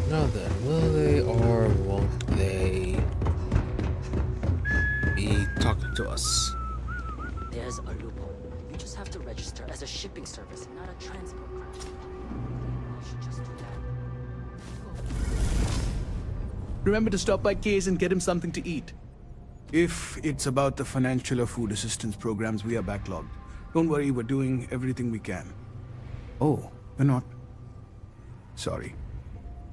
Now then, will they or won't they be talking to us?
There's a loophole. You just have to register as a shipping service, not a transport craft. I should just do that.
Remember to stop by Kay's and get him something to eat. If it's about the financial or food assistance programs, we are backlogged. Don't worry, we're doing everything we can. Oh, we're not. Sorry.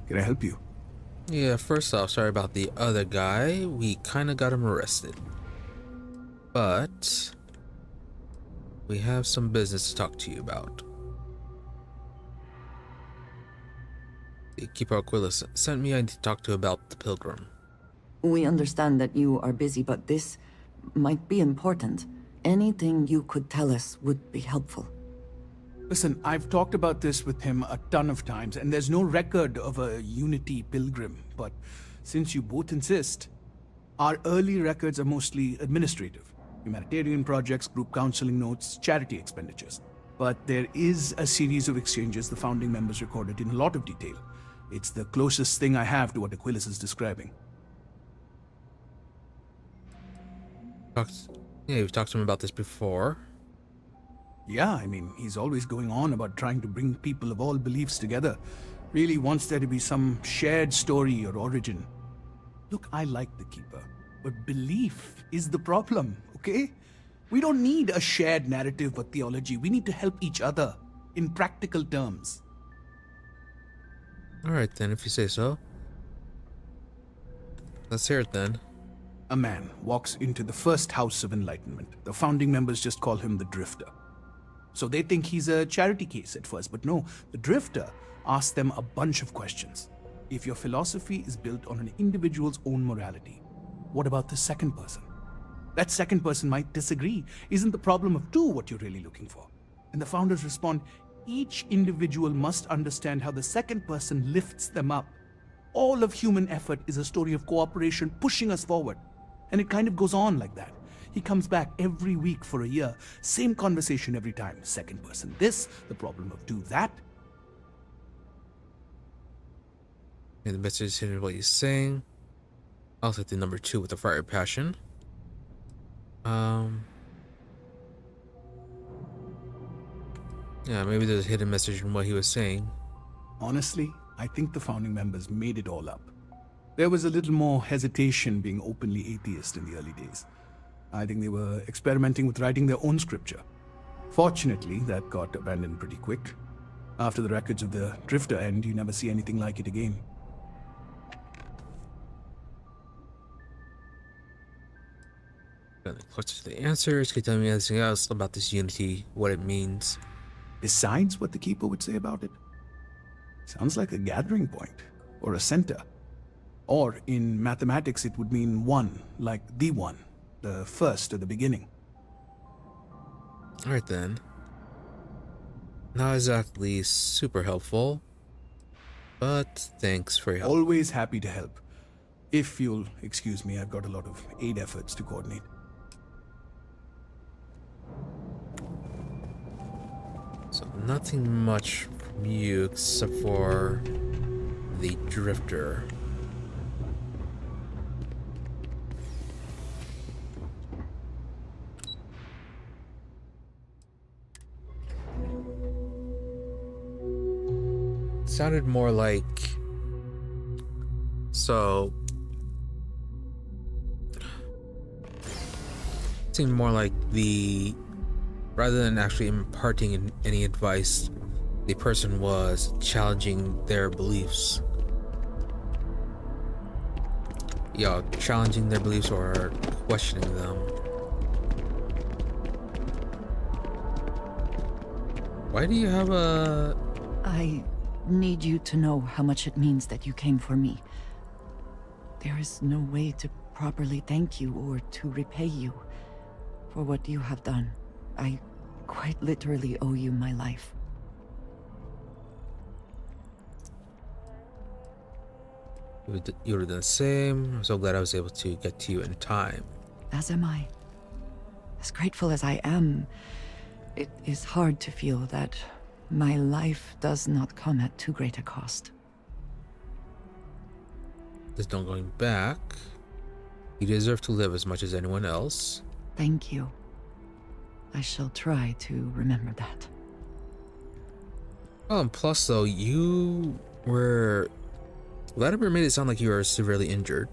Can I help you?
Yeah, first off, sorry about the other guy. We kind of got him arrested. But we have some business to talk to you about. The Keeper Aquila sent me. I need to talk to you about the Pilgrim.
We understand that you are busy, but this might be important. Anything you could tell us would be helpful.
Listen, I've talked about this with him a ton of times, and there's no record of a Unity Pilgrim. But since you both insist, our early records are mostly administrative. Humanitarian projects, group counseling notes, charity expenditures. But there is a series of exchanges the founding members recorded in a lot of detail. It's the closest thing I have to what Aquilus is describing.
Yeah, we've talked to him about this before.
Yeah, I mean, he's always going on about trying to bring people of all beliefs together. Really wants there to be some shared story or origin. Look, I like the Keeper, but belief is the problem, okay? We don't need a shared narrative or theology. We need to help each other in practical terms.
Alright then, if you say so. Let's hear it then.
A man walks into the first house of enlightenment. The founding members just call him the Drifter. So they think he's a charity case at first, but no, the Drifter asks them a bunch of questions. If your philosophy is built on an individual's own morality, what about the second person? That second person might disagree. Isn't the problem of two what you're really looking for? And the founders respond, each individual must understand how the second person lifts them up. All of human effort is a story of cooperation pushing us forward. And it kind of goes on like that. He comes back every week for a year. Same conversation every time. Second person this, the problem of two that.
And the message is hitting what he's saying. I'll take the number 2 with the fire passion. Yeah, maybe there's a hidden message in what he was saying.
Honestly, I think the founding members made it all up. There was a little more hesitation being openly atheist in the early days. I think they were experimenting with writing their own scripture. Fortunately, that got abandoned pretty quick. After the records of the Drifter end, you never see anything like it again.
Closer to the answers, can you tell me anything else about this unity, what it means?
Besides what the Keeper would say about it? Sounds like a gathering point, or a center. Or, in mathematics, it would mean one, like the one, the first or the beginning.
Alright then. Not exactly super helpful, but thanks for your help.
Always happy to help. If you'll excuse me, I've got a lot of aid efforts to coordinate.
So nothing much from you except for the Drifter. Sounded more like, so seemed more like the, rather than actually imparting any advice, the person was challenging their beliefs. Yeah, challenging their beliefs or questioning them. Why do you have a...
I need you to know how much it means that you came for me. There is no way to properly thank you or to repay you for what you have done. I quite literally owe you my life.
You were the same. I'm so glad I was able to get to you in time.
As am I. As grateful as I am, it is hard to feel that my life does not come at too great a cost.
There's no going back. You deserve to live as much as anyone else.
Thank you. I shall try to remember that.
Oh, and plus though, you were... Vladimir made it sound like you were severely injured.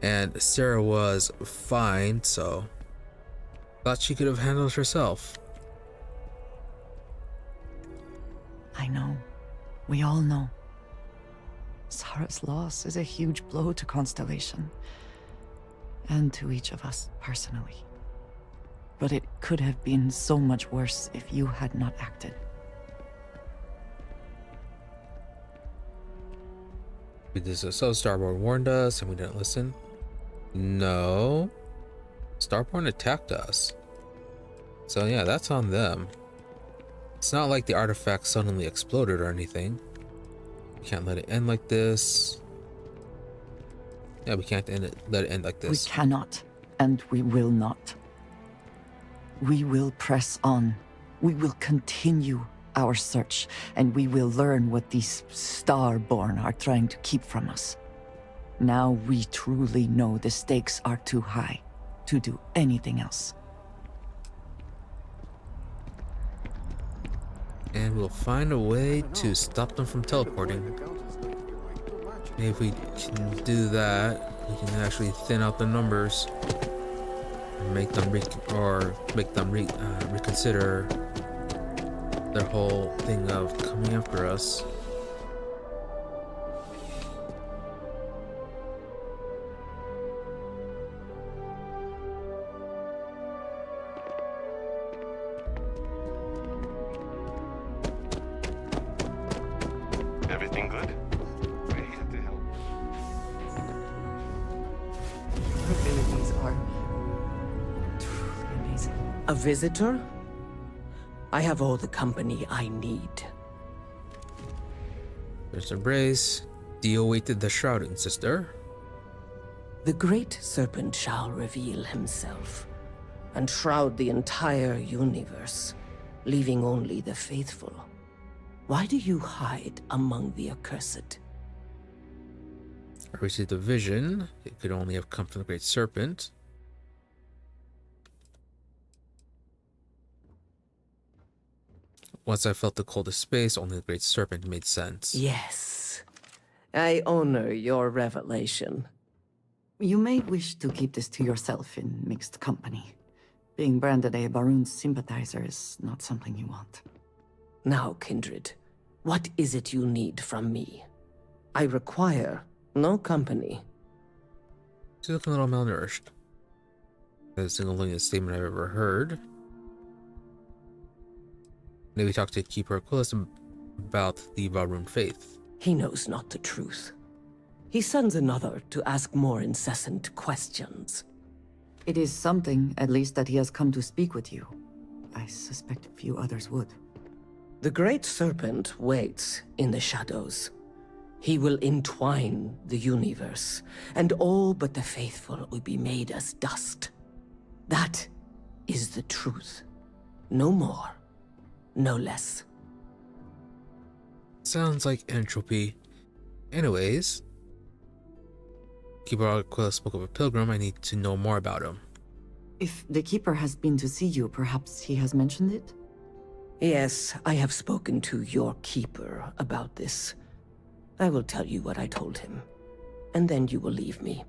And Sarah was fine, so... Thought she could have handled it herself.
I know. We all know. Sarah's loss is a huge blow to Constellation. And to each of us personally. But it could have been so much worse if you had not acted.
So Starborn warned us and we didn't listen? No. Starborn attacked us. So yeah, that's on them. It's not like the artifact suddenly exploded or anything. We can't let it end like this. Yeah, we can't let it end like this.
We cannot, and we will not. We will press on. We will continue our search, and we will learn what these Starborn are trying to keep from us. Now we truly know the stakes are too high to do anything else.
And we'll find a way to stop them from teleporting. Maybe if we can do that, we can actually thin out the numbers and make them reconsider their whole thing of coming after us.
Everything good? We're here to help.
Your abilities are truly amazing.
A visitor? I have all the company I need.
There's a brace. Dio waited the shrouding, sister.
The great Serpent shall reveal himself, and shroud the entire universe, leaving only the faithful. Why do you hide among the accursed?
I received a vision. It could only have come from the great Serpent. Once I felt the coldest space, only the great Serpent made sense.
Yes. I honor your revelation.
You may wish to keep this to yourself in mixed company. Being branded a Baroon's sympathizer is not something you want.
Now, Kindred, what is it you need from me? I require no company.
She's looking a little malnourished. That's the single statement I've ever heard. Maybe talk to Keeper Aquilus about the Baroon faith.
He knows not the truth. He sends another to ask more incessant questions.
It is something, at least, that he has come to speak with you. I suspect few others would.
The great Serpent waits in the shadows. He will entwine the universe, and all but the faithful will be made as dust. That is the truth. No more, no less.
Sounds like entropy. Anyways, Keeper Aquila spoke of a pilgrim. I need to know more about him.
If the Keeper has been to see you, perhaps he has mentioned it?
Yes, I have spoken to your Keeper about this. I will tell you what I told him, and then you will leave me.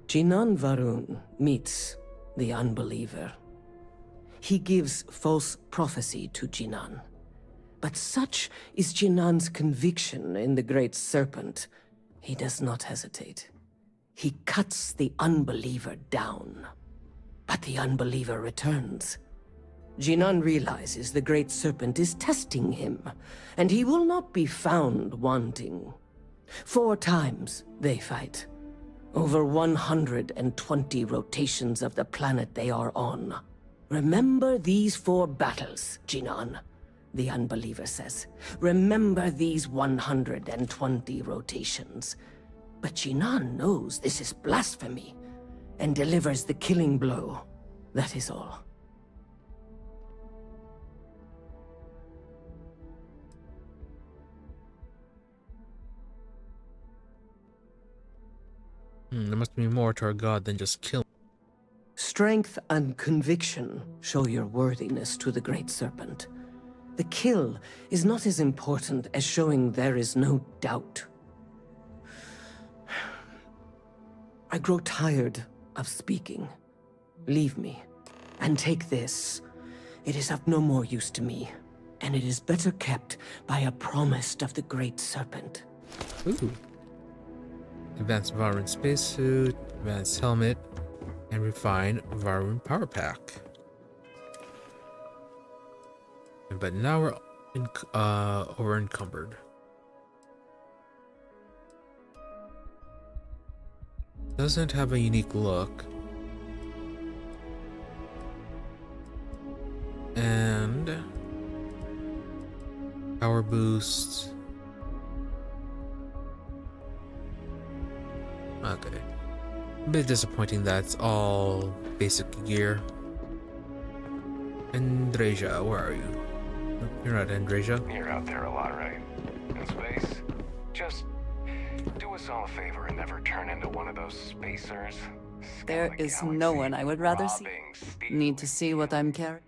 Jinan Varun meets the unbeliever. He gives false prophecy to Jinan. But such is Jinan's conviction in the Great Serpent, he does not hesitate. He cuts the unbeliever down. But the unbeliever returns. Jinan realizes the Great Serpent is testing him, and he will not be found wanting. 4 times they fight. Over 120 rotations of the planet they are on. Remember these 4 battles, Jinan, the Unbeliever says. Remember these 120 rotations. But Jinan knows this is blasphemy, and delivers the killing blow. That is all.
There must be more to our god than just killing.
Strength and conviction show your worthiness to the Great Serpent. The kill is not as important as showing there is no doubt. I grow tired of speaking. Leave me, and take this. It is of no more use to me, and it is better kept by a promise of the Great Serpent.
Ooh. Advanced Varun spacesuit, advanced helmet, and refined Varun power pack. But now we're over encumbered. Doesn't have a unique look. And power boost. Okay. A bit disappointing that's all basic gear. Andreja, where are you? You're not Andreja.
You're out there a lot, right? In space? Just do us all a favor and never turn into one of those spacers.
There is no one I would rather see. Need to see what I'm carrying?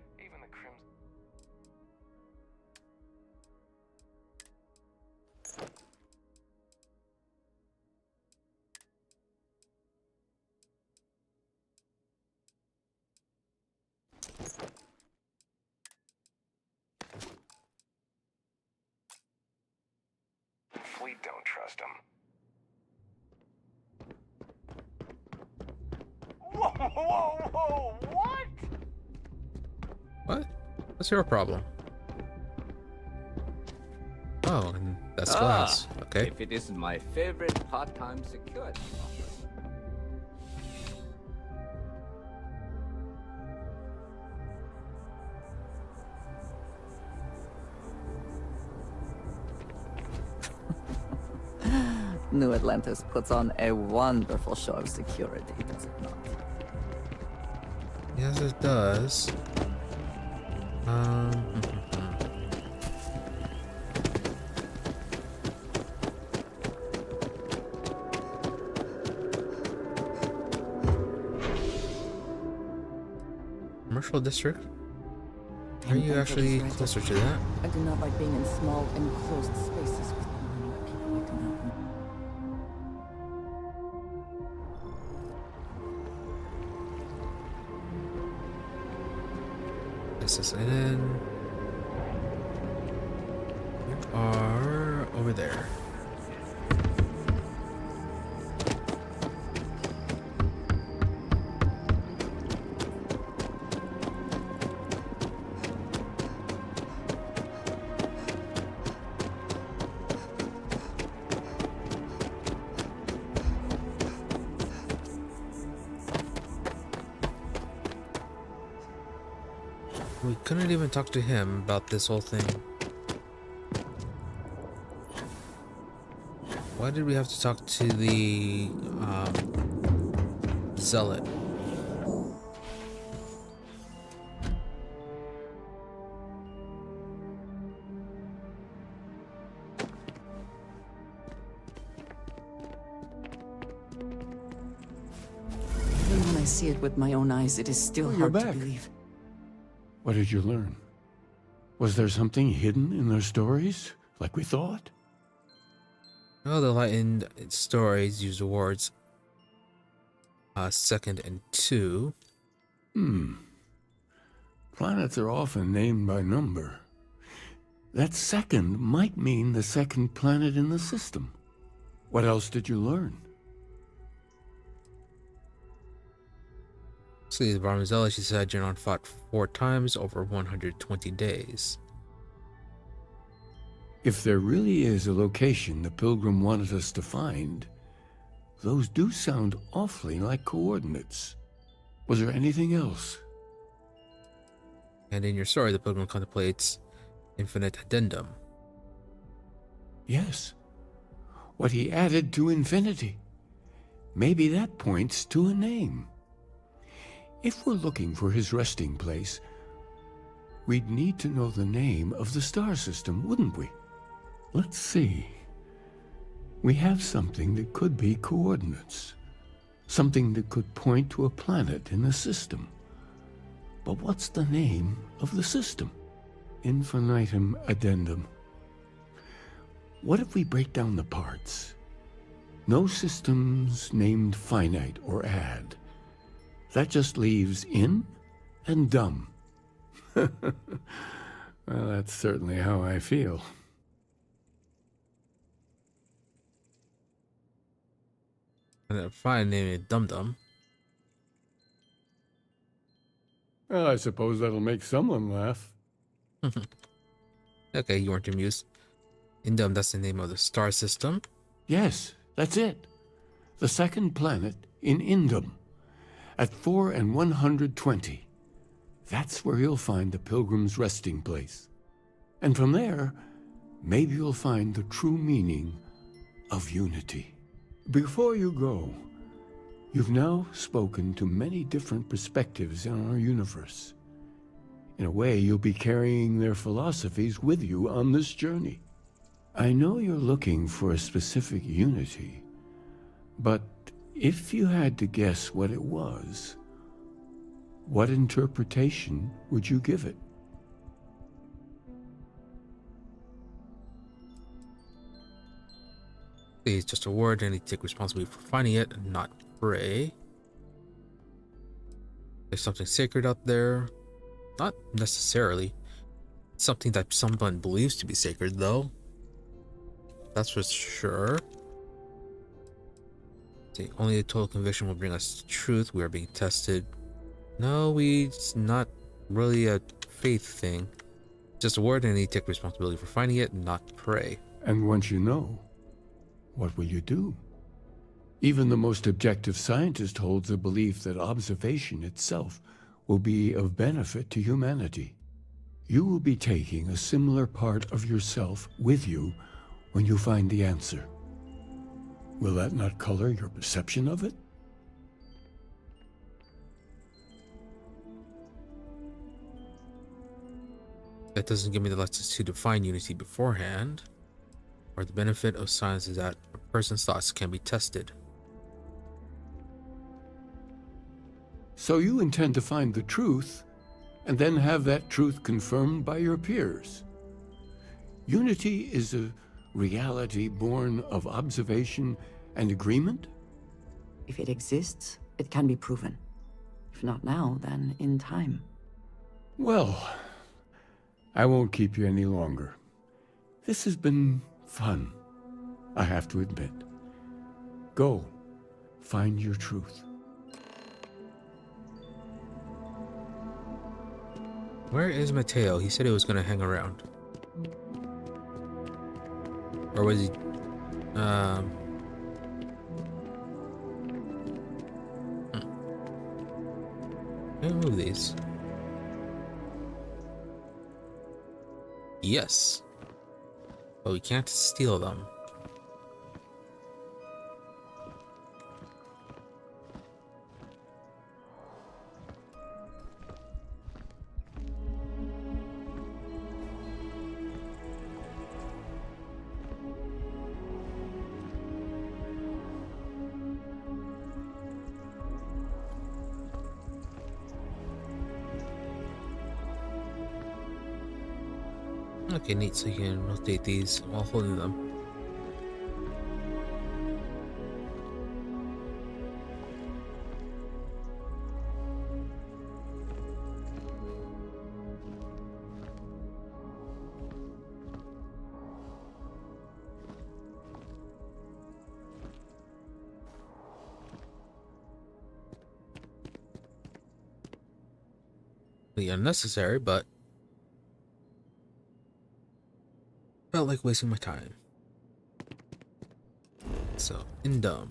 We don't trust him. Whoa, whoa, whoa, what?
What? What's your problem? Oh, and that's glass. Okay.
If it isn't my favorite part-time security officer.
New Atlantis puts on a wonderful show of security, does it not?
Yes, it does. Commercial district? Are you actually closer to that?
I do not like being in small, enclosed spaces with people I do not know.
SSN. We are over there. We couldn't even talk to him about this whole thing. Why did we have to talk to the zealot?
Even when I see it with my own eyes, it is still hard to believe.
What did you learn? Was there something hidden in their stories, like we thought?
Oh, the lightened stories use the words second and 2.
Planets are often named by number. That second might mean the second planet in the system. What else did you learn?
See, the Varmazella, she said Janon fought 4 times over 120 days.
If there really is a location the Pilgrim wanted us to find, those do sound awfully like coordinates. Was there anything else?
And in your story, the Pilgrim contemplates infinite addendum.
Yes. What he added to infinity. Maybe that points to a name. If we're looking for his resting place, we'd need to know the name of the star system, wouldn't we? Let's see. We have something that could be coordinates. Something that could point to a planet in the system. But what's the name of the system? Infinitum addendum. What if we break down the parts? No systems named finite or add. That just leaves in and dumb. Well, that's certainly how I feel.
And fine, name it Dum Dum.
Well, I suppose that'll make someone laugh.
Okay, you weren't amused. Indum, that's the name of the star system.
Yes, that's it. The second planet in Indum. At 4 and 120. That's where you'll find the Pilgrim's resting place. And from there, maybe you'll find the true meaning of unity. Before you go, you've now spoken to many different perspectives in our universe. In a way, you'll be carrying their philosophies with you on this journey. I know you're looking for a specific unity, but if you had to guess what it was, what interpretation would you give it?
It's just a word, and you take responsibility for finding it and not pray. There's something sacred out there. Not necessarily. Something that someone believes to be sacred, though. That's for sure. See, only a total conviction will bring us to truth. We are being tested. No, it's not really a faith thing. Just a word, and you take responsibility for finding it and not pray.
And once you know, what will you do? Even the most objective scientist holds the belief that observation itself will be of benefit to humanity. You will be taking a similar part of yourself with you when you find the answer. Will that not color your perception of it?
That doesn't give me the license to define unity beforehand. Or the benefit of science is that a person's thoughts can be tested.
So you intend to find the truth, and then have that truth confirmed by your peers. Unity is a reality born of observation and agreement?
If it exists, it can be proven. If not now, then in time.
Well, I won't keep you any longer. This has been fun, I have to admit. Go, find your truth.
Where is Mateo? He said he was gonna hang around. Or was he... Can I move these? Yes. But we can't steal them. Okay, neat. So you can rotate these while holding them. completely unnecessary, but felt like wasting my time. So, Indum.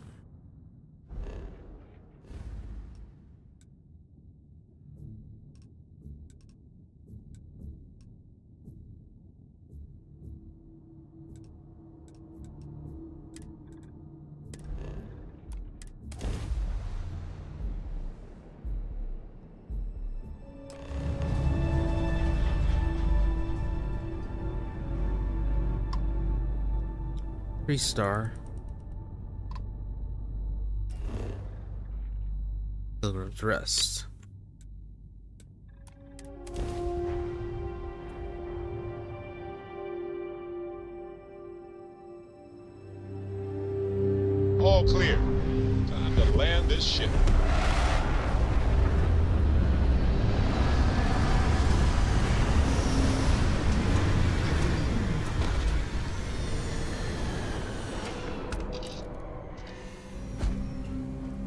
Star. Pilgrim's Rest.
All clear. Time to land this ship.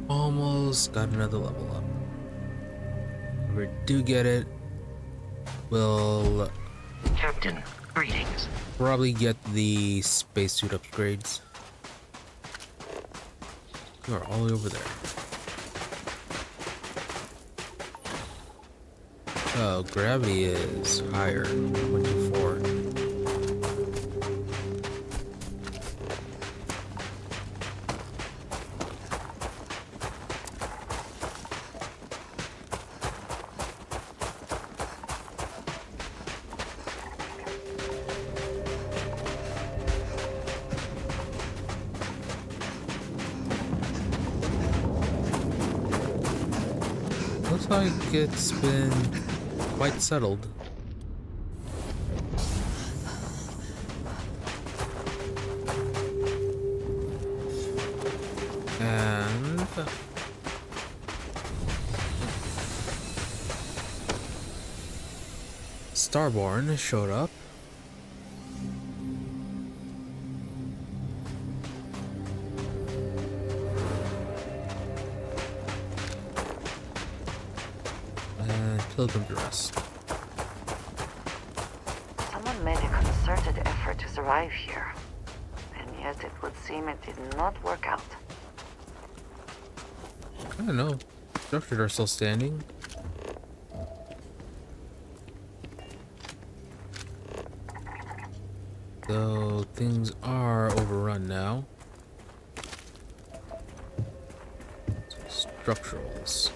Almost got another level up. If we do get it, we'll
Captain, greetings.
probably get the spacesuit upgrades. You are all the way over there. Oh, gravity is higher. 124. Looks like it's been quite settled. And Starborn showed up. Pilgrim's Rest.
Someone made a concerted effort to survive here, and yet it would seem it did not work out.
I don't know. Structures are still standing. So things are overrun now. Structurals.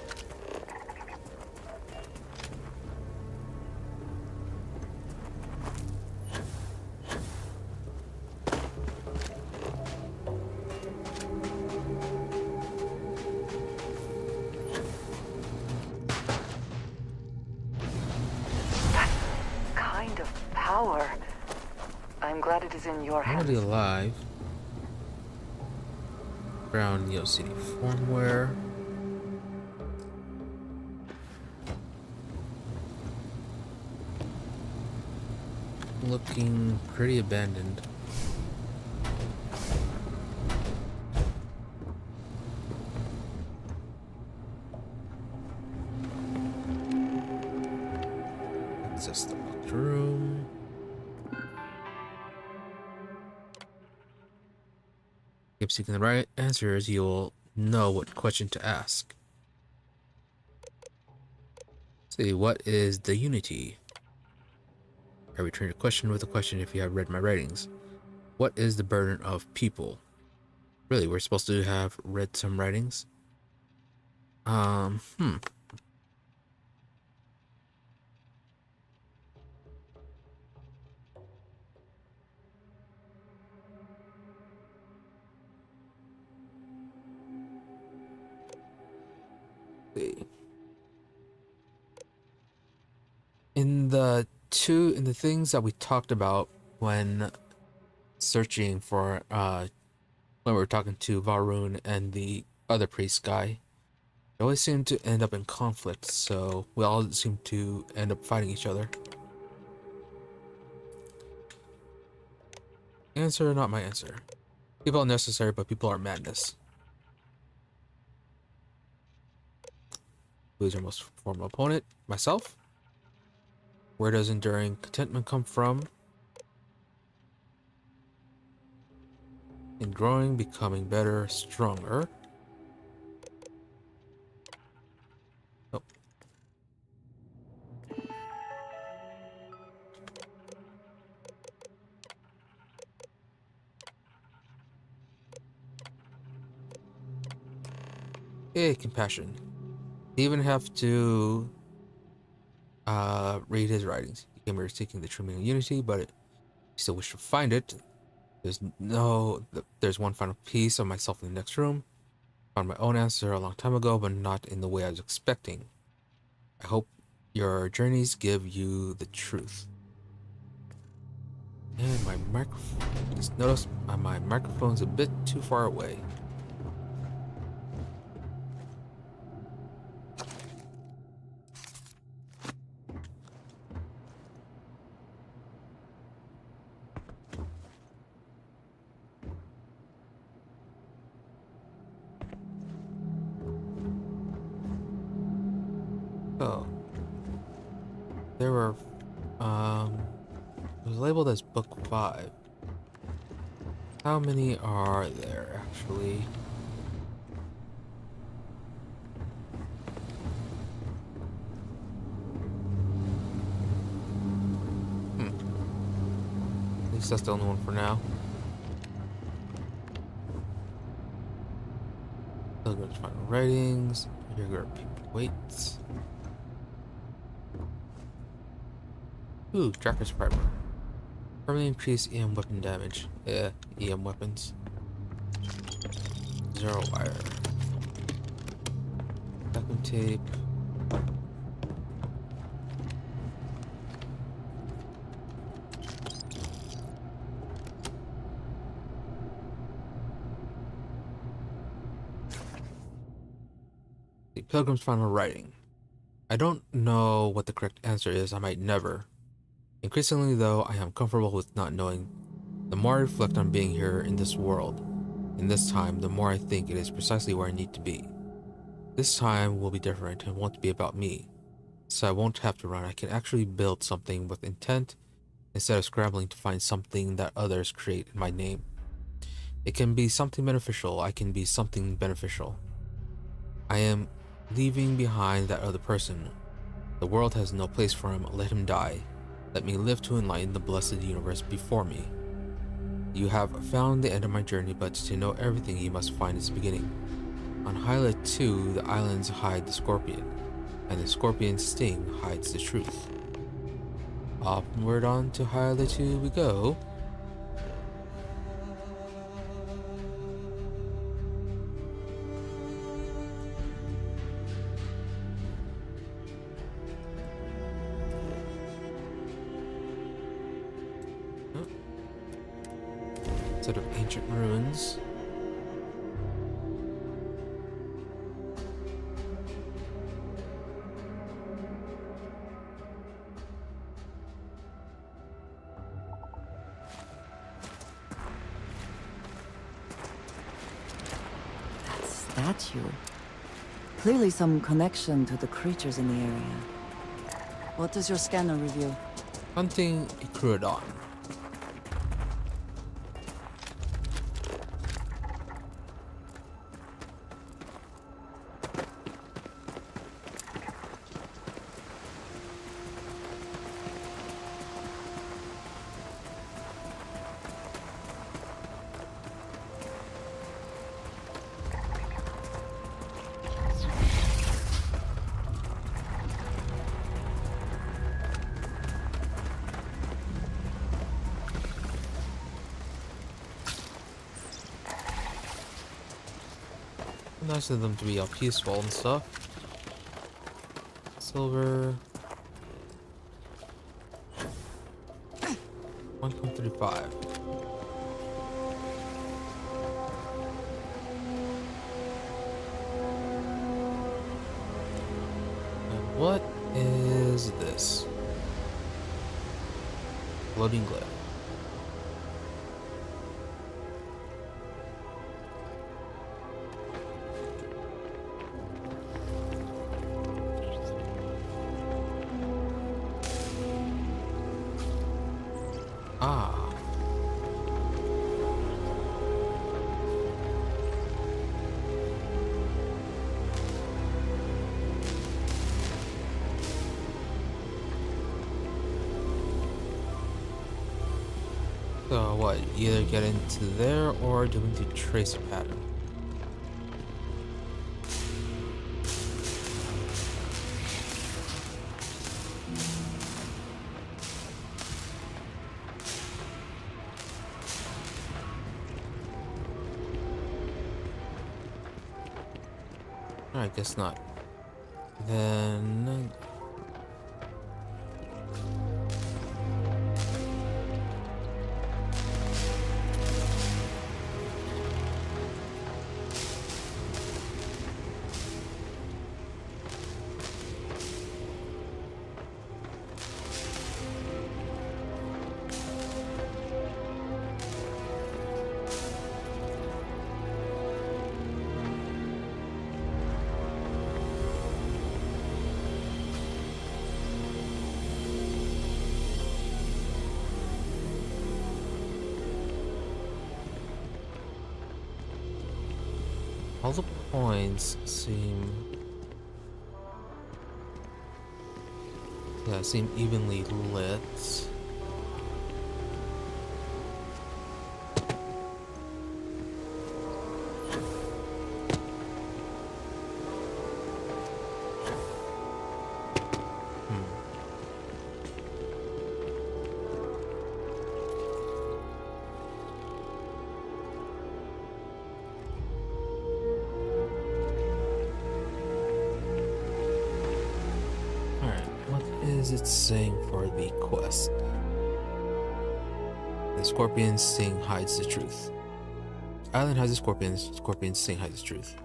I'm glad it is in your hands.
Already alive. Brown Neo City firmware. Looking pretty abandoned. Access the locked room. Keep seeking the right answers, you'll know what question to ask. See, what is the unity? I return your question with a question if you have read my writings. What is the burden of people? Really, we're supposed to have read some writings? In the things that we talked about when searching for when we were talking to Varun and the other priest guy, they always seem to end up in conflict, so we all seem to end up fighting each other. Answer, not my answer. People are necessary, but people are madness. Who's your most formal opponent? Myself? Where does enduring contentment come from? In growing, becoming better, stronger. Oh. Yay, compassion. You even have to read his writings. He came here seeking the true meaning of unity, but you still wish to find it. There's one final piece of myself in the next room. Found my own answer a long time ago, but not in the way I was expecting. I hope your journeys give you the truth. And my microphone. Please notice my microphone's a bit too far away. Oh. There were, it was labeled as book 5. How many are there, actually? At least that's the only one for now. Pilgrim's final writings. Here are people waits. Ooh, Tracker's Primer. Permanently increase EM weapon damage. Yeah, EM weapons. Zero wire. Vacuum tape. The Pilgrim's Final Writing. I don't know what the correct answer is. I might never. Increasingly, though, I am comfortable with not knowing. The more I reflect on being here in this world, in this time, the more I think it is precisely where I need to be. This time will be different and won't be about me, so I won't have to run. I can actually build something with intent instead of scrambling to find something that others create in my name. It can be something beneficial. I can be something beneficial. I am leaving behind that other person. The world has no place for him. Let him die. Let me live to enlighten the blessed universe before me. You have found the end of my journey, but to know everything you must find its beginning. On Hyla 2, the islands hide the scorpion, and the scorpion's sting hides the truth. Upward on to Hyla 2 we go. Set of ancient ruins.
That statue. Clearly some connection to the creatures in the area. What does your scanner reveal?
Hunting Icruodon. Nice of them to be all peaceful and stuff. Silver. 1.35. And what is this? Loading glyph. Ah. So what, either get into there or do we need to trace a pattern? I guess not. Then all the points seem evenly lit. Is it saying for the quest? The scorpion sting hides the truth. Island has a scorpion. Scorpion sting hides the truth.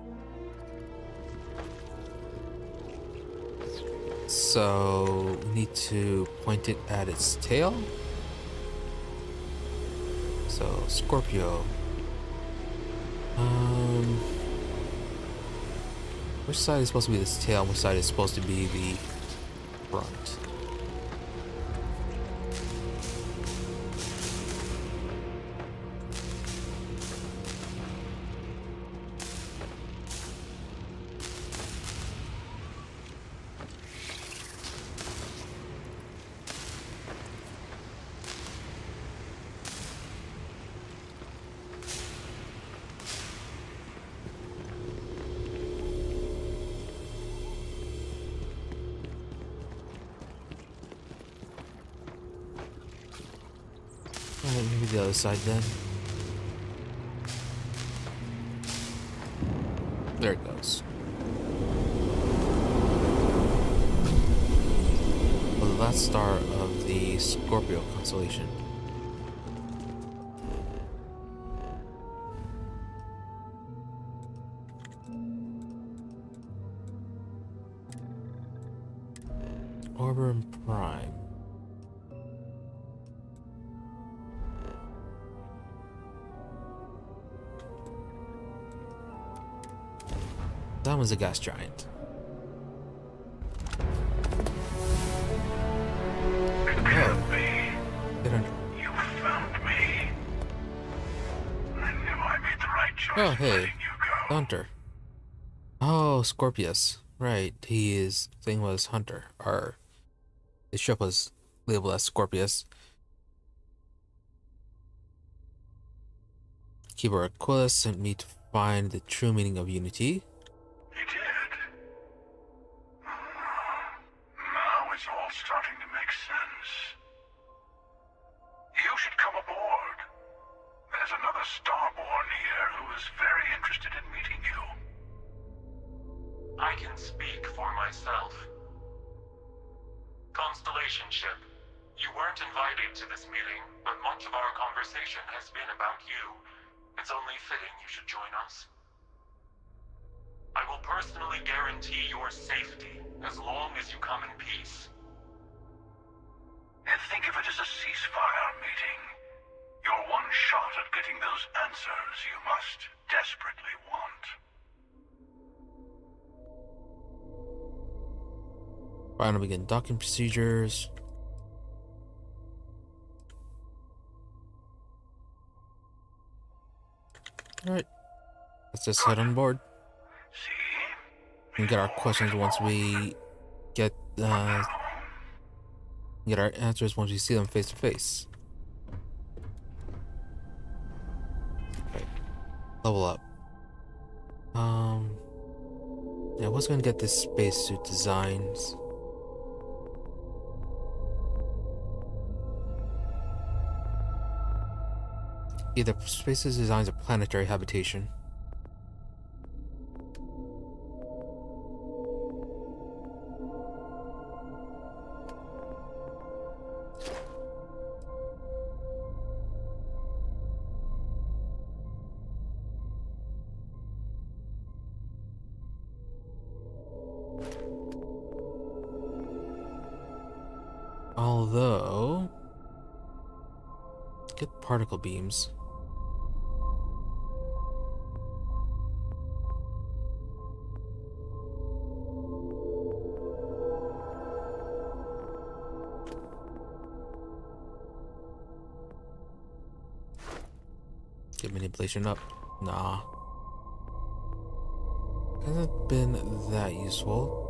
So we need to point it at its tail. So Scorpio. Which side is supposed to be this tail? Which side is supposed to be the front? Alright, maybe the other side then. There it goes. Well, the last star of the Scorpio constellation. Orber Prime. That was a gas giant.
Can't be. You found me. I knew I made the right choice.
Oh, hey, Hunter. Oh, Scorpius. Right, his thing was Hunter. Or his ship was labeled as Scorpius. Keeper Aquilus sent me to find the true meaning of unity.
He did. Now it's all starting to make sense. You should come aboard. There's another Starborn here who is very interested in meeting you.
I can speak for myself. Constellation ship, you weren't invited to this meeting, but much of our conversation has been about you. It's only fitting you should join us. I will personally guarantee your safety as long as you come in peace.
And think of it as a ceasefire meeting. Your one shot at getting those answers you must desperately want.
Final begin docking procedures. Alright. Let's just head on board. And get our questions once we get our answers once we see them face to face. Right. Level up. Yeah, I was gonna get this spacesuit designs. Either spacesuit designs or planetary habitation. Although, get particle beams. Get manipulation up. Nah. Hasn't been that useful.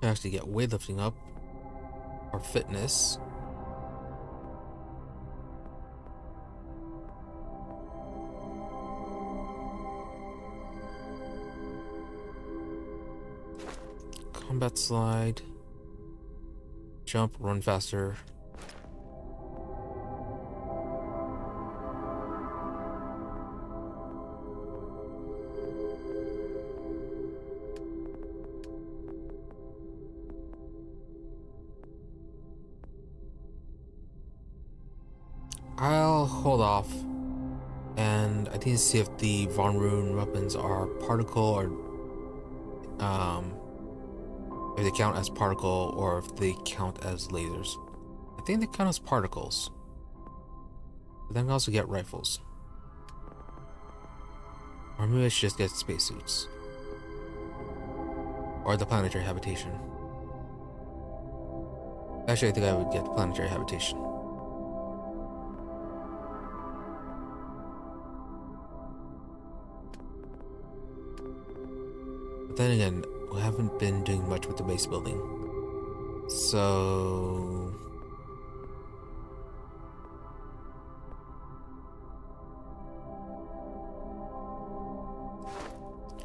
Actually get weightlifting up or fitness. Combat slide, jump, run faster. I'll hold off, and I need to see if the Von Rune weapons are particle or if they count as particle or if they count as lasers. I think they count as particles. But then we also get rifles. Or maybe I should just get spacesuits. Or the planetary habitation. Actually, I think I would get the planetary habitation. But then again, we haven't been doing much with the base building. So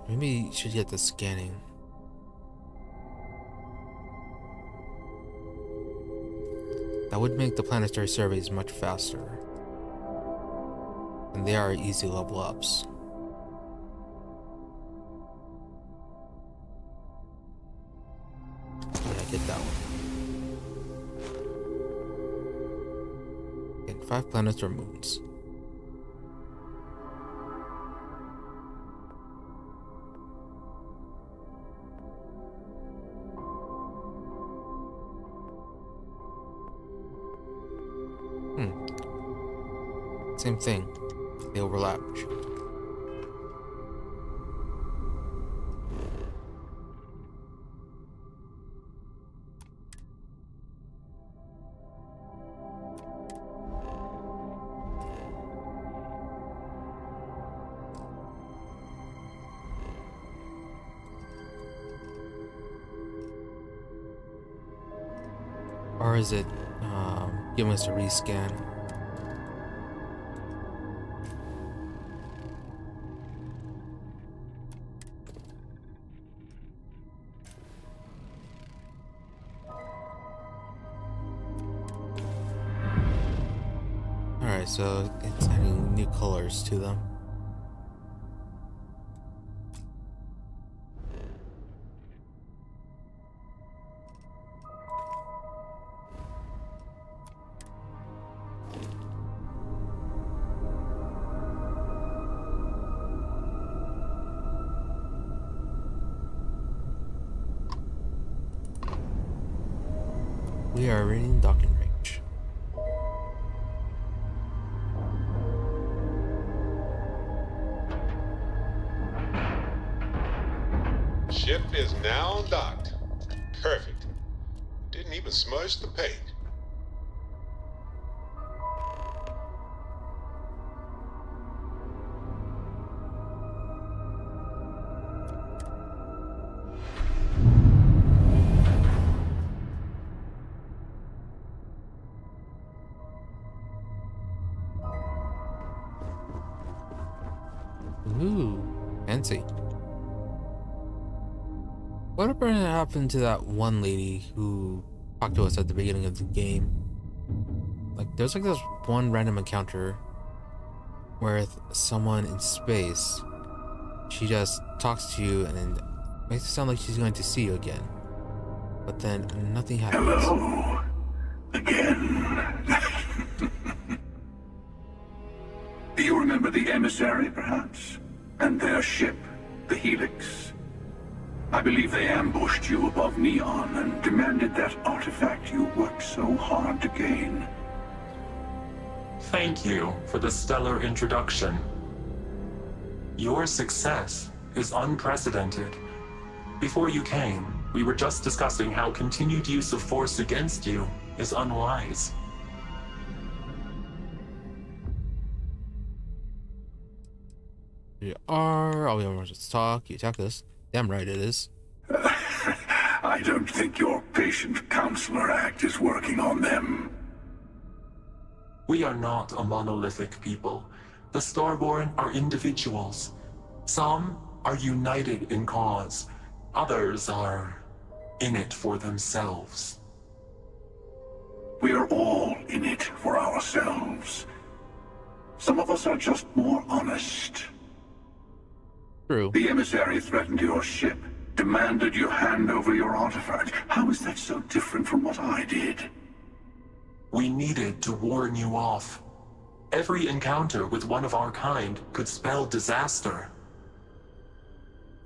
maybe you should get the scanning. That would make the planetary surveys much faster. And they are easy level ups. Get that one. Get 5 planets or moons. Same thing. They overlap. Or is it giving us a rescan? Alright, so it's adding new colors to them. We are already in docking range.
Ship is now docked. Perfect. Didn't even smudge the paint.
Ooh, fancy. Whatever happened to that one lady who talked to us at the beginning of the game? Like, there's like this one random encounter with someone in space. She just talks to you and then makes it sound like she's going to see you again. But then nothing happens.
Hello. Again. Do you remember the emissary, perhaps? And their ship, the Helix? I believe they ambushed you above Neon and demanded that artifact you worked so hard to gain.
Thank you for the stellar introduction. Your success is unprecedented. Before you came, we were just discussing how continued use of force against you is unwise.
You are. Oh, we don't want to talk. You attack us. Damn right it is.
I don't think your patient counselor act is working on them.
We are not a monolithic people. The Starborn are individuals. Some are united in cause. Others are in it for themselves.
We are all in it for ourselves. Some of us are just more honest.
True.
The emissary threatened your ship, demanded you hand over your artifact. How is that so different from what I did?
We needed to warn you off. Every encounter with one of our kind could spell disaster.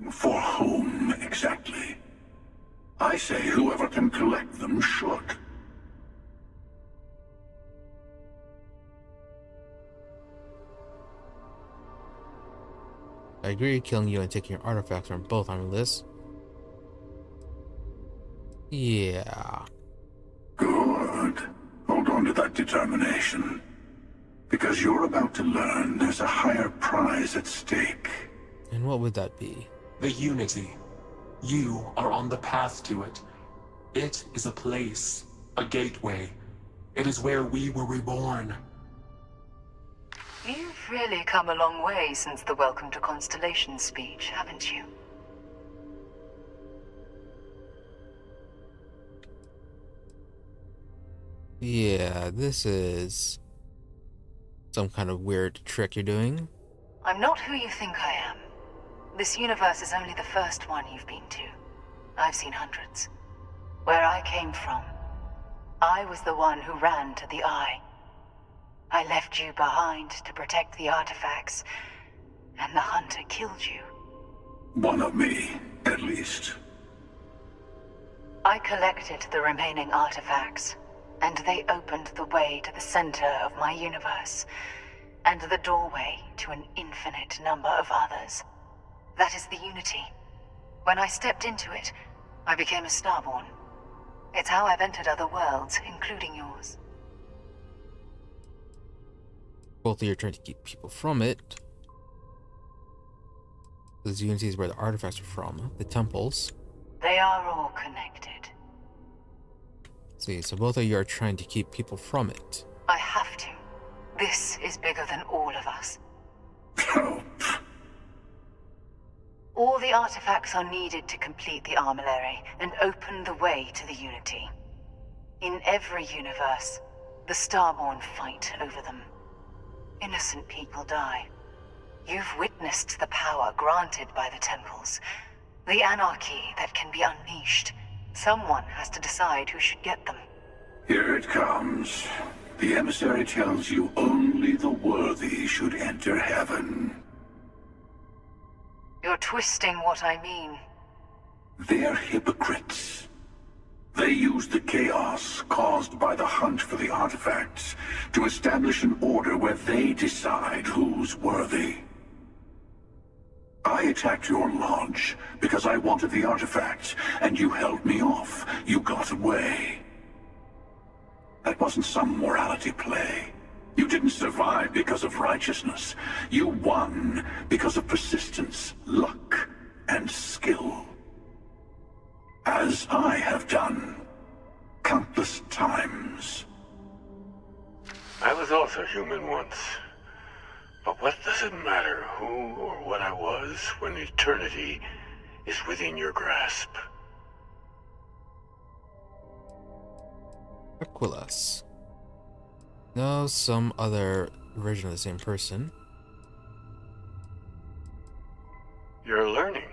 For whom, exactly? I say whoever can collect them should.
I agree, killing you and taking your artifacts are both on the list. Yeah.
Good. Hold on to that determination. Because you're about to learn there's a higher prize at stake.
And what would that be?
The Unity. You are on the path to it. It is a place, a gateway. It is where we were reborn.
You've really come a long way since the Welcome to Constellation speech, haven't you?
Yeah, this is some kind of weird trick you're doing.
I'm not who you think I am. This universe is only the first one you've been to. I've seen hundreds. Where I came from, I was the one who ran to the Eye. I left you behind to protect the artifacts, and the Hunter killed you.
One of me, at least.
I collected the remaining artifacts, and they opened the way to the center of my universe, and the doorway to an infinite number of others. That is the Unity. When I stepped into it, I became a Starborn. It's how I've entered other worlds, including yours.
Both of you are trying to keep people from it. This Unity is where the artifacts are from, the temples.
They are all connected.
See, so both of you are trying to keep people from it.
I have to. This is bigger than all of us. All the artifacts are needed to complete the armillary and open the way to the Unity. In every universe, the Starborn fight over them. Innocent people die. You've witnessed the power granted by the temples, the anarchy that can be unleashed. Someone has to decide who should get them.
Here it comes. The emissary tells you only the worthy should enter heaven.
You're twisting what I mean.
They're hypocrites. They use the chaos caused by the hunt for the artifacts to establish an order where they decide who's worthy. I attacked your lodge because I wanted the artifact, and you held me off. You got away. That wasn't some morality play. You didn't survive because of righteousness. You won because of persistence, luck, and skill. As I have done countless times.
I was also human once. But what does it matter who or what I was when eternity is within your grasp?
Aquilas. No, some other version of the same person.
You're learning.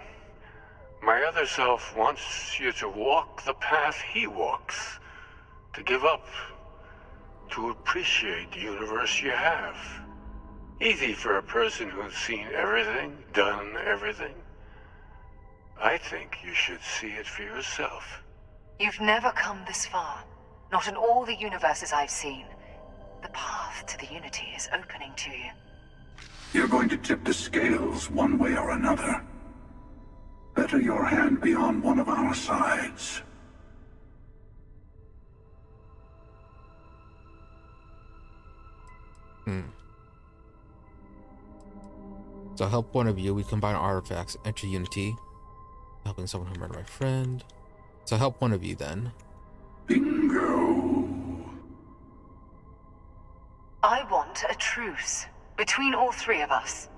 My other self wants you to walk the path he walks. To give up. To appreciate the universe you have. Easy for a person who's seen everything, done everything. I think you should see it for yourself.
You've never come this far. Not in all the universes I've seen. The path to the Unity is opening to you.
You're going to tip the scales one way or another. Better your hand be on one of our sides.
So help one of you. We combine artifacts, enter Unity. Helping someone who murdered my friend. So help one of you then.
Bingo.
I want a truce between all three of us.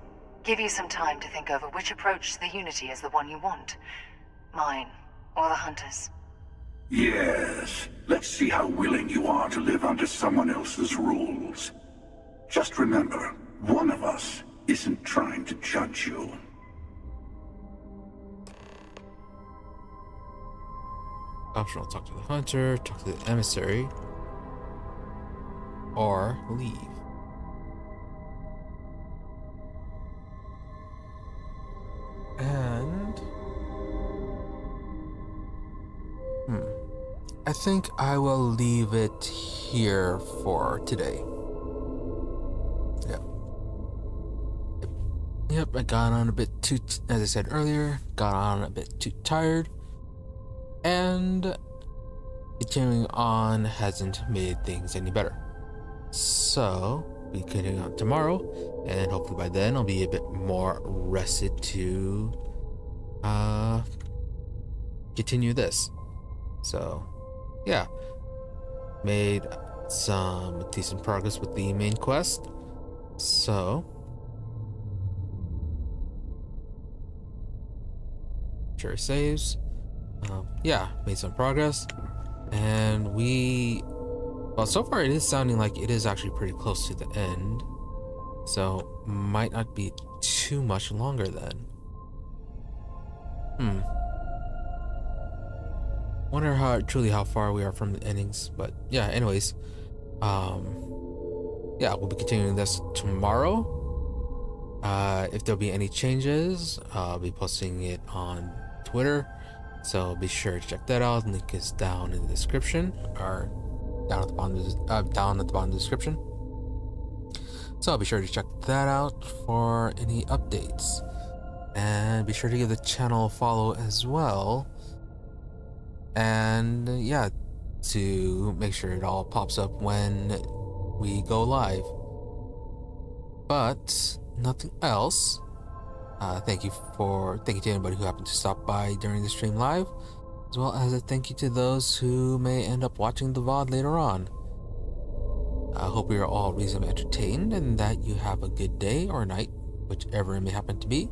Give you some time to think over which approach to the Unity is the one you want. Mine, or the Hunters.
Yes. Let's see how willing you are to live under someone else's rules. Just remember, one of us isn't trying to judge you.
Optional, talk to the hunter, talk to the emissary, or leave. And I think I will leave it here for today. Yep, I got on a bit too, as I said earlier, got on a bit too tired. And continuing on hasn't made things any better. So, we'll be continuing on tomorrow, and hopefully by then I'll be a bit more rested to continue this. So, yeah. Made some decent progress with the main quest. So, sure saves. Yeah, made some progress, and well, so far it is sounding like it is actually pretty close to the end, so might not be too much longer then. Wonder how far we are from the endings, but yeah, anyways, yeah, we'll be continuing this tomorrow. If there'll be any changes, I'll be posting it on Twitter. So be sure to check that out. Link is down in the description, or down at the bottom of the description. So be sure to check that out for any updates, and be sure to give the channel a follow as well. And yeah, to make sure it all pops up when we go live. But nothing else. Thank you to anybody who happened to stop by during the stream live, as well as a thank you to those who may end up watching the VOD later on. I hope you are all reasonably entertained and that you have a good day or night, whichever it may happen to be,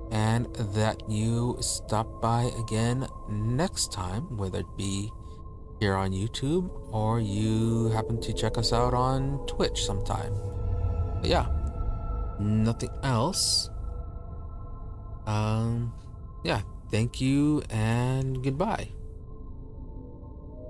and that you stop by again next time, whether it be here on YouTube or you happen to check us out on Twitch sometime. But yeah, nothing else. Yeah, thank you and goodbye.